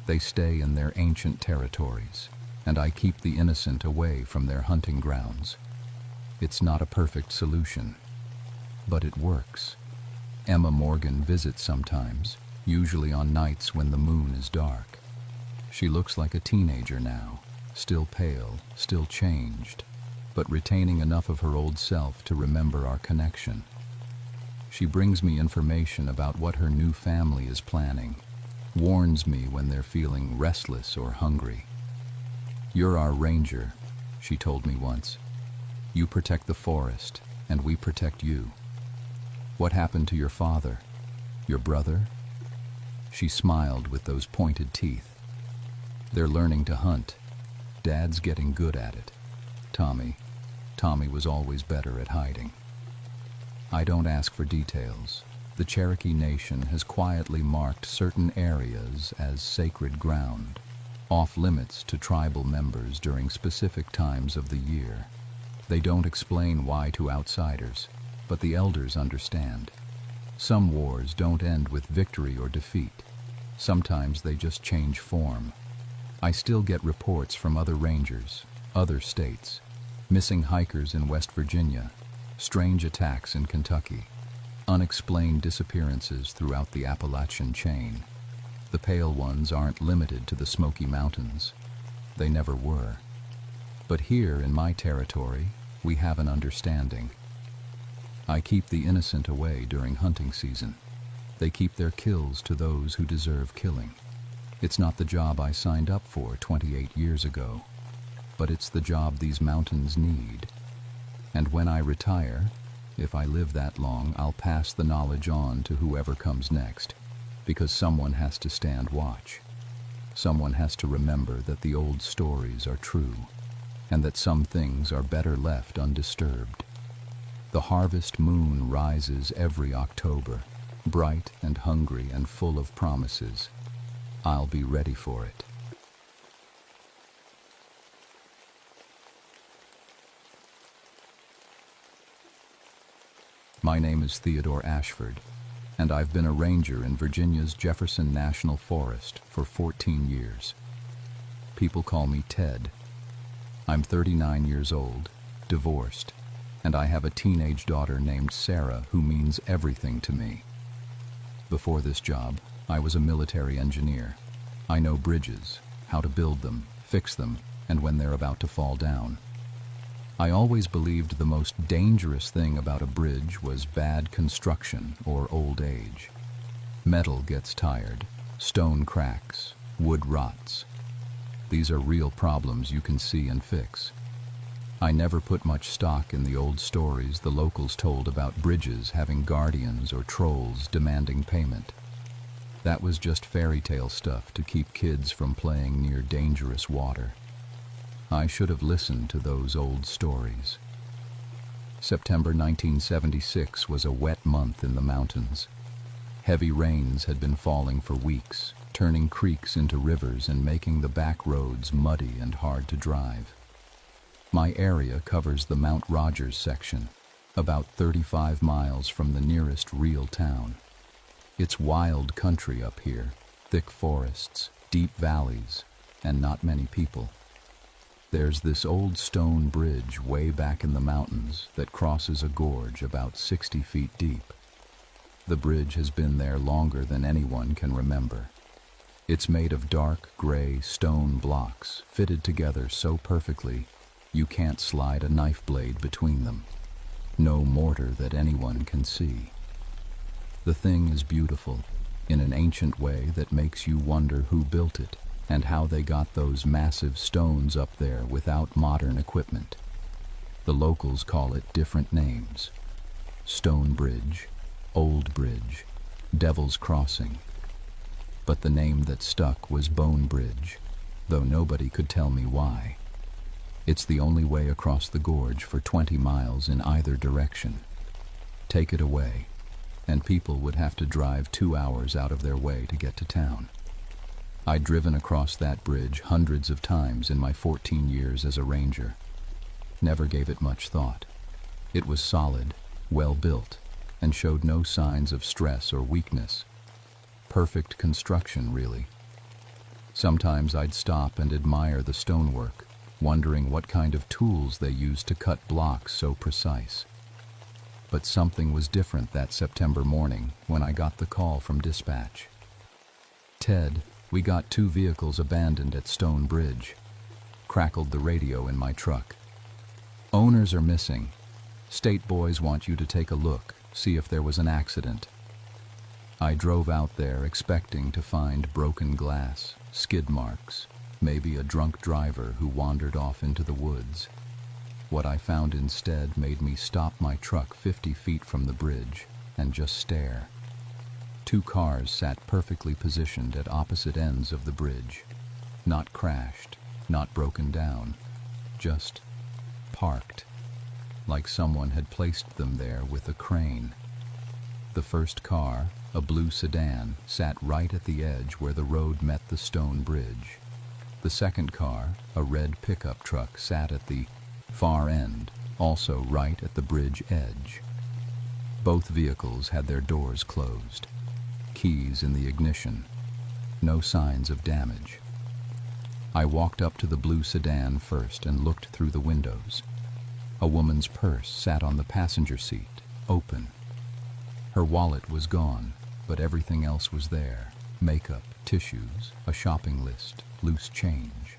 They stay in their ancient territories, and I keep the innocent away from their hunting grounds. It's not a perfect solution, but it works. Emma Morgan visits sometimes, usually on nights when the moon is dark. She looks like a teenager now, still pale, still changed, but retaining enough of her old self to remember our connection. She brings me information about what her new family is planning, warns me when they're feeling restless or hungry. "You're our ranger," she told me once. "You protect the forest, and we protect you. What happened to your father? Your brother?" She smiled with those pointed teeth. "They're learning to hunt. Dad's getting good at it. Tommy was always better at hiding." I don't ask for details. The Cherokee Nation has quietly marked certain areas as sacred ground, off limits to tribal members during specific times of the year. They don't explain why to outsiders, but the elders understand. Some wars don't end with victory or defeat. Sometimes they just change form. I still get reports from other rangers, other states, missing hikers in West Virginia, strange attacks in Kentucky, unexplained disappearances throughout the Appalachian chain. The pale ones aren't limited to the Smoky Mountains. They never were. But here in my territory, we have an understanding. I keep the innocent away during hunting season. They keep their kills to those who deserve killing. It's not the job I signed up for 28 years ago, but it's the job these mountains need. And when I retire, if I live that long, I'll pass the knowledge on to whoever comes next, because someone has to stand watch. Someone has to remember that the old stories are true, and that some things are better left undisturbed. The harvest moon rises every October, bright and hungry and full of promises. I'll be ready for it. My name is Theodore Ashford, and I've been a ranger in Virginia's Jefferson National Forest for 14 years. People call me Ted. I'm 39 years old, divorced, and I have a teenage daughter named Sarah who means everything to me. Before this job, I was a military engineer. I know bridges, how to build them, fix them, and when they're about to fall down. I always believed the most dangerous thing about a bridge was bad construction or old age. Metal gets tired, stone cracks, wood rots. These are real problems you can see and fix. I never put much stock in the old stories the locals told about bridges having guardians or trolls demanding payment. That was just fairy tale stuff to keep kids from playing near dangerous water. I should have listened to those old stories. September 1976 was a wet month in the mountains. Heavy rains had been falling for weeks, turning creeks into rivers and making the back roads muddy and hard to drive. My area covers the Mount Rogers section, about 35 miles from the nearest real town. It's wild country up here, thick forests, deep valleys, and not many people. There's this old stone bridge way back in the mountains that crosses a gorge about 60 feet deep. The bridge has been there longer than anyone can remember. It's made of dark gray stone blocks fitted together so perfectly you can't slide a knife blade between them. No mortar that anyone can see. The thing is beautiful in an ancient way that makes you wonder who built it and how they got those massive stones up there without modern equipment. The locals call it different names. Stone Bridge, Old Bridge, Devil's Crossing. But the name that stuck was Bone Bridge, though nobody could tell me why. It's the only way across the gorge for 20 miles in either direction. Take it away, and people would have to drive 2 hours out of their way to get to town. I'd driven across that bridge hundreds of times in my 14 years as a ranger. Never gave it much thought. It was solid, well built, and showed no signs of stress or weakness. Perfect construction, really. Sometimes I'd stop and admire the stonework, wondering what kind of tools they used to cut blocks so precise. But something was different that September morning when I got the call from dispatch. "Ted, we got 2 vehicles abandoned at Stone Bridge," crackled the radio in my truck. "Owners are missing. State boys want you to take a look, see if there was an accident." I drove out there expecting to find broken glass, skid marks, maybe a drunk driver who wandered off into the woods. What I found instead made me stop my truck 50 feet from the bridge and just stare. 2 cars sat perfectly positioned at opposite ends of the bridge. Not crashed, not broken down, just parked, like someone had placed them there with a crane. The first car, a blue sedan, sat right at the edge where the road met the stone bridge. The second car, a red pickup truck, sat at the far end, also right at the bridge edge. Both vehicles had their doors closed. Keys in the ignition. No signs of damage. I walked up to the blue sedan first and looked through the windows. A woman's purse sat on the passenger seat, open. Her wallet was gone, but everything else was there. Makeup, tissues, a shopping list, loose change.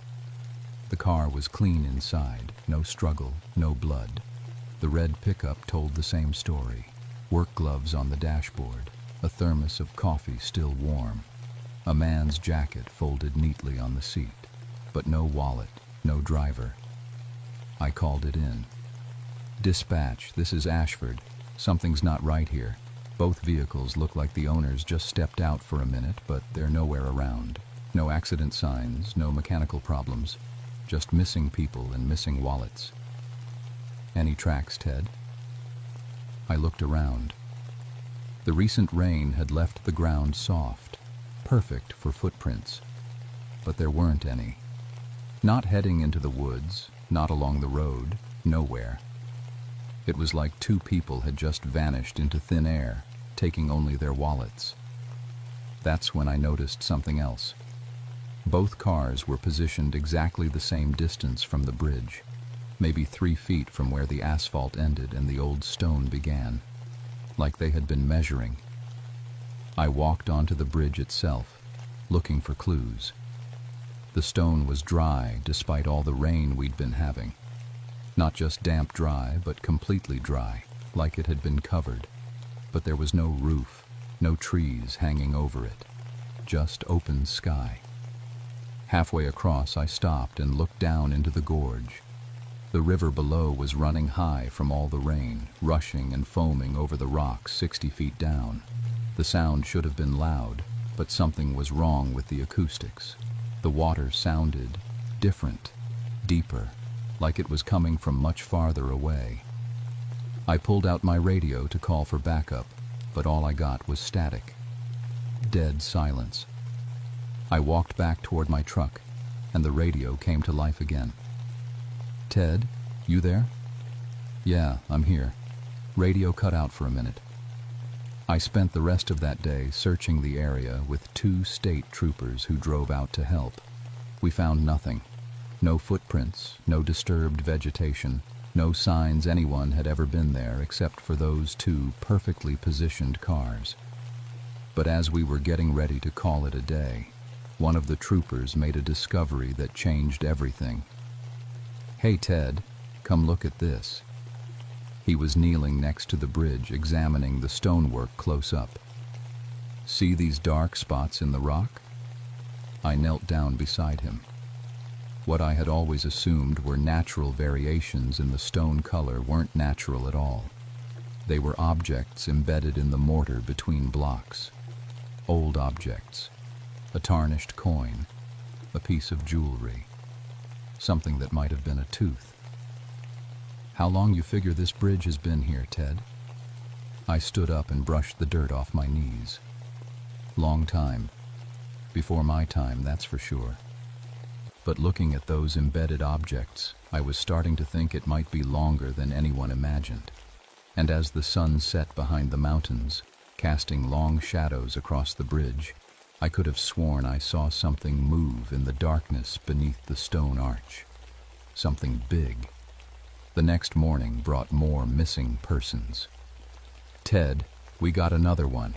The car was clean inside, no struggle, no blood. The red pickup told the same story. Work gloves on the dashboard. A thermos of coffee still warm. A man's jacket folded neatly on the seat, but no wallet, no driver. I called it in. "Dispatch, this is Ashford. Something's not right here. Both vehicles look like the owners just stepped out for a minute, but they're nowhere around. No accident signs, no mechanical problems. Just missing people and missing wallets." "Any tracks, Ted?" I looked around. The recent rain had left the ground soft, perfect for footprints, but there weren't any. Not heading into the woods, not along the road, nowhere. It was like two people had just vanished into thin air, taking only their wallets. That's when I noticed something else. Both cars were positioned exactly the same distance from the bridge, maybe 3 feet from where the asphalt ended and the old stone began, like they had been measuring. I walked onto the bridge itself, looking for clues. The stone was dry despite all the rain we'd been having. Not just damp dry, but completely dry, like it had been covered. But there was no roof, no trees hanging over it, just open sky. Halfway across, I stopped and looked down into the gorge. The river below was running high from all the rain, rushing and foaming over the rocks 60 feet down. The sound should have been loud, but something was wrong with the acoustics. The water sounded different, deeper, like it was coming from much farther away. I pulled out my radio to call for backup, but all I got was static. Dead silence. I walked back toward my truck, and the radio came to life again. "Ted, you there?" "Yeah, I'm here." Radio cut out for a minute. I spent the rest of that day searching the area with 2 state troopers who drove out to help. We found nothing. No footprints, no disturbed vegetation, no signs anyone had ever been there except for those 2 perfectly positioned cars. But as we were getting ready to call it a day, one of the troopers made a discovery that changed everything. "Hey Ted, come look at this." He was kneeling next to the bridge, examining the stonework close up. "See these dark spots in the rock?" I knelt down beside him. What I had always assumed were natural variations in the stone color weren't natural at all. They were objects embedded in the mortar between blocks. Old objects. A tarnished coin. A piece of jewelry. Something that might have been a tooth. "How long you figure this bridge has been here, Ted?" I stood up and brushed the dirt off my knees. "Long time. Before my time, that's for sure." But looking at those embedded objects, I was starting to think it might be longer than anyone imagined. And as the sun set behind the mountains, casting long shadows across the bridge, I could have sworn I saw something move in the darkness beneath the stone arch. Something big. The next morning brought more missing persons. "Ted, we got another one."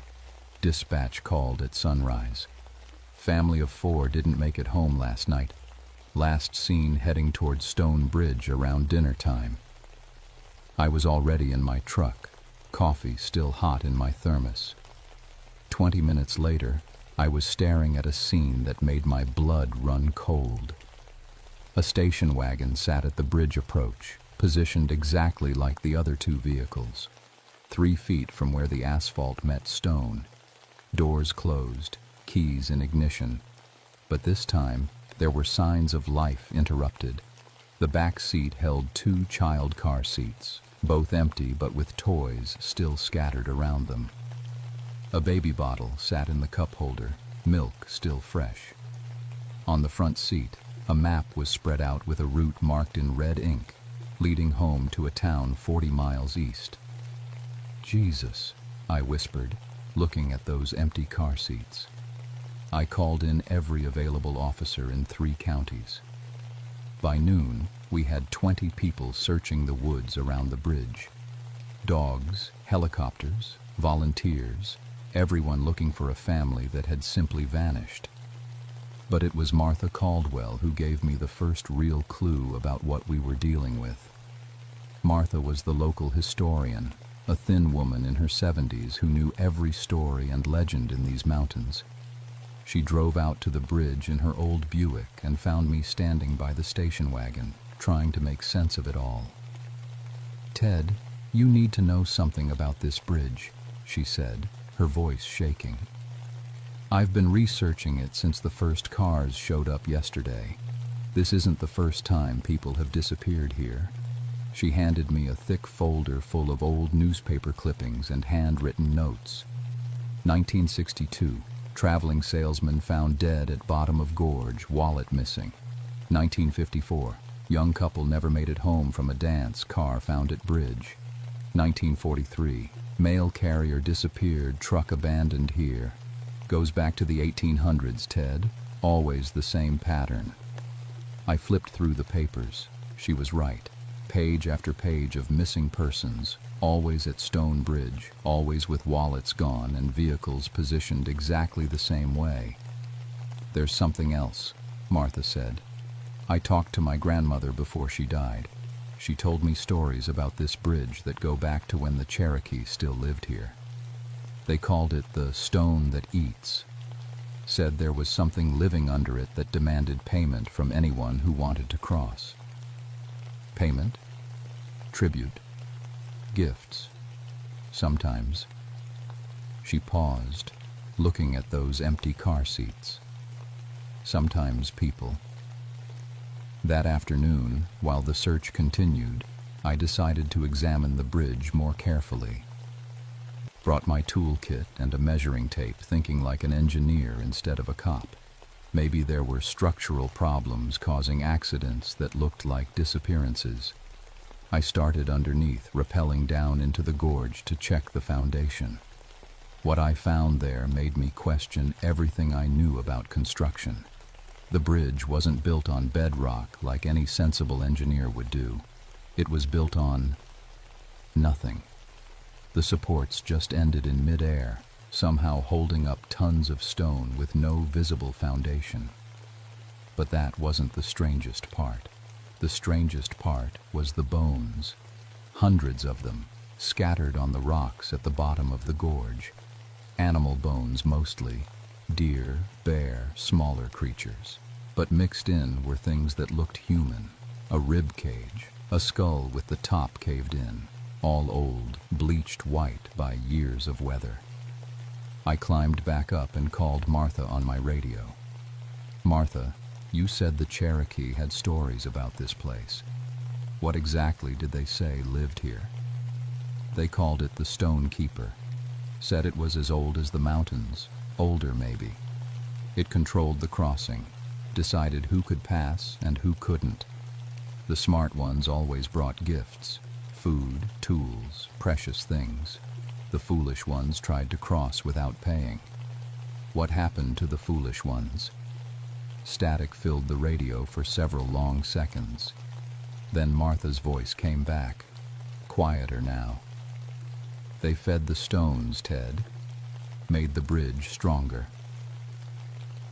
Dispatch called at sunrise. "Family of 4 didn't make it home last night. Last seen heading toward Stone Bridge around dinner time." I was already in my truck, coffee still hot in my thermos. 20 minutes later, I was staring at a scene that made my blood run cold. A station wagon sat at the bridge approach, positioned exactly like the other 2 vehicles, 3 feet from where the asphalt met stone. Doors closed, keys in ignition. But this time, there were signs of life interrupted. The back seat held 2 child car seats, both empty but with toys still scattered around them. A baby bottle sat in the cup holder, milk still fresh. On the front seat, a map was spread out with a route marked in red ink, leading home to a town 40 miles east. "Jesus," I whispered, looking at those empty car seats. I called in every available officer in 3 counties. By noon, we had 20 people searching the woods around the bridge. Dogs, helicopters, volunteers, everyone looking for a family that had simply vanished. But it was Martha Caldwell who gave me the first real clue about what we were dealing with. Martha was the local historian, a thin woman in her 70s who knew every story and legend in these mountains. She drove out to the bridge in her old Buick and found me standing by the station wagon, trying to make sense of it all. "Ted, you need to know something about this bridge," she said, her voice shaking. "I've been researching it since the first cars showed up yesterday. This isn't the first time people have disappeared here." She handed me a thick folder full of old newspaper clippings and handwritten notes. 1962, traveling salesman found dead at bottom of gorge, wallet missing. 1954, young couple never made it home from a dance, car found at bridge. 1943, mail carrier disappeared, truck abandoned here. Goes back to the 1800s, Ted. Always the same pattern. I flipped through the papers. She was right. Page after page of missing persons, always at Stone Bridge, always with wallets gone and vehicles positioned exactly the same way. There's something else, Martha said. I talked to my grandmother before she died. She told me stories about this bridge that go back to when the Cherokee still lived here. They called it the stone that eats. Said there was something living under it that demanded payment from anyone who wanted to cross. Payment, tribute, gifts, sometimes. She paused, looking at those empty car seats. Sometimes people. That afternoon, while the search continued, I decided to examine the bridge more carefully. Brought my toolkit and a measuring tape, thinking like an engineer instead of a cop. Maybe there were structural problems causing accidents that looked like disappearances. I started underneath, rappelling down into the gorge to check the foundation. What I found there made me question everything I knew about construction. The bridge wasn't built on bedrock like any sensible engineer would do. It was built on nothing. The supports just ended in midair, somehow holding up tons of stone with no visible foundation. But that wasn't the strangest part. The strangest part was the bones. Hundreds of them, scattered on the rocks at the bottom of the gorge. Animal bones mostly, deer, bear, smaller creatures. But mixed in were things that looked human. A rib cage, a skull with the top caved in, all old, bleached white by years of weather. I climbed back up and called Martha on my radio. Martha, you said the Cherokee had stories about this place. What exactly did they say lived here? They called it the Stone Keeper. Said it was as old as the mountains, older maybe. It controlled the crossing, decided who could pass and who couldn't. The smart ones always brought gifts. Food, tools, precious things. The foolish ones tried to cross without paying. What happened to the foolish ones? Static filled the radio for several long seconds. Then Martha's voice came back, quieter now. They fed the stones, Ted. Made the bridge stronger.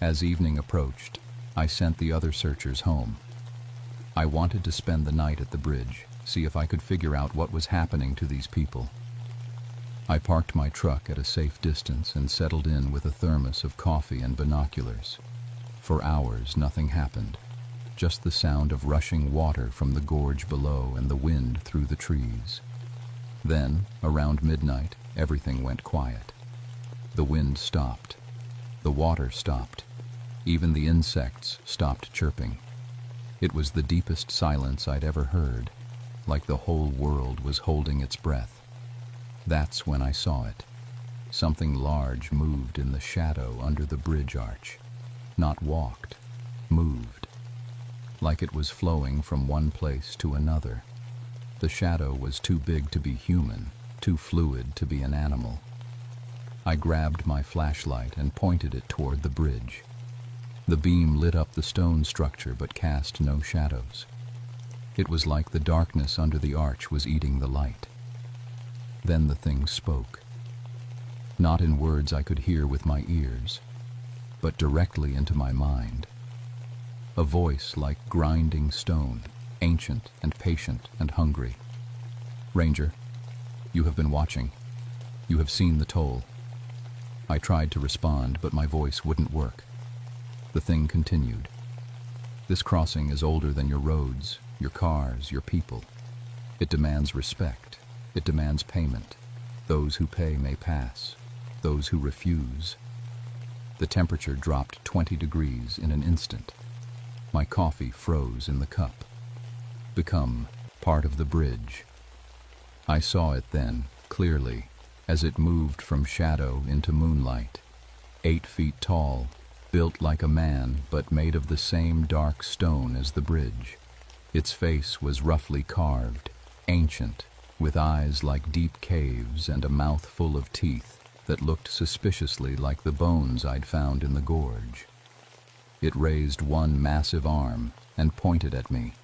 As evening approached, I sent the other searchers home. I wanted to spend the night at the bridge, see if I could figure out what was happening to these people. I parked my truck at a safe distance and settled in with a thermos of coffee and binoculars. For hours, nothing happened. Just the sound of rushing water from the gorge below and the wind through the trees. Then, around midnight, everything went quiet. The wind stopped. The water stopped. Even the insects stopped chirping. It was the deepest silence I'd ever heard, like the whole world was holding its breath. That's when I saw it. Something large moved in the shadow under the bridge arch. Not walked, moved. Like it was flowing from one place to another. The shadow was too big to be human, too fluid to be an animal. I grabbed my flashlight and pointed it toward the bridge. The beam lit up the stone structure but cast no shadows. It was like the darkness under the arch was eating the light. Then the thing spoke. Not in words I could hear with my ears, but directly into my mind. A voice like grinding stone, ancient and patient and hungry. Ranger, you have been watching. You have seen the toll. I tried to respond, but my voice wouldn't work. The thing continued. This crossing is older than your roads, your cars, your people. It demands respect. It demands payment. Those who pay may pass. Those who refuse. The temperature dropped 20 degrees in an instant. My coffee froze in the cup. Become part of the bridge. I saw it then, clearly, as it moved from shadow into moonlight. 8 feet tall, built like a man but made of the same dark stone as the bridge. Its face was roughly carved, ancient, with eyes like deep caves and a mouth full of teeth that looked suspiciously like the bones I'd found in the gorge. It raised one massive arm and pointed at me.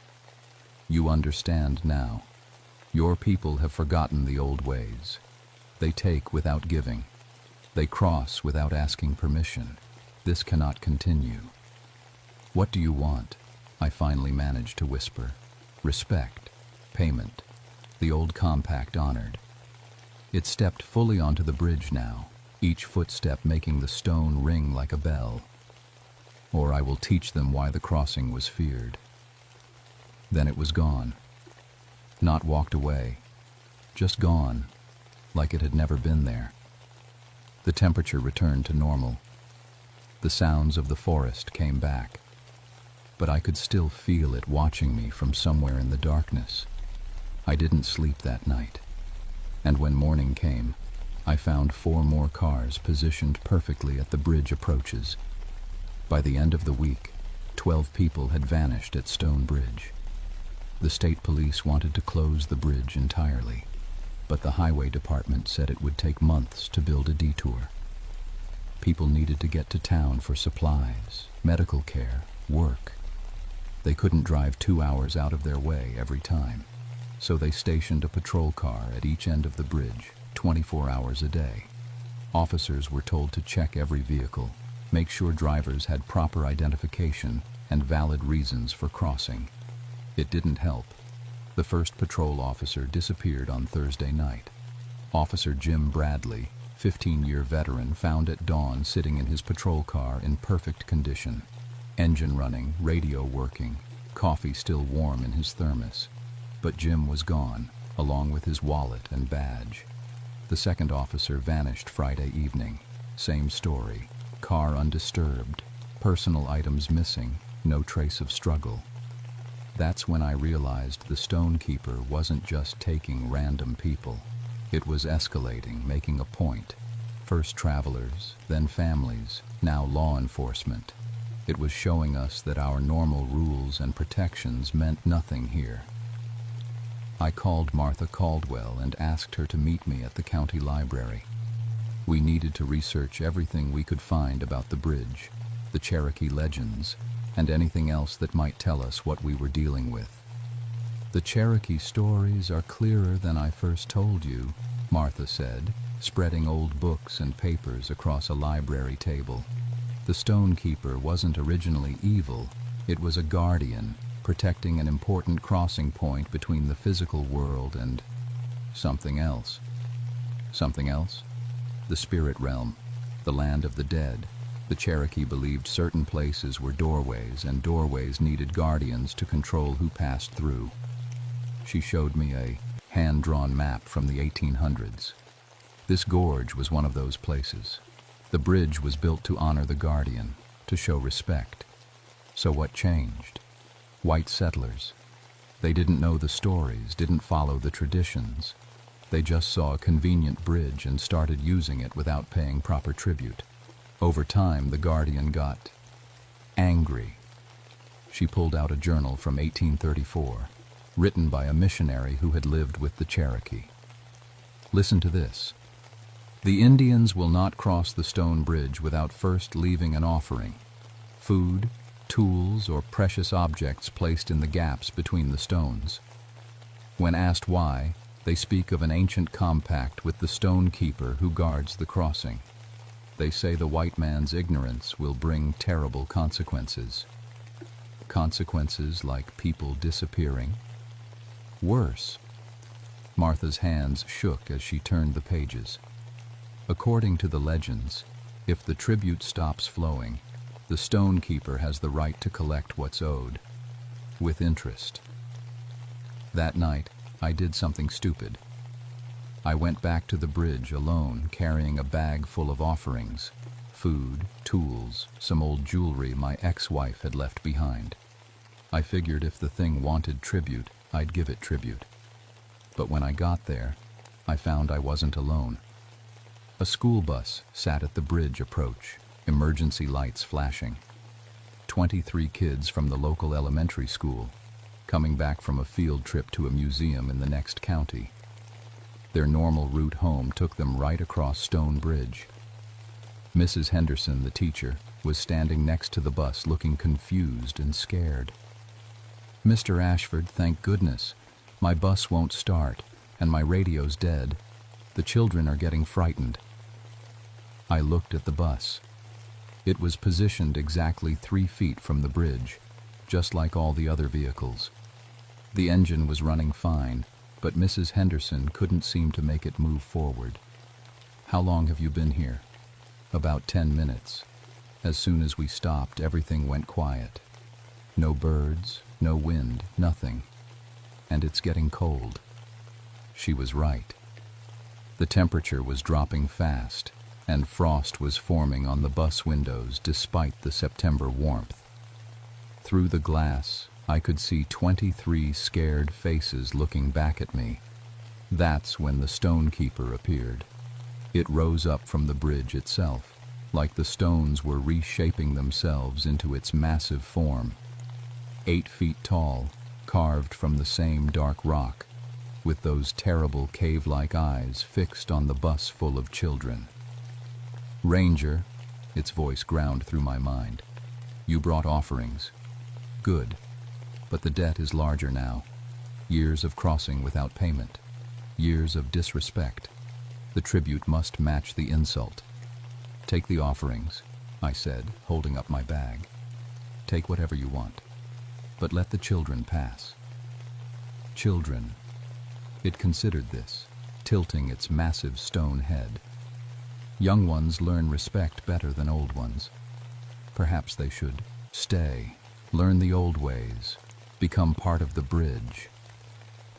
"You understand now. Your people have forgotten the old ways. They take without giving. They cross without asking permission. This cannot continue." "What do you want?" I finally managed to whisper. "Respect. Payment." The old compact honored. It stepped fully onto the bridge now, each footstep making the stone ring like a bell. "Or I will teach them why the crossing was feared." Then it was gone. Not walked away, just gone, like it had never been there. The temperature returned to normal. The sounds of the forest came back, but I could still feel it watching me from somewhere in the darkness. I didn't sleep that night, and when morning came, I found 4 more cars positioned perfectly at the bridge approaches. By the end of the week, 12 people had vanished at Stone Bridge. The state police wanted to close the bridge entirely, but the highway department said it would take months to build a detour. People needed to get to town for supplies, medical care, work. They couldn't drive 2 hours out of their way every time, so they stationed a patrol car at each end of the bridge, 24 hours a day. Officers were told to check every vehicle, make sure drivers had proper identification and valid reasons for crossing. It didn't help. The first patrol officer disappeared on Thursday night. Officer Jim Bradley, 15-year veteran, found at dawn sitting in his patrol car in perfect condition. Engine running, radio working, coffee still warm in his thermos. But Jim was gone, along with his wallet and badge. The second officer vanished Friday evening. Same story. Car undisturbed, personal items missing, no trace of struggle. That's when I realized the stonekeeper wasn't just taking random people. It was escalating, making a point. First travelers, then families, now law enforcement. It was showing us that our normal rules and protections meant nothing here. I called Martha Caldwell and asked her to meet me at the county library. We needed to research everything we could find about the bridge, the Cherokee legends, and anything else that might tell us what we were dealing with. "The Cherokee stories are clearer than I first told you," Martha said, spreading old books and papers across a library table. "The stonekeeper wasn't originally evil. It was a guardian, protecting an important crossing point between the physical world and something else." Something else? The spirit realm, the land of the dead. The Cherokee believed certain places were doorways, and doorways needed guardians to control who passed through. She showed me a hand-drawn map from the 1800s. This gorge was one of those places. The bridge was built to honor the guardian, to show respect. So what changed? White settlers. They didn't know the stories, didn't follow the traditions. They just saw a convenient bridge and started using it without paying proper tribute. Over time, the guardian got angry. She pulled out a journal from 1834, written by a missionary who had lived with the Cherokee. Listen to this. "The Indians will not cross the stone bridge without first leaving an offering. Food, tools, or precious objects placed in the gaps between the stones. When asked why, they speak of an ancient compact with the stonekeeper who guards the crossing. They say the white man's ignorance will bring terrible consequences. Consequences like people disappearing. Worse." Martha's hands shook as she turned the pages. "According to the legends, if the tribute stops flowing, the stonekeeper has the right to collect what's owed, with interest." That night, I did something stupid. I went back to the bridge alone, carrying a bag full of offerings, food, tools, some old jewelry my ex-wife had left behind. I figured if the thing wanted tribute, I'd give it tribute. But when I got there, I found I wasn't alone. A school bus sat at the bridge approach, emergency lights flashing. 23 kids from the local elementary school, coming back from a field trip to a museum in the next county. Their normal route home took them right across Stone Bridge. Mrs. Henderson, the teacher, was standing next to the bus looking confused and scared. "Mr. Ashford, thank goodness. My bus won't start, and my radio's dead. The children are getting frightened." I looked at the bus. It was positioned exactly 3 feet from the bridge, just like all the other vehicles. The engine was running fine, but Mrs. Henderson couldn't seem to make it move forward. "How long have you been here?" "About 10 minutes. As soon as we stopped, everything went quiet. No birds, no wind, nothing. And it's getting cold." She was right. The temperature was dropping fast, and frost was forming on the bus windows despite the September warmth. Through the glass, I could see 23 scared faces looking back at me. That's when the stonekeeper appeared. It rose up from the bridge itself, like the stones were reshaping themselves into its massive form. 8 feet tall, carved from the same dark rock, with those terrible cave-like eyes fixed on the bus full of children. "Ranger," its voice ground through my mind, "you brought offerings. Good. But the debt is larger now. Years of crossing without payment. Years of disrespect. The tribute must match the insult." "Take the offerings," I said, holding up my bag. "Take whatever you want. But let the children pass." Children. It considered this, tilting its massive stone head. Young ones learn respect better than old ones. Perhaps they should stay, learn the old ways, become part of the bridge.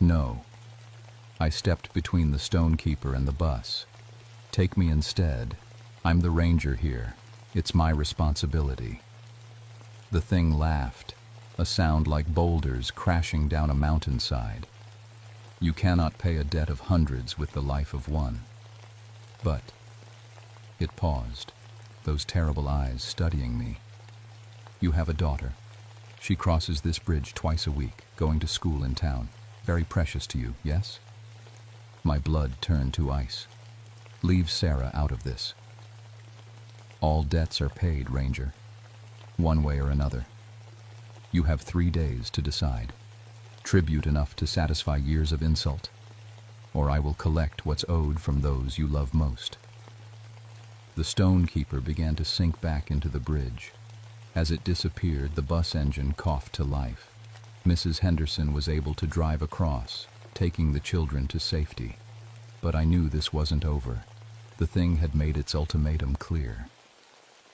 No. I stepped between the stonekeeper and the bus. "Take me instead. I'm the ranger here. It's my responsibility." The thing laughed, a sound like boulders crashing down a mountainside. "You cannot pay a debt of hundreds with the life of one." "But..." It paused, those terrible eyes studying me. "You have a daughter. She crosses this bridge twice a week, going to school in town. Very precious to you, yes?" My blood turned to ice. "Leave Sarah out of this." "All debts are paid, Ranger. One way or another. You have 3 days to decide. Tribute enough to satisfy years of insult, or I will collect what's owed from those you love most." The stonekeeper began to sink back into the bridge. As it disappeared, the bus engine coughed to life. Mrs. Henderson was able to drive across, taking the children to safety. But I knew this wasn't over. The thing had made its ultimatum clear.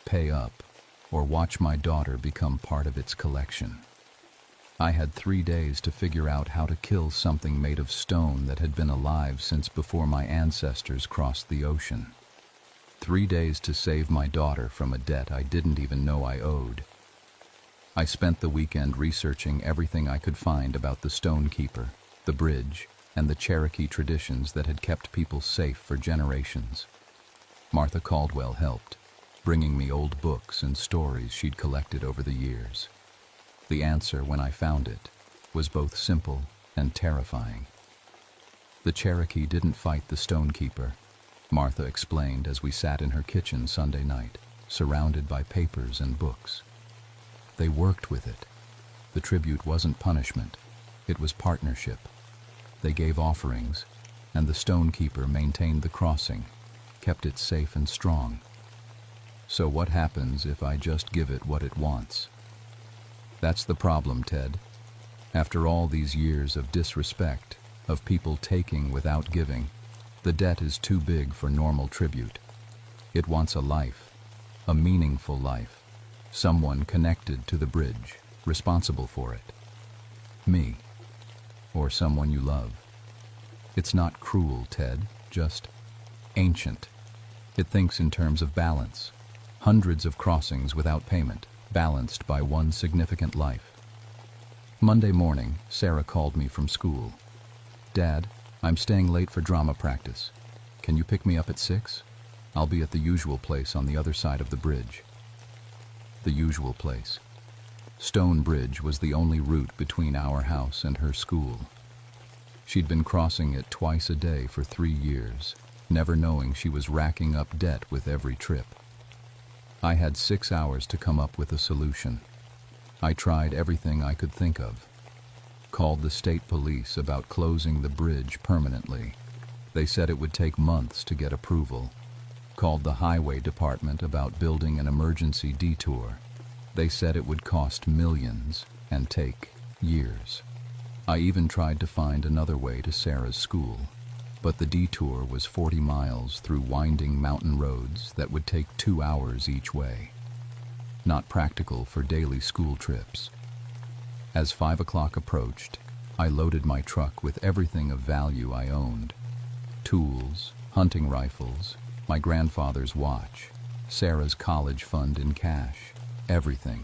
Pay up, or watch my daughter become part of its collection. I had 3 days to figure out how to kill something made of stone that had been alive since before my ancestors crossed the ocean. 3 days to save my daughter from a debt I didn't even know I owed. I spent the weekend researching everything I could find about the stonekeeper, the bridge, and the Cherokee traditions that had kept people safe for generations. Martha Caldwell helped, bringing me old books and stories she'd collected over the years. The answer, when I found it, was both simple and terrifying. The Cherokee didn't fight the stonekeeper, Martha explained as we sat in her kitchen Sunday night, surrounded by papers and books. They worked with it. The tribute wasn't punishment, it was partnership. They gave offerings, and the stonekeeper maintained the crossing, kept it safe and strong. So what happens if I just give it what it wants? That's the problem, Ted. After all these years of disrespect, of people taking without giving, the debt is too big for normal tribute. It wants a life, a meaningful life, someone connected to the bridge, responsible for it. Me, or someone you love. It's not cruel, Ted, just ancient. It thinks in terms of balance. Hundreds of crossings without payment, balanced by one significant life. Monday morning, Sarah called me from school. "Dad, I'm staying late for drama practice. Can you pick me up at 6? I'll be at the usual place on the other side of the bridge." The usual place. Stone Bridge was the only route between our house and her school. She'd been crossing it twice a day for 3 years, never knowing she was racking up debt with every trip. I had 6 hours to come up with a solution. I tried everything I could think of. Called the state police about closing the bridge permanently. They said it would take months to get approval. Called the highway department about building an emergency detour. They said it would cost millions and take years. I even tried to find another way to Sarah's school, but the detour was 40 miles through winding mountain roads that would take 2 hours each way. Not practical for daily school trips. As 5 o'clock approached, I loaded my truck with everything of value I owned. Tools, hunting rifles, my grandfather's watch, Sarah's college fund in cash, everything.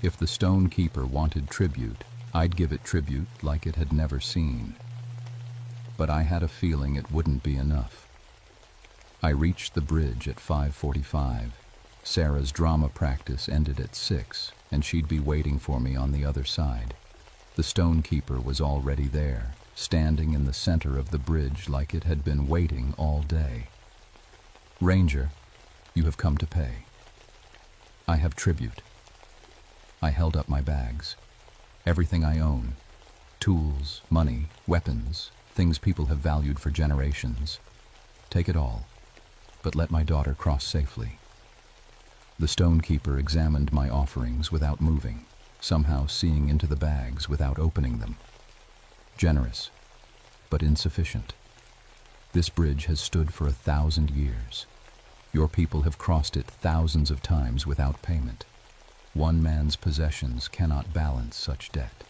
If the stone keeper wanted tribute, I'd give it tribute like it had never seen. But I had a feeling it wouldn't be enough. I reached the bridge at 5:45. Sarah's drama practice ended at 6, and she'd be waiting for me on the other side. The stone keeper was already there, standing in the center of the bridge like it had been waiting all day. "Ranger, you have come to pay. I have tribute." I held up my bags. Everything I own. Tools, money, weapons, things people have valued for generations. Take it all, but let my daughter cross safely. The stone keeper examined my offerings without moving, somehow seeing into the bags without opening them. Generous, but insufficient. This bridge has stood for 1,000 years. Your people have crossed it thousands of times without payment. One man's possessions cannot balance such debt.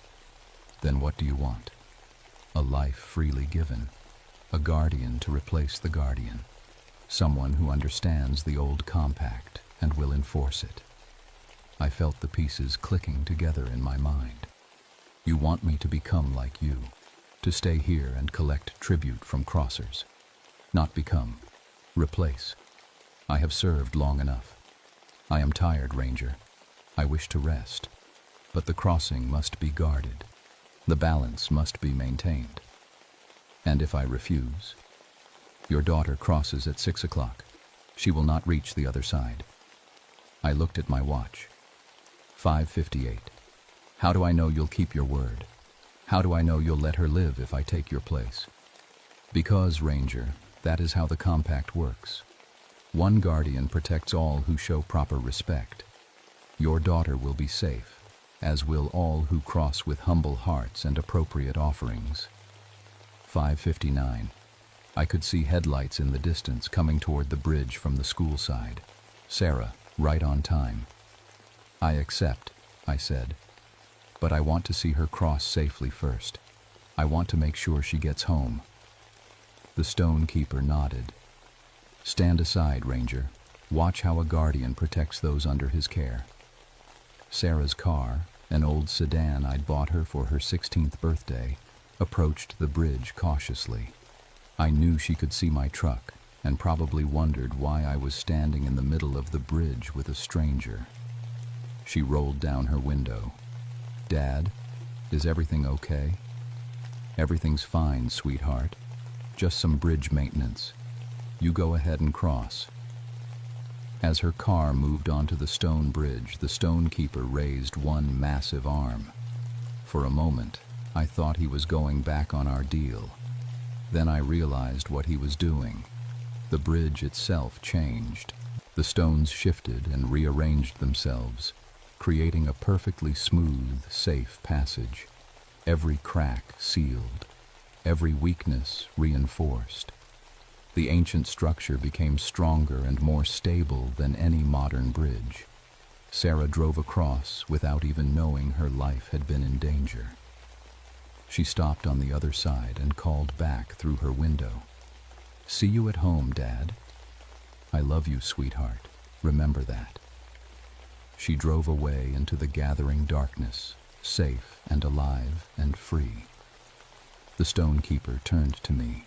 Then what do you want? A life freely given. A guardian to replace the guardian. Someone who understands the old compact and will enforce it. I felt the pieces clicking together in my mind. You want me to become like you, to stay here and collect tribute from crossers. Not become, replace. I have served long enough. I am tired, Ranger. I wish to rest. But the crossing must be guarded. The balance must be maintained. And if I refuse? Your daughter crosses at 6 o'clock. She will not reach the other side. I looked at my watch. 5:58. How do I know you'll keep your word? How do I know you'll let her live if I take your place? Because, Ranger, that is how the compact works. One guardian protects all who show proper respect. Your daughter will be safe, as will all who cross with humble hearts and appropriate offerings. 5:59. I could see headlights in the distance coming toward the bridge from the school side. Sarah, right on time. "I accept," I said, "but I want to see her cross safely first. I want to make sure she gets home." The stone keeper nodded. "Stand aside, Ranger. Watch how a guardian protects those under his care." Sarah's car, an old sedan I'd bought her for her 16th birthday, approached the bridge cautiously. I knew she could see my truck and probably wondered why I was standing in the middle of the bridge with a stranger. She rolled down her window. "Dad, is everything okay?" "Everything's fine, sweetheart. Just some bridge maintenance. You go ahead and cross." As her car moved onto the stone bridge, the stone keeper raised one massive arm. For a moment, I thought he was going back on our deal. Then I realized what he was doing. The bridge itself changed. The stones shifted and rearranged themselves, creating a perfectly smooth, safe passage. Every crack sealed, every weakness reinforced. The ancient structure became stronger and more stable than any modern bridge. Sarah drove across without even knowing her life had been in danger. She stopped on the other side and called back through her window. "See you at home, Dad. I love you, sweetheart. Remember that." She drove away into the gathering darkness, safe and alive and free. The stonekeeper turned to me.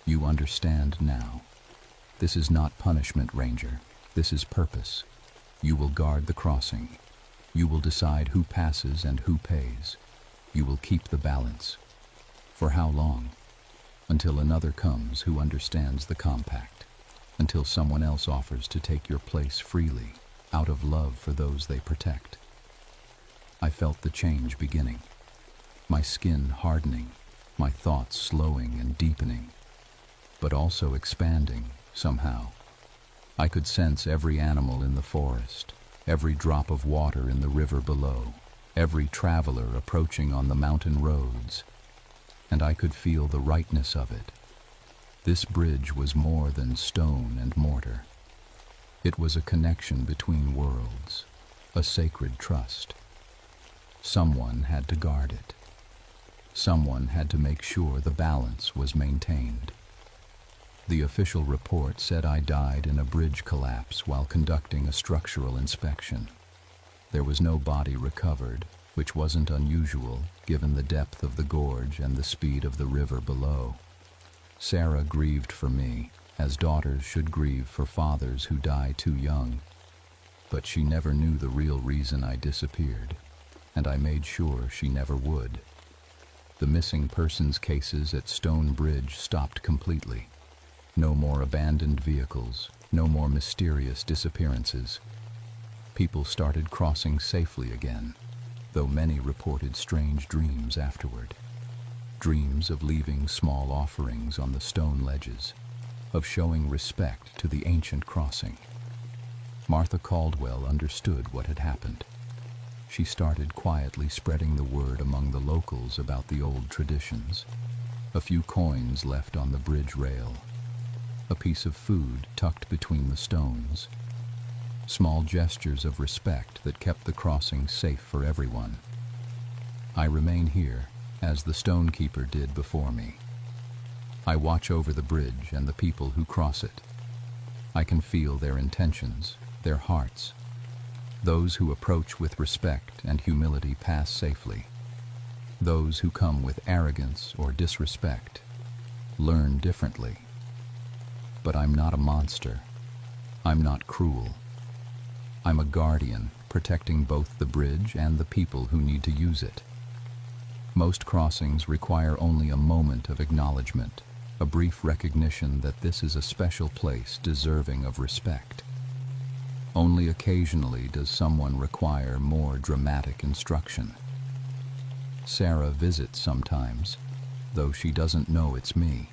You understand now. This is not punishment, Ranger. This is purpose. You will guard the crossing. You will decide who passes and who pays. You will keep the balance. For how long? Until another comes who understands the compact. Until someone else offers to take your place freely, out of love for those they protect. I felt the change beginning. My skin hardening, my thoughts slowing and deepening, but also expanding somehow. I could sense every animal in the forest, every drop of water in the river below, every traveler approaching on the mountain roads, and I could feel the rightness of it. This bridge was more than stone and mortar. It was a connection between worlds, a sacred trust. Someone had to guard it. Someone had to make sure the balance was maintained. The official report said I died in a bridge collapse while conducting a structural inspection. There was no body recovered, which wasn't unusual given the depth of the gorge and the speed of the river below. Sarah grieved for me, as daughters should grieve for fathers who die too young. But she never knew the real reason I disappeared, and I made sure she never would. The missing persons cases at Stone Bridge stopped completely. No more abandoned vehicles, no more mysterious disappearances. People started crossing safely again, though many reported strange dreams afterward. Dreams of leaving small offerings on the stone ledges, of showing respect to the ancient crossing. Martha Caldwell understood what had happened. She started quietly spreading the word among the locals about the old traditions. A few coins left on the bridge rail, a piece of food tucked between the stones. Small gestures of respect that kept the crossing safe for everyone. I remain here, as the stonekeeper did before me. I watch over the bridge and the people who cross it. I can feel their intentions, their hearts. Those who approach with respect and humility pass safely. Those who come with arrogance or disrespect learn differently. But I'm not a monster. I'm not cruel. I'm a guardian, protecting both the bridge and the people who need to use it. Most crossings require only a moment of acknowledgement, a brief recognition that this is a special place deserving of respect. Only occasionally does someone require more dramatic instruction. Sarah visits sometimes, though she doesn't know it's me.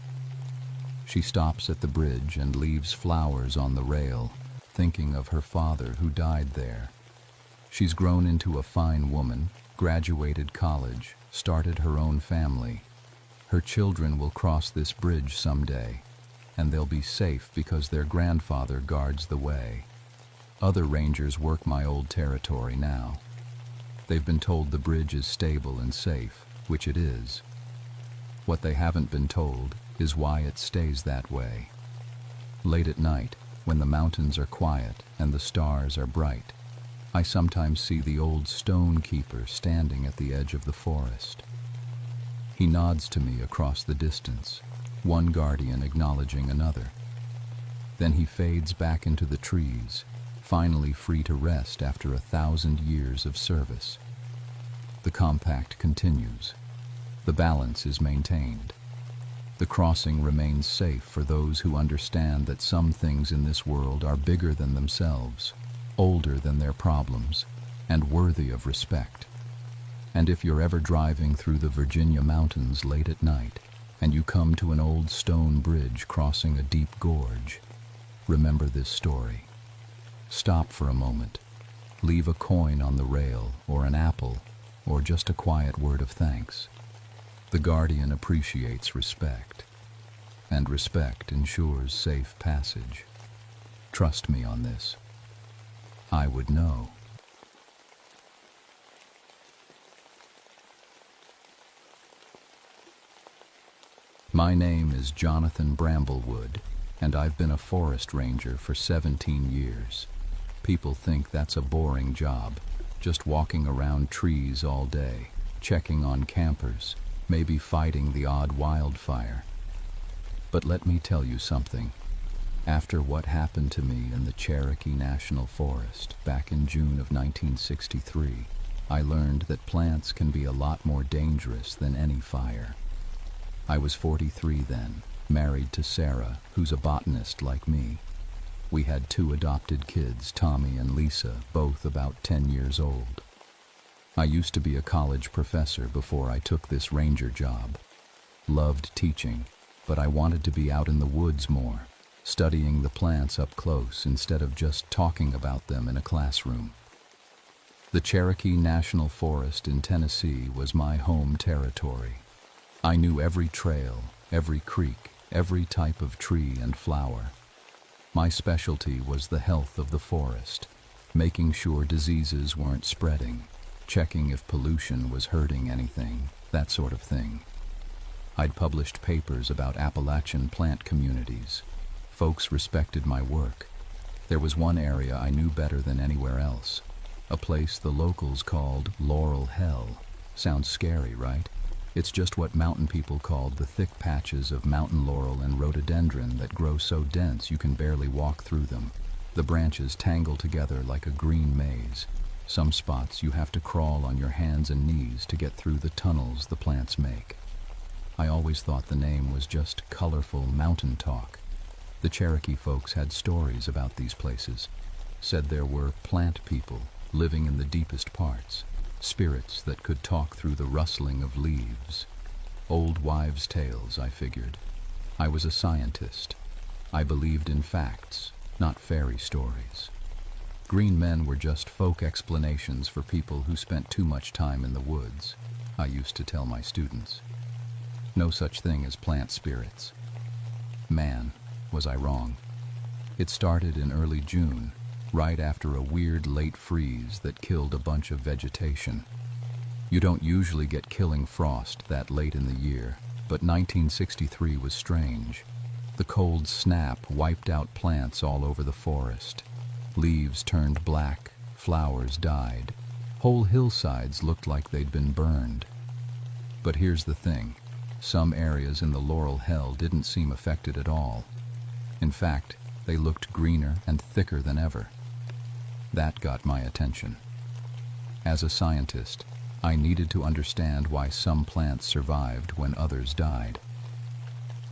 She stops at the bridge and leaves flowers on the rail, thinking of her father who died there. She's grown into a fine woman, graduated college, started her own family. Her children will cross this bridge someday, and they'll be safe because their grandfather guards the way. Other rangers work my old territory now. They've been told the bridge is stable and safe, which it is. What they haven't been told is why it stays that way. Late at night, when the mountains are quiet and the stars are bright, I sometimes see the old stonekeeper standing at the edge of the forest. He nods to me across the distance, one guardian acknowledging another. Then he fades back into the trees, finally free to rest after 1,000 years of service. The compact continues. The balance is maintained. The crossing remains safe for those who understand that some things in this world are bigger than themselves, older than their problems, and worthy of respect. And if you're ever driving through the Virginia mountains late at night, and you come to an old stone bridge crossing a deep gorge, remember this story. Stop for a moment. Leave a coin on the rail, or an apple, or just a quiet word of thanks. The guardian appreciates respect, and respect ensures safe passage. Trust me on this. I would know. My name is Jonathan Bramblewood, and I've been a forest ranger for 17 years. People think that's a boring job, just walking around trees all day, checking on campers, maybe fighting the odd wildfire. But let me tell you something. After what happened to me in the Cherokee National Forest back in June of 1963, I learned that plants can be a lot more dangerous than any fire. I was 43 then, married to Sarah, who's a botanist like me. We had 2 adopted kids, Tommy and Lisa, both about 10 years old. I used to be a college professor before I took this ranger job. Loved teaching, but I wanted to be out in the woods more, studying the plants up close instead of just talking about them in a classroom. The Cherokee National Forest in Tennessee was my home territory. I knew every trail, every creek, every type of tree and flower. My specialty was the health of the forest, making sure diseases weren't spreading, checking if pollution was hurting anything, that sort of thing. I'd published papers about Appalachian plant communities. Folks respected my work. There was one area I knew better than anywhere else, a place the locals called Laurel Hell. Sounds scary, right? It's just what mountain people called the thick patches of mountain laurel and rhododendron that grow so dense you can barely walk through them. The branches tangle together like a green maze. Some spots you have to crawl on your hands and knees to get through the tunnels the plants make. I always thought the name was just colorful mountain talk. The Cherokee folks had stories about these places, said there were plant people living in the deepest parts, spirits that could talk through the rustling of leaves. Old wives' tales, I figured. I was a scientist. I believed in facts, not fairy stories. Green men were just folk explanations for people who spent too much time in the woods, I used to tell my students. No such thing as plant spirits. Man, was I wrong. It started in early June, right after a weird late freeze that killed a bunch of vegetation. You don't usually get killing frost that late in the year, but 1963 was strange. The cold snap wiped out plants all over the forest. Leaves turned black, flowers died. Whole hillsides looked like they'd been burned. But here's the thing. Some areas in the Laurel Hell didn't seem affected at all. In fact, they looked greener and thicker than ever. That got my attention. As a scientist, I needed to understand why some plants survived when others died.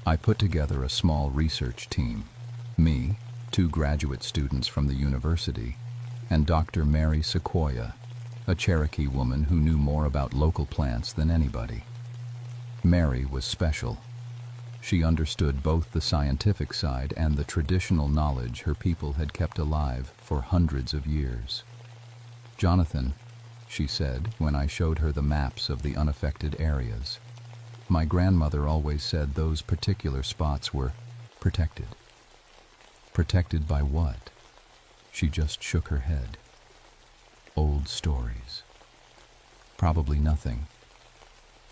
I put together a small research team. Me, 2 graduate students from the university, and Dr. Mary Sequoia, a Cherokee woman who knew more about local plants than anybody. Mary was special. She understood both the scientific side and the traditional knowledge her people had kept alive for hundreds of years. "Jonathan," she said when I showed her the maps of the unaffected areas, "my grandmother always said those particular spots were protected." Protected by what? She just shook her head. Old stories. Probably nothing.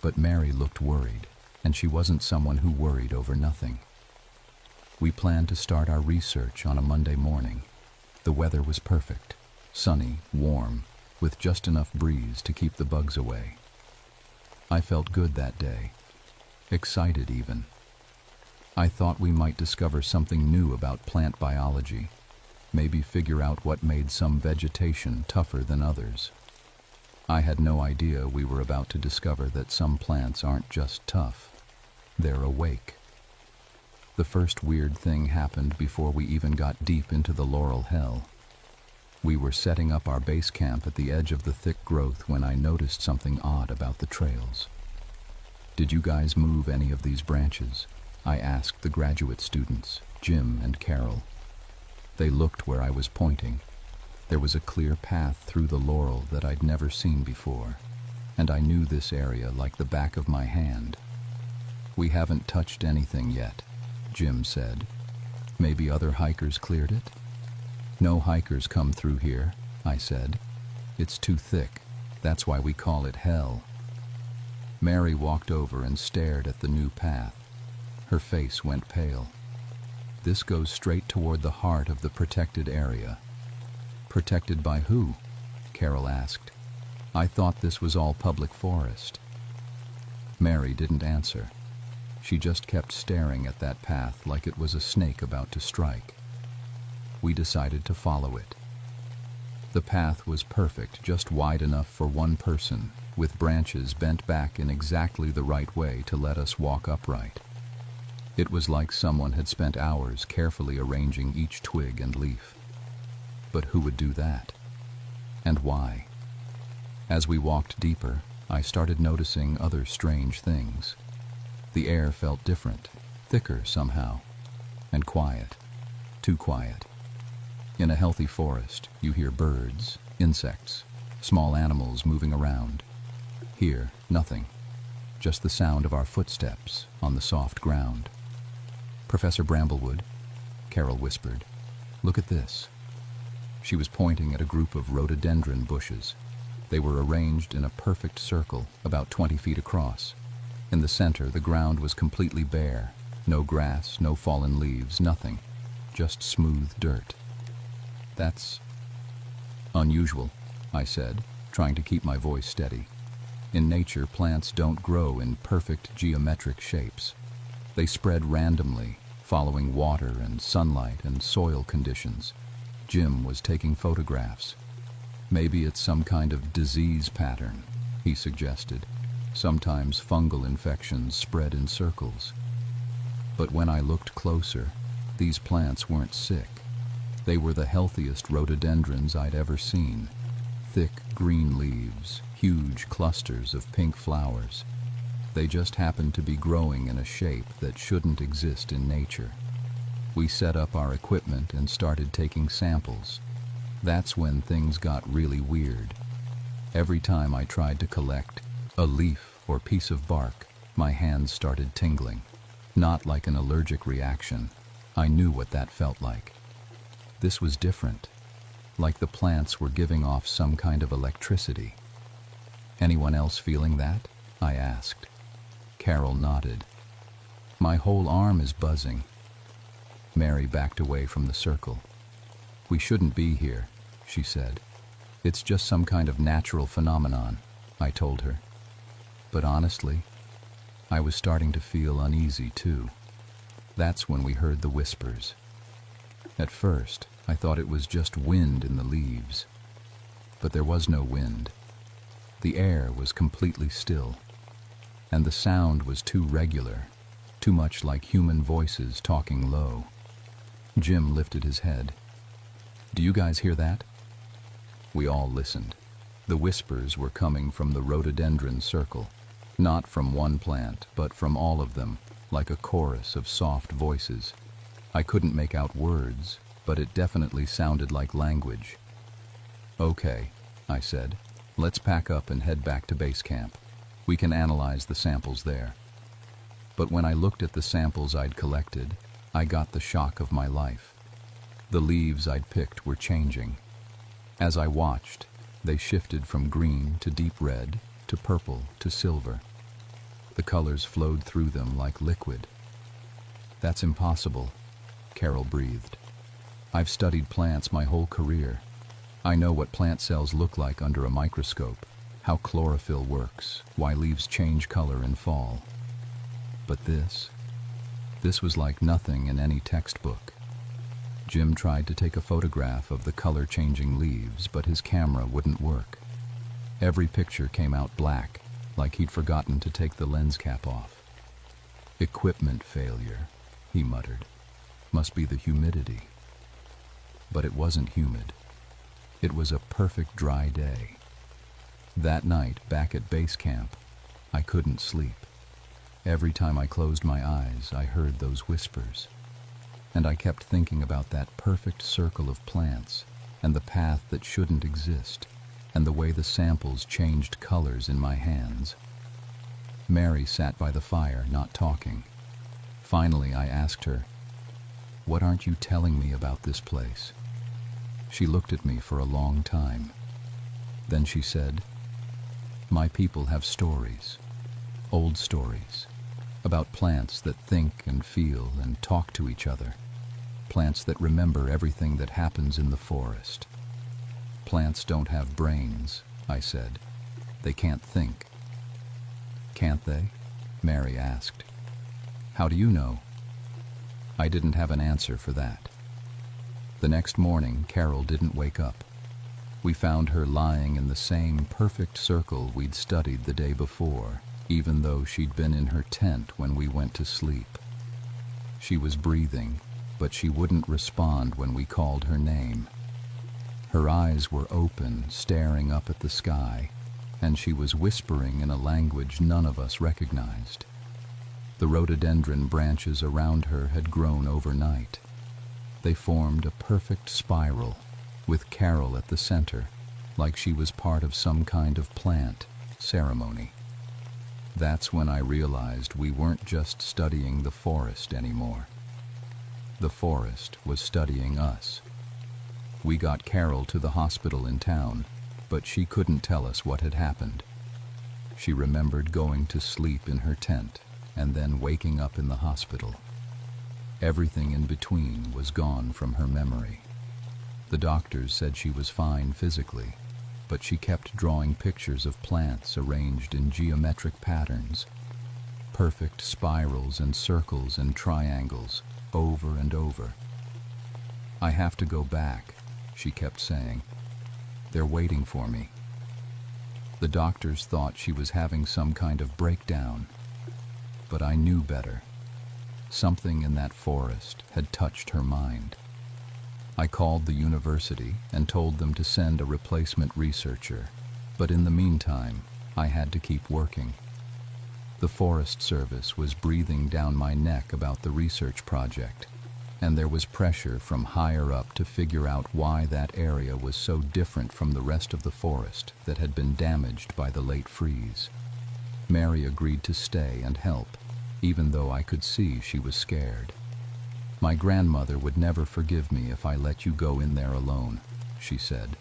But Mary looked worried, and she wasn't someone who worried over nothing. We planned to start our research on a Monday morning. The weather was perfect, sunny, warm, with just enough breeze to keep the bugs away. I felt good that day, excited even. I thought we might discover something new about plant biology, maybe figure out what made some vegetation tougher than others. I had no idea we were about to discover that some plants aren't just tough, they're awake. The first weird thing happened before we even got deep into the Laurel Hell. We were setting up our base camp at the edge of the thick growth when I noticed something odd about the trails. "Did you guys move any of these branches?" I asked the graduate students, Jim and Carol. They looked where I was pointing. There was a clear path through the laurel that I'd never seen before, and I knew this area like the back of my hand. "We haven't touched anything yet," Jim said. "Maybe other hikers cleared it?" "No hikers come through here," I said. "It's too thick. That's why we call it hell." Mary walked over and stared at the new path. Her face went pale. "This goes straight toward the heart of the protected area." "Protected by who?" Carol asked. "I thought this was all public forest." Mary didn't answer. She just kept staring at that path like it was a snake about to strike. We decided to follow it. The path was perfect, just wide enough for one person, with branches bent back in exactly the right way to let us walk upright. It was like someone had spent hours carefully arranging each twig and leaf. But who would do that? And why? As we walked deeper, I started noticing other strange things. The air felt different, thicker somehow, and quiet, too quiet. In a healthy forest, you hear birds, insects, small animals moving around. Here, nothing, just the sound of our footsteps on the soft ground. "Professor Bramblewood," Carol whispered, "look at this." She was pointing at a group of rhododendron bushes. They were arranged in a perfect circle, about 20 feet across. In the center, the ground was completely bare. No grass, no fallen leaves, nothing. Just smooth dirt. "That's unusual," I said, trying to keep my voice steady. In nature, plants don't grow in perfect geometric shapes. They spread randomly, following water and sunlight and soil conditions. Jim was taking photographs. "Maybe it's some kind of disease pattern," he suggested. "Sometimes fungal infections spread in circles." But when I looked closer, these plants weren't sick. They were the healthiest rhododendrons I'd ever seen. Thick green leaves, huge clusters of pink flowers. They just happened to be growing in a shape that shouldn't exist in nature. We set up our equipment and started taking samples. That's when things got really weird. Every time I tried to collect a leaf or piece of bark, my hands started tingling. Not like an allergic reaction. I knew what that felt like. This was different, like the plants were giving off some kind of electricity. "Anyone else feeling that?" I asked. Carol nodded. "My whole arm is buzzing." Mary backed away from the circle. "We shouldn't be here," she said. "It's just some kind of natural phenomenon," I told her. But honestly, I was starting to feel uneasy too. That's when we heard the whispers. At first, I thought it was just wind in the leaves. But there was no wind. The air was completely still. And the sound was too regular, too much like human voices talking low. Jim lifted his head. "Do you guys hear that?" We all listened. The whispers were coming from the rhododendron circle, not from one plant, but from all of them, like a chorus of soft voices. I couldn't make out words, but it definitely sounded like language. "Okay," I said, "let's pack up and head back to base camp. We can analyze the samples there." But when I looked at the samples I'd collected, I got the shock of my life. The leaves I'd picked were changing. As I watched, they shifted from green to deep red, to purple to silver. The colors flowed through them like liquid. "That's impossible," Carol breathed. "I've studied plants my whole career. I know what plant cells look like under a microscope, how chlorophyll works, why leaves change color in fall. But this was like nothing in any textbook." Jim tried to take a photograph of the color-changing leaves, but his camera wouldn't work. Every picture came out black, like he'd forgotten to take the lens cap off. "Equipment failure," he muttered. "Must be the humidity." But it wasn't humid. It was a perfect dry day. That night, back at base camp, I couldn't sleep. Every time I closed my eyes, I heard those whispers. And I kept thinking about that perfect circle of plants, and the path that shouldn't exist, and the way the samples changed colors in my hands. Mary sat by the fire, not talking. Finally, I asked her, "What aren't you telling me about this place?" She looked at me for a long time. Then she said, "My people have stories, old stories, about plants that think and feel and talk to each other, plants that remember everything that happens in the forest. Plants don't have brains, I said. They can't think. Can't they? Mary asked. How do you know? I didn't have an answer for that. The next morning, Carol didn't wake up. We found her lying in the same perfect circle we'd studied the day before, even though she'd been in her tent when we went to sleep. She was breathing, but she wouldn't respond when we called her name. Her eyes were open, staring up at the sky, and she was whispering in a language none of us recognized. The rhododendron branches around her had grown overnight. They formed a perfect spiral, with Carol at the center, like she was part of some kind of plant ceremony. That's when I realized we weren't just studying the forest anymore. The forest was studying us. We got Carol to the hospital in town, but she couldn't tell us what had happened. She remembered going to sleep in her tent and then waking up in the hospital. Everything in between was gone from her memory. The doctors said she was fine physically, but she kept drawing pictures of plants arranged in geometric patterns, perfect spirals and circles and triangles, over and over. I have to go back, she kept saying. They're waiting for me. The doctors thought she was having some kind of breakdown, but I knew better. Something in that forest had touched her mind. I called the university and told them to send a replacement researcher, but in the meantime, I had to keep working. The Forest Service was breathing down my neck about the research project, and there was pressure from higher up to figure out why that area was so different from the rest of the forest that had been damaged by the late freeze. Mary agreed to stay and help, even though I could see she was scared. My grandmother would never forgive me if I let you go in there alone, she said.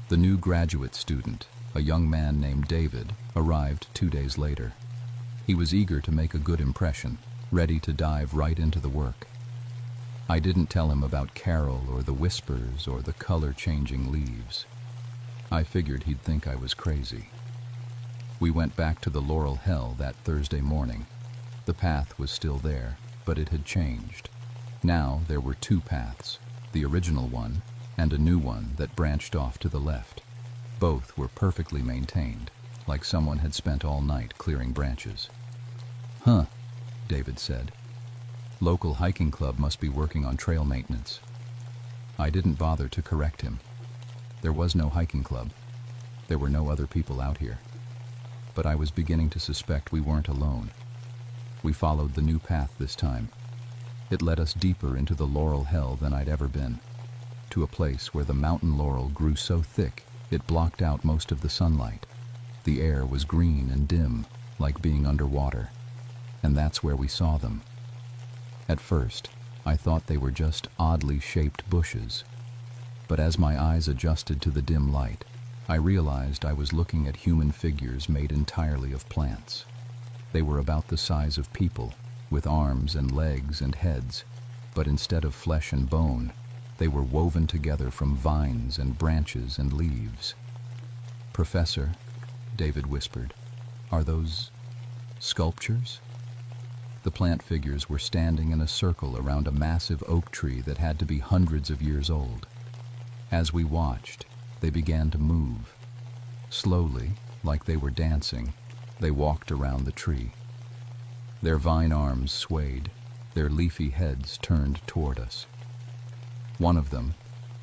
The new graduate student, a young man named David, arrived 2 days later. He was eager to make a good impression, ready to dive right into the work. I didn't tell him about Carol or the whispers or the color-changing leaves. I figured he'd think I was crazy. We went back to the Laurel Hill that Thursday morning. The path was still there, but it had changed. Now there were 2 paths, the original one and a new one that branched off to the left. Both were perfectly maintained, like someone had spent all night clearing branches. Huh, David said. Local hiking club must be working on trail maintenance. I didn't bother to correct him. There was no hiking club. There were no other people out here. But I was beginning to suspect we weren't alone. We followed the new path this time. It led us deeper into the laurel hell than I'd ever been, to a place where the mountain laurel grew so thick it blocked out most of the sunlight. The air was green and dim, like being underwater, and that's where we saw them. At first, I thought they were just oddly shaped bushes, but as my eyes adjusted to the dim light, I realized I was looking at human figures made entirely of plants. They were about the size of people, with arms and legs and heads, but instead of flesh and bone, they were woven together from vines and branches and leaves. Professor, David whispered, are those sculptures? The plant figures were standing in a circle around a massive oak tree that had to be hundreds of years old. As we watched, they began to move. Slowly, like they were dancing, they walked around the tree. Their vine arms swayed, their leafy heads turned toward us. One of them,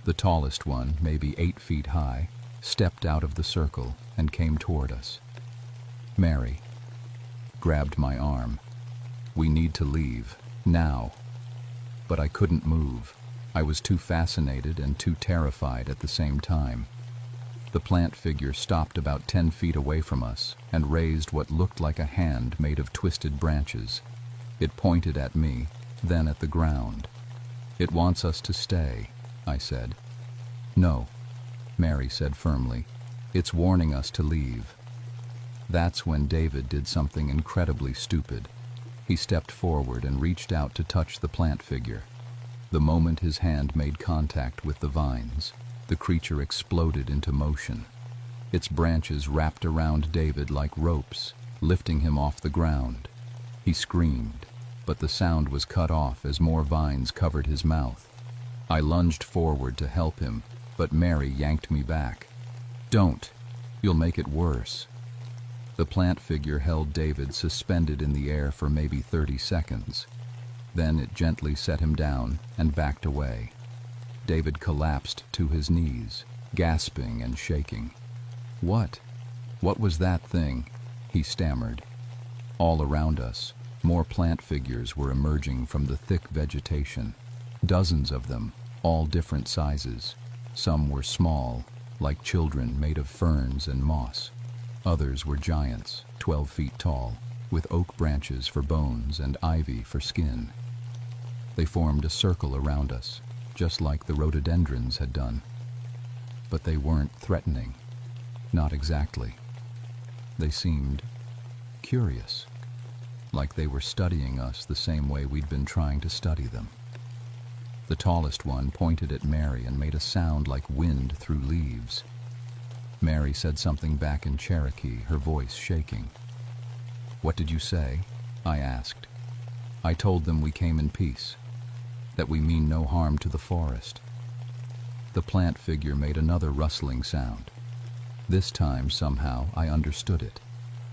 the tallest one, maybe 8 feet high, stepped out of the circle and came toward us. Mary grabbed my arm. We need to leave, now. But I couldn't move. I was too fascinated and too terrified at the same time. The plant figure stopped about 10 feet away from us and raised what looked like a hand made of twisted branches. It pointed at me, then at the ground. It wants us to stay, I said. No, Mary said firmly. It's warning us to leave. That's when David did something incredibly stupid. He stepped forward and reached out to touch the plant figure. The moment his hand made contact with the vines, The creature exploded into motion. Its branches wrapped around David like ropes, lifting him off the ground. He screamed, but the sound was cut off as more vines covered his mouth. I lunged forward to help him, but Mary yanked me back. "Don't. You'll make it worse." The plant figure held David suspended in the air for maybe 30 seconds. Then it gently set him down and backed away. David collapsed to his knees, gasping and shaking. What was that thing?" he stammered. All around us, more plant figures were emerging from the thick vegetation. Dozens of them, all different sizes. Some were small, like children made of ferns and moss. Others were giants, 12 feet tall, with oak branches for bones and ivy for skin. They formed a circle around us, just like the rhododendrons had done. But they weren't threatening. Not exactly. They seemed curious, like they were studying us the same way we'd been trying to study them. The tallest one pointed at Mary and made a sound like wind through leaves. Mary said something back in Cherokee, her voice shaking. "What did you say?" I asked. "I told them we came in peace, that we mean no harm to the forest." The plant figure made another rustling sound. This time, somehow, I understood it.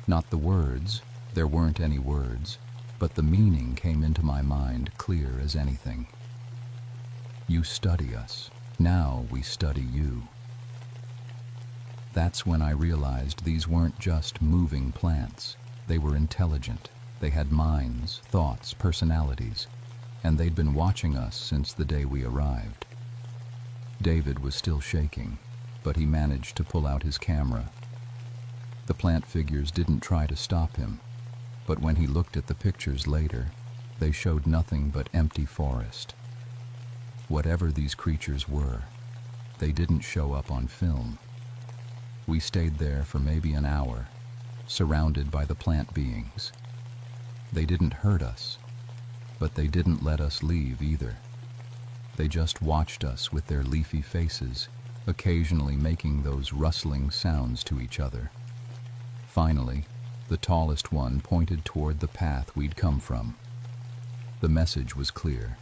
Not the words, there weren't any words, but the meaning came into my mind clear as anything. "You study us. Now we study you." That's when I realized these weren't just moving plants. They were intelligent. They had minds, thoughts, personalities, and they'd been watching us since the day we arrived. David was still shaking, but he managed to pull out his camera. The plant figures didn't try to stop him, but when he looked at the pictures later, they showed nothing but empty forest. Whatever these creatures were, they didn't show up on film. We stayed there for maybe an hour, surrounded by the plant beings. They didn't hurt us, but they didn't let us leave either. They just watched us with their leafy faces, occasionally making those rustling sounds to each other. Finally, the tallest one pointed toward the path we'd come from. The message was clear.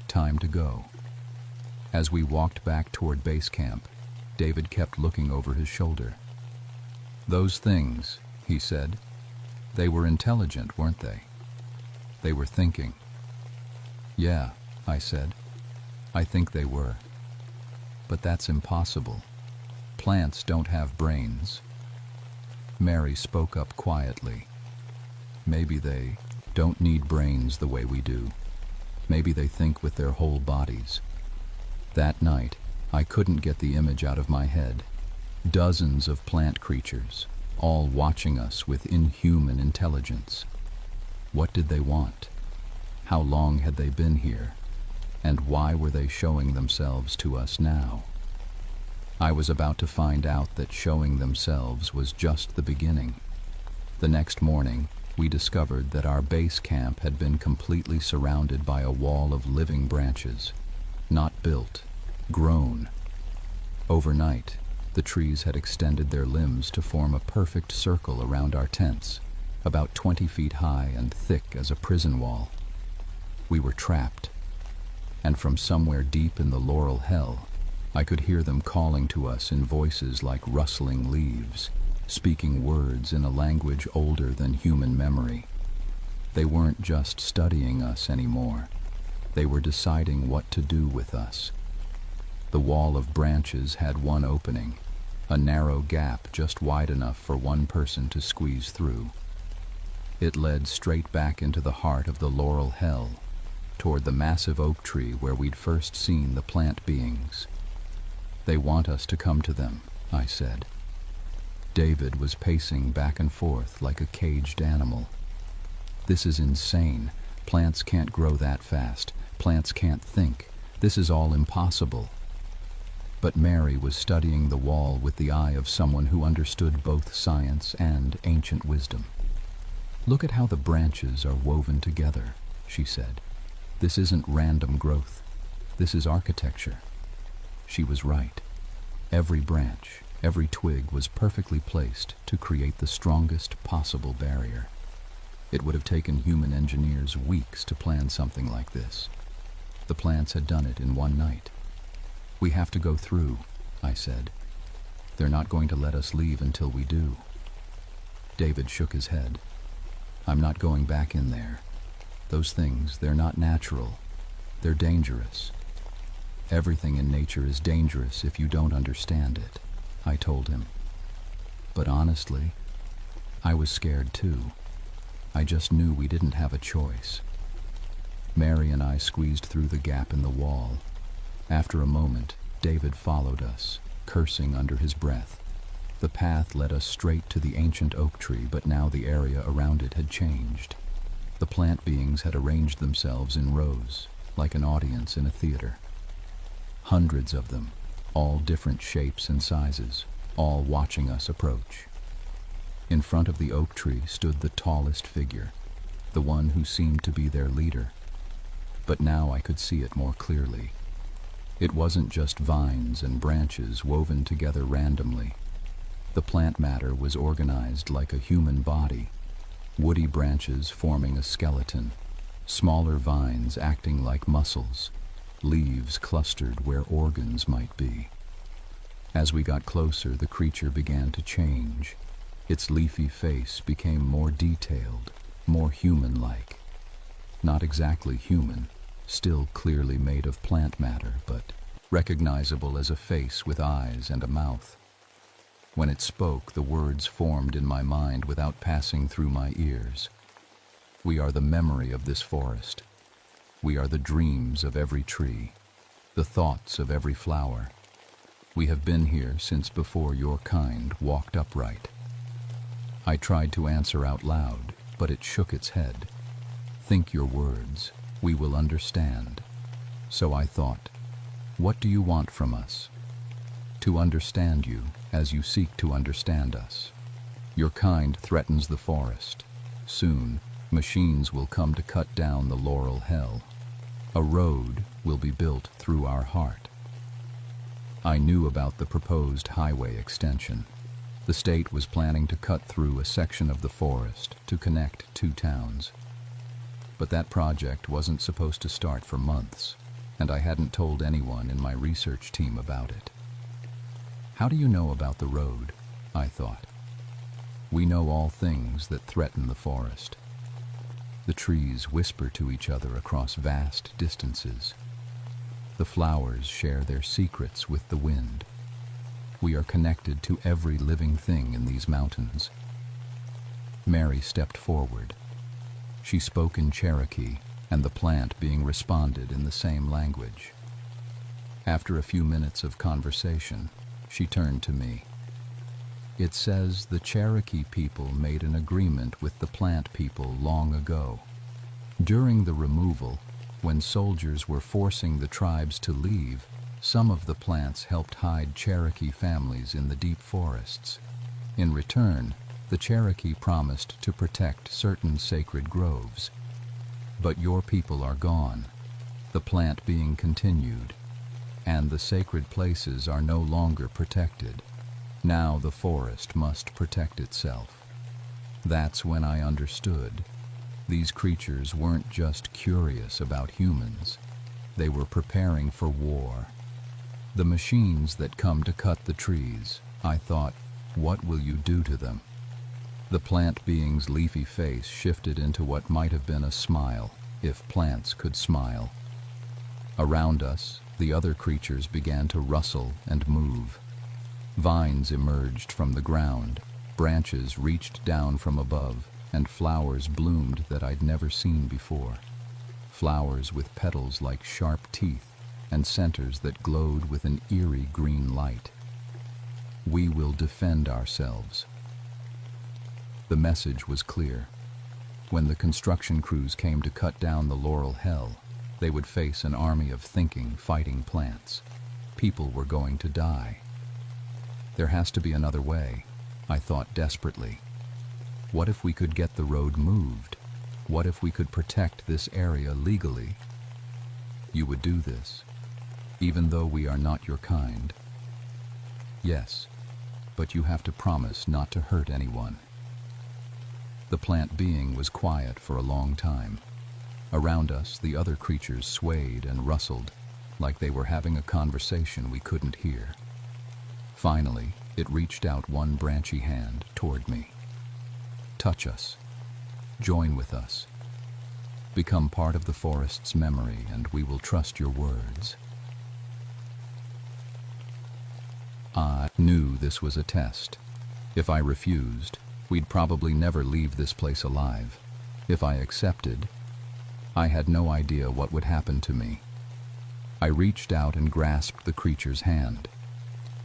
Time to go. As we walked back toward base camp, David kept looking over his shoulder. "Those things," he said, "they were intelligent, weren't they? They were thinking." "Yeah," I said. "I think they were. But that's impossible. Plants don't have brains." Mary spoke up quietly. "Maybe they don't need brains the way we do. Maybe they think with their whole bodies." That night, I couldn't get the image out of my head. Dozens of plant creatures, all watching us with inhuman intelligence. What did they want? How long had they been here? And why were they showing themselves to us now? I was about to find out that showing themselves was just the beginning. The next morning, we discovered that our base camp had been completely surrounded by a wall of living branches. Not built, grown. Overnight, the trees had extended their limbs to form a perfect circle around our tents, about 20 feet high and thick as a prison wall. We were trapped, and from somewhere deep in the laurel hell, I could hear them calling to us in voices like rustling leaves, speaking words in a language older than human memory. They weren't just studying us anymore. They were deciding what to do with us. The wall of branches had one opening, a narrow gap just wide enough for one person to squeeze through. It led straight back into the heart of the laurel hell, toward the massive oak tree where we'd first seen the plant beings. "They want us to come to them," I said. David was pacing back and forth like a caged animal. "This is insane. Plants can't grow that fast. Plants can't think. This is all impossible." But Mary was studying the wall with the eye of someone who understood both science and ancient wisdom. "Look at how the branches are woven together," she said. "This isn't random growth. This is architecture." She was right. Every branch, every twig was perfectly placed to create the strongest possible barrier. It would have taken human engineers weeks to plan something like this. The plants had done it in one night. "We have to go through," I said. "They're not going to let us leave until we do." David shook his head. "I'm not going back in there. Those things, they're not natural. They're dangerous. Everything in nature is dangerous if you don't understand it," I told him. But honestly, I was scared too. I just knew we didn't have a choice. Mary and I squeezed through the gap in the wall. After a moment, David followed us, cursing under his breath. The path led us straight to the ancient oak tree, but now the area around it had changed. The plant beings had arranged themselves in rows, like an audience in a theater. Hundreds of them, all different shapes and sizes, all watching us approach. In front of the oak tree stood the tallest figure, the one who seemed to be their leader. But now I could see it more clearly. It wasn't just vines and branches woven together randomly. The plant matter was organized like a human body, woody branches forming a skeleton, smaller vines acting like muscles, leaves clustered where organs might be. As we got closer, the creature began to change. Its leafy face became more detailed, more human-like. Not exactly human, still clearly made of plant matter, but recognizable as a face with eyes and a mouth. When it spoke, the words formed in my mind without passing through my ears. "We are the memory of this forest. We are the dreams of every tree, the thoughts of every flower. We have been here since before your kind walked upright." I tried to answer out loud, but it shook its head. "Think your words. We will understand." So I thought, what do you want from us? To understand you as you seek to understand us. Your kind threatens the forest. Soon, machines will come to cut down the laurel hell. A road will be built through our heart. I knew about the proposed highway extension. The state was planning to cut through a section of the forest to connect two towns. But that project wasn't supposed to start for months, and I hadn't told anyone in my research team about it. "How do you know about the road?" I thought. "We know all things that threaten the forest. The trees whisper to each other across vast distances. The flowers share their secrets with the wind. We are connected to every living thing in these mountains." Mary stepped forward. She spoke in Cherokee, and the plant being responded in the same language. After a few minutes of conversation, she turned to me. "It says the Cherokee people made an agreement with the plant people long ago. During the removal, when soldiers were forcing the tribes to leave, some of the plants helped hide Cherokee families in the deep forests. In return, the Cherokee promised to protect certain sacred groves. But your people are gone, the plant being continued, and the sacred places are no longer protected. Now the forest must protect itself." That's when I understood. These creatures weren't just curious about humans. They were preparing for war. The machines that come to cut the trees, I thought, what will you do to them? The plant being's leafy face shifted into what might have been a smile, if plants could smile. Around us, the other creatures began to rustle and move. Vines emerged from the ground, branches reached down from above, and flowers bloomed that I'd never seen before. Flowers with petals like sharp teeth and centers that glowed with an eerie green light. "We will defend ourselves." The message was clear. When the construction crews came to cut down the laurel hell, they would face an army of thinking, fighting plants. People were going to die. There has to be another way, I thought desperately. What if we could get the road moved? What if we could protect this area legally? "You would do this, even though we are not your kind." Yes, but you have to promise not to hurt anyone. The plant being was quiet for a long time. Around us, the other creatures swayed and rustled, like they were having a conversation we couldn't hear. Finally, it reached out one branchy hand toward me. Touch us. Join with us. Become part of the forest's memory, and we will trust your words. I knew this was a test. If I refused, we'd probably never leave this place alive. If I accepted, I had no idea what would happen to me. I reached out and grasped the creature's hand.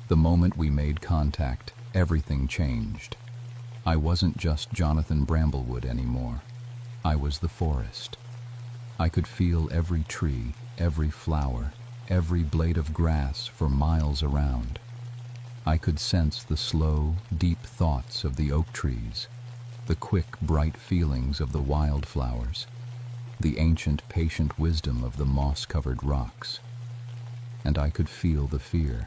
The moment we made contact, everything changed. I wasn't just Jonathan Bramblewood anymore. I was the forest. I could feel every tree, every flower, every blade of grass for miles around. I could sense the slow, deep thoughts of the oak trees, the quick, bright feelings of the wildflowers, the ancient, patient wisdom of the moss-covered rocks. And I could feel the fear.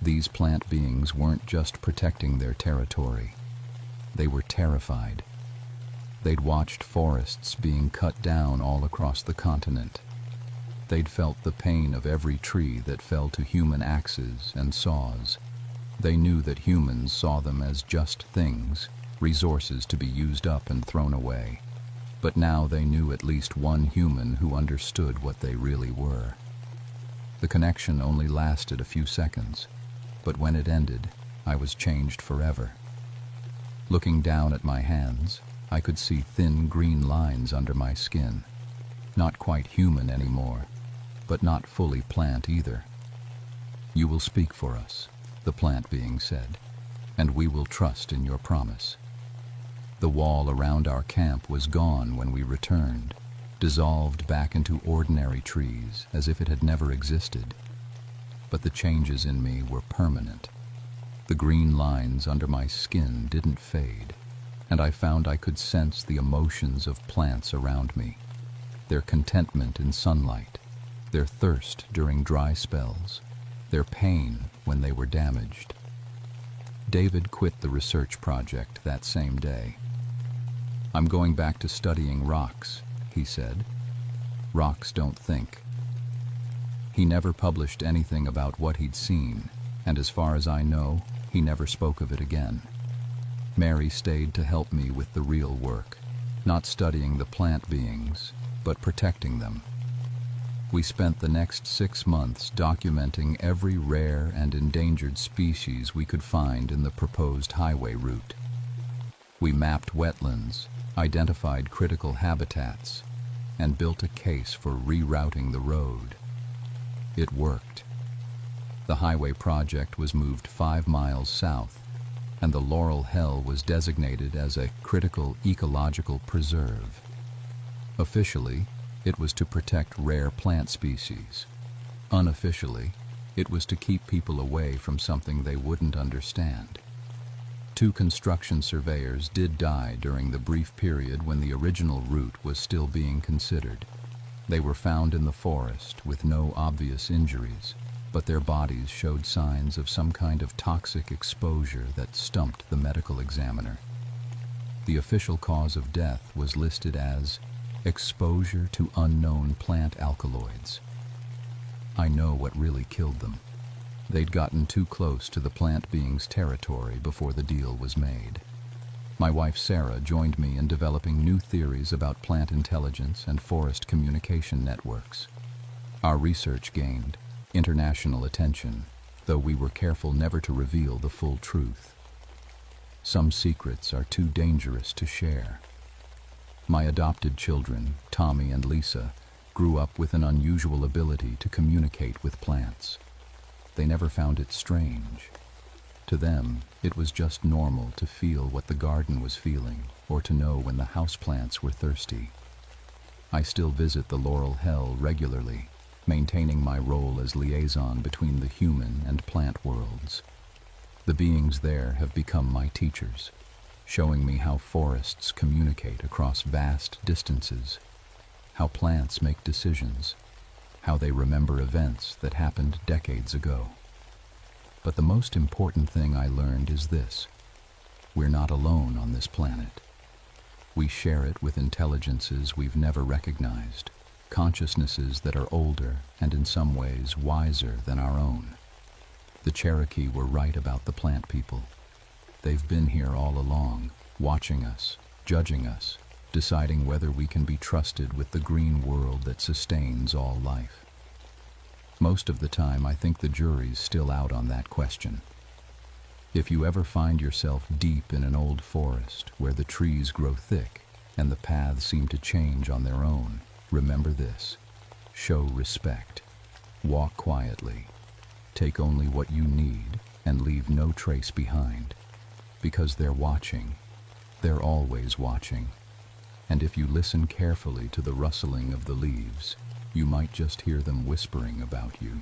These plant beings weren't just protecting their territory. They were terrified. They'd watched forests being cut down all across the continent. They'd felt the pain of every tree that fell to human axes and saws. They knew that humans saw them as just things, resources to be used up and thrown away. But now they knew at least one human who understood what they really were. The connection only lasted a few seconds, but when it ended, I was changed forever. Looking down at my hands, I could see thin green lines under my skin. Not quite human anymore, but not fully plant either. You will speak for us, the plant being said, and we will trust in your promise. The wall around our camp was gone when we returned, dissolved back into ordinary trees as if it had never existed. But the changes in me were permanent. The green lines under my skin didn't fade, and I found I could sense the emotions of plants around me, their contentment in sunlight, their thirst during dry spells, their pain when they were damaged. David quit the research project that same day. I'm going back to studying rocks, he said. Rocks don't think. He never published anything about what he'd seen, and as far as I know, he never spoke of it again. Mary stayed to help me with the real work, not studying the plant beings, but protecting them. We spent the next 6 months documenting every rare and endangered species we could find in the proposed highway route. We mapped wetlands, identified critical habitats, and built a case for rerouting the road. It worked. The highway project was moved 5 miles south, and the Laurel Hell was designated as a critical ecological preserve. Officially, it was to protect rare plant species. Unofficially, it was to keep people away from something they wouldn't understand. 2 construction surveyors did die during the brief period when the original route was still being considered. They were found in the forest with no obvious injuries, but their bodies showed signs of some kind of toxic exposure that stumped the medical examiner. The official cause of death was listed as exposure to unknown plant alkaloids. I know what really killed them. They'd gotten too close to the plant being's territory before the deal was made. My wife Sarah joined me in developing new theories about plant intelligence and forest communication networks. Our research gained international attention, though we were careful never to reveal the full truth. Some secrets are too dangerous to share. My adopted children, Tommy and Lisa, grew up with an unusual ability to communicate with plants. They never found it strange. To them, it was just normal to feel what the garden was feeling, or to know when the houseplants were thirsty. I still visit the Laurel Hell regularly, maintaining my role as liaison between the human and plant worlds. The beings there have become my teachers, showing me how forests communicate across vast distances, how plants make decisions, how they remember events that happened decades ago. But the most important thing I learned is this: we're not alone on this planet. We share it with intelligences we've never recognized, consciousnesses that are older and in some ways wiser than our own. The Cherokee were right about the plant people. They've been here all along, watching us, judging us, deciding whether we can be trusted with the green world that sustains all life. Most of the time, I think the jury's still out on that question. If you ever find yourself deep in an old forest where the trees grow thick and the paths seem to change on their own, remember this: show respect, walk quietly, take only what you need, and leave no trace behind. Because they're watching. They're always watching. And if you listen carefully to the rustling of the leaves, you might just hear them whispering about you.